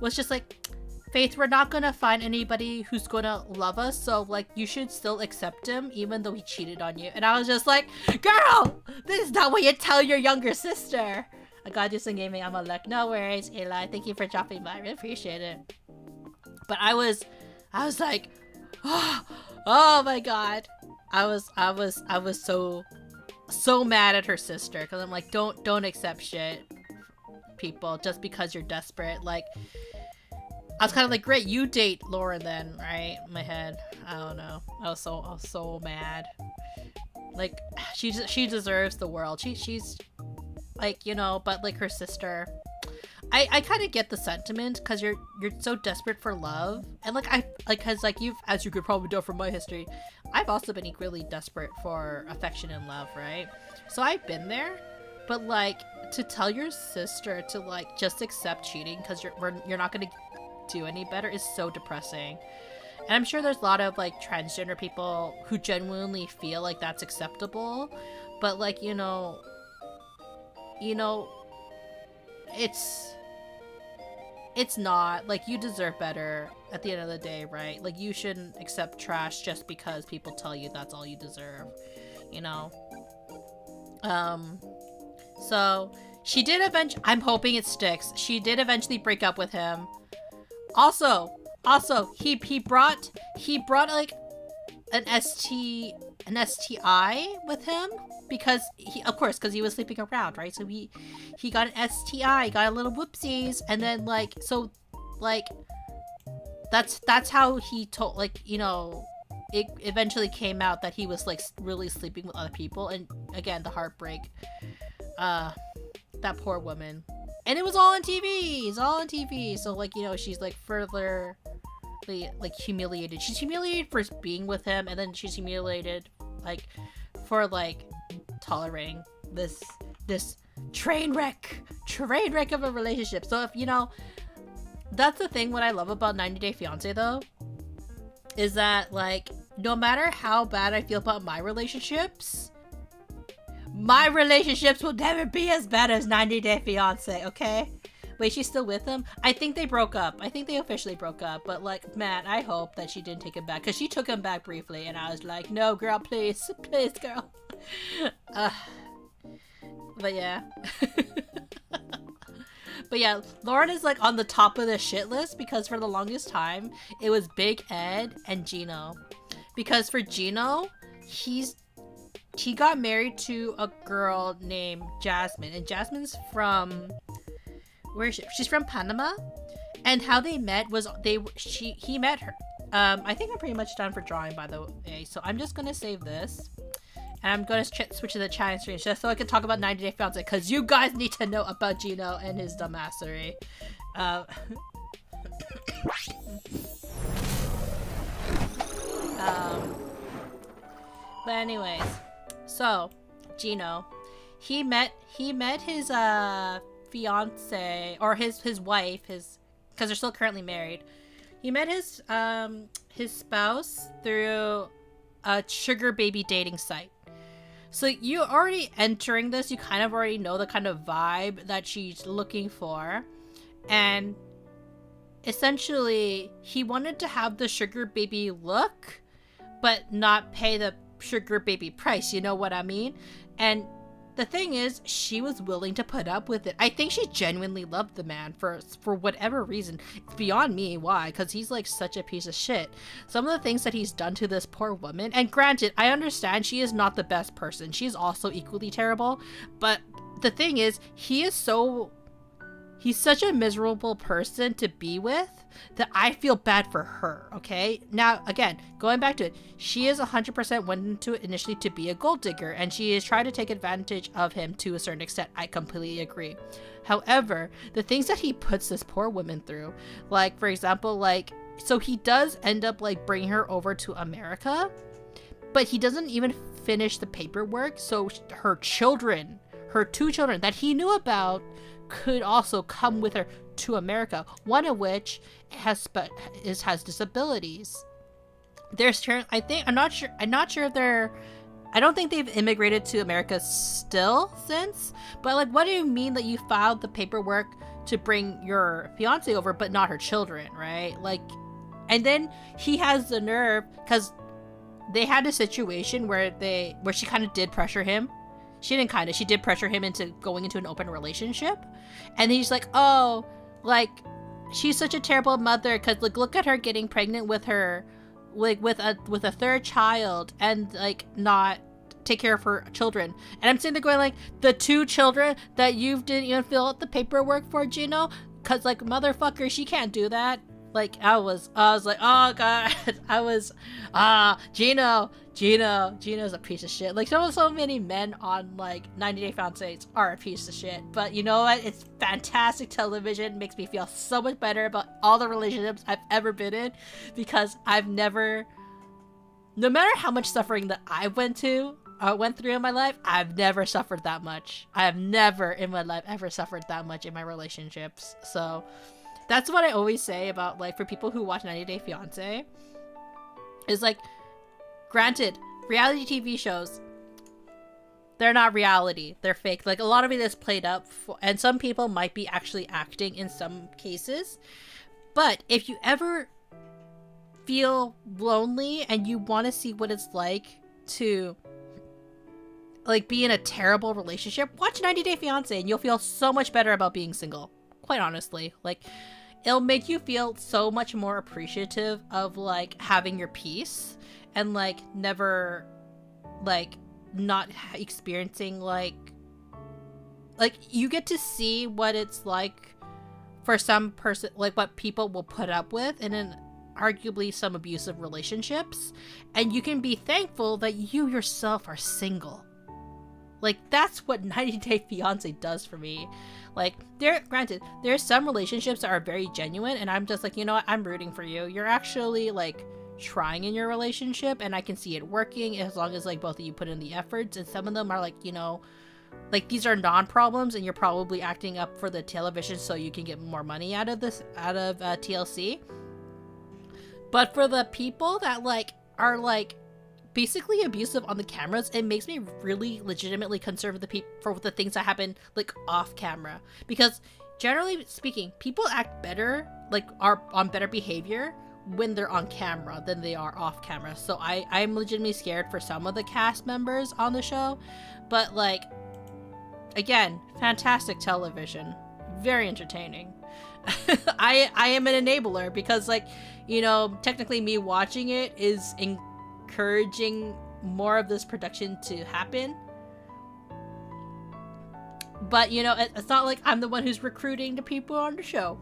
was just like, Faith, we're not gonna find anybody who's gonna love us, so like you should still accept him even though he cheated on you. And I was just like, girl, this is not what you tell your younger sister. I gotta do some gaming. I'm like, no worries, Eli, thank you for dropping by, I really appreciate it. But I was like, oh my god. I was so mad at her sister, because I'm like, don't accept shit, people, just because you're desperate. Like, I was kind of like, great, you date Lauren then, right? In my head, I don't know. I was so mad. Like, she deserves the world. She's like, you know, but like her sister, I kind of get the sentiment, because you're so desperate for love, and like because like as you could probably tell from my history, I've also been equally desperate for affection and love, right? So I've been there, but like to tell your sister to like just accept cheating because you're not gonna do any better is so depressing. And I'm sure there's a lot of like transgender people who genuinely feel like that's acceptable, but like you know, it's not. Like, you deserve better at the end of the day, right? Like, you shouldn't accept trash just because people tell you that's all you deserve, you know? So she did eventually, I'm hoping it sticks, she did eventually break up with him. Also, he brought like an STI with him, because because he was sleeping around, right? So he got an STI, got a little whoopsies, and then like, so like that's how he told, like, you know, it eventually came out that he was like really sleeping with other people. And again, the heartbreak, that poor woman. And it was all on TV. So like, you know, she's like further like humiliated. She's humiliated for being with him, and then she's humiliated like for like tolerating this train wreck of a relationship. So if you know, that's the thing, what I love about 90 Day Fiancé though, is that like no matter how bad I feel about my relationships will never be as bad as 90 Day Fiancé, okay? Wait, she's still with him? I think they broke up. I think they officially broke up. But, like, man, I hope that she didn't take him back. Because she took him back briefly. And I was like, no, girl, please. Please, girl. But, yeah. But, yeah, Lauren is, like, on the top of the shit list. Because for the longest time, it was Big Ed and Gino. Because for Gino, he got married to a girl named Jasmine. And Jasmine's from... where is she? She's from Panama, and how they met was he met her. I think I'm pretty much done for drawing, by the way, so I'm just gonna save this, and I'm gonna switch to the chatting screen just so I can talk about 90 Day Fiancé, because you guys need to know about Gino and his dumbassery. But anyways, so Gino, he met his fiance, or his wife, because they're still currently married. He met his spouse through a sugar baby dating site. So you already entering this, you kind of already know the kind of vibe that she's looking for. And essentially, he wanted to have the sugar baby look, but not pay the sugar baby price, you know what I mean? And the thing is, she was willing to put up with it. I think she genuinely loved the man for whatever reason. It's beyond me why, because he's like such a piece of shit. Some of the things that he's done to this poor woman, and granted, I understand she is not the best person. She's also equally terrible. But the thing is, he's such a miserable person to be with that I feel bad for her, okay? Now, again, going back to it, she is 100% went into it initially to be a gold digger, and she is trying to take advantage of him to a certain extent. I completely agree. However, the things that he puts this poor woman through, like, for example, like, so he does end up, like, bringing her over to America, but he doesn't even finish the paperwork, so her children, her 2 children that he knew about, could also come with her to America, one of which has disabilities. I'm not sure if they're, I don't think they've immigrated to America still since, but like, what do you mean that you filed the paperwork to bring your fiance over but not her children, right? Like, and then he has the nerve, because they had a situation where she kind of did pressure him. She did pressure him into going into an open relationship. And he's like, oh, like, she's such a terrible mother because, like, look at her getting pregnant with her, like, with a 3rd child and, like, not take care of her children. And I'm sitting there going, like, the 2 children that you didn't even fill out the paperwork for, Gino? Because, like, motherfucker, she can't do that. Like, I was like, oh god, Gino's a piece of shit. Like, so many men on, like, 90 Day Fiancé are a piece of shit. But you know what? It's fantastic television. It makes me feel so much better about all the relationships I've ever been in, because no matter how much suffering that I went through in my life, I've never suffered that much. I have never in my life ever suffered that much in my relationships. So that's what I always say about, like, for people who watch 90 Day Fiancé, is like, granted, reality TV shows, they're not reality. They're fake. Like, a lot of it is played up, and some people might be actually acting in some cases. But if you ever feel lonely and you want to see what it's like to, like, be in a terrible relationship, watch 90 Day Fiancé and you'll feel so much better about being single. Quite honestly. Like, it'll make you feel so much more appreciative of, like, having your peace and, like, never, like, not experiencing, like, you get to see what it's like for some person, like, what people will put up with in arguably some abusive relationships, and you can be thankful that you yourself are single. Like, that's what 90 Day Fiancé does for me. Like, granted, there's some relationships that are very genuine, and I'm just like, you know what, I'm rooting for you. You're actually, like, trying in your relationship, and I can see it working as long as, like, both of you put in the efforts. And some of them are, like, you know, like, these are non-problems, and you're probably acting up for the television so you can get more money out of TLC. But for the people that, like, are, like, basically abusive on the cameras, it makes me really legitimately concerned for the things that happen, like, off camera, because generally speaking, people act better, like, are on better behavior when they're on camera than they are off camera. So I'm legitimately scared for some of the cast members on the show. But, like, again, fantastic television, very entertaining. I am an enabler because, like, you know, technically me watching it is encouraging more of this production to happen. But, you know, it's not like I'm the one who's recruiting the people on the show.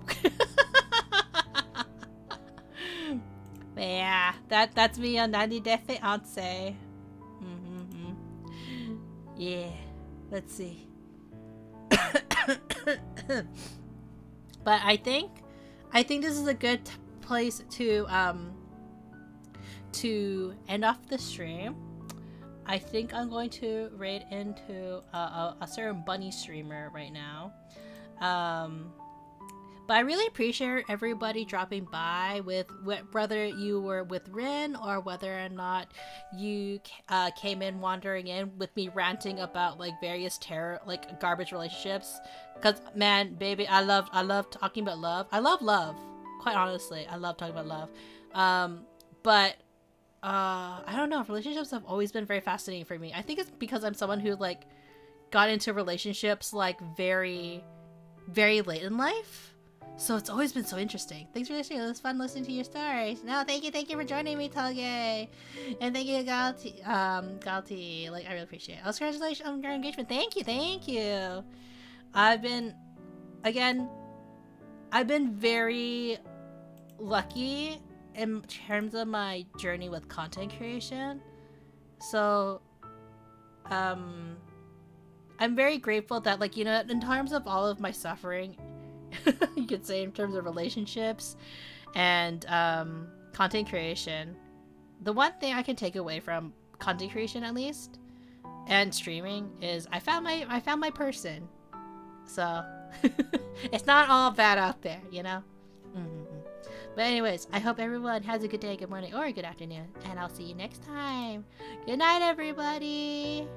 But yeah, that's me on 90 Day Fiancé. Yeah, let's see. But I think this is a good place to end off the stream. I think I'm going to raid into a certain bunny streamer right now. But I really appreciate everybody dropping by, with whether you were with Rin or whether or not you came in wandering in with me ranting about, like, various garbage relationships. Cause, man, baby, I love talking about love. I love love. Quite honestly, I love talking about love. But I don't know. Relationships have always been very fascinating for me. I think it's because I'm someone who, like, got into relationships like very, very late in life. So it's always been so interesting. Thanks for listening. It was fun listening to your stories. No, thank you for joining me, Toge. And thank you, Galti. Like, I really appreciate it. Oh, congratulations on your engagement. Thank you. I've been very lucky in terms of my journey with content creation. So, I'm very grateful that, like, you know, in terms of all of my suffering, you could say, in terms of relationships and content creation, the one thing I can take away from content creation, at least, and streaming, is I found my person. So it's not all bad out there, you know. But anyways, I hope everyone has a good day, good morning, or good afternoon, and I'll see you next time. Good night, everybody.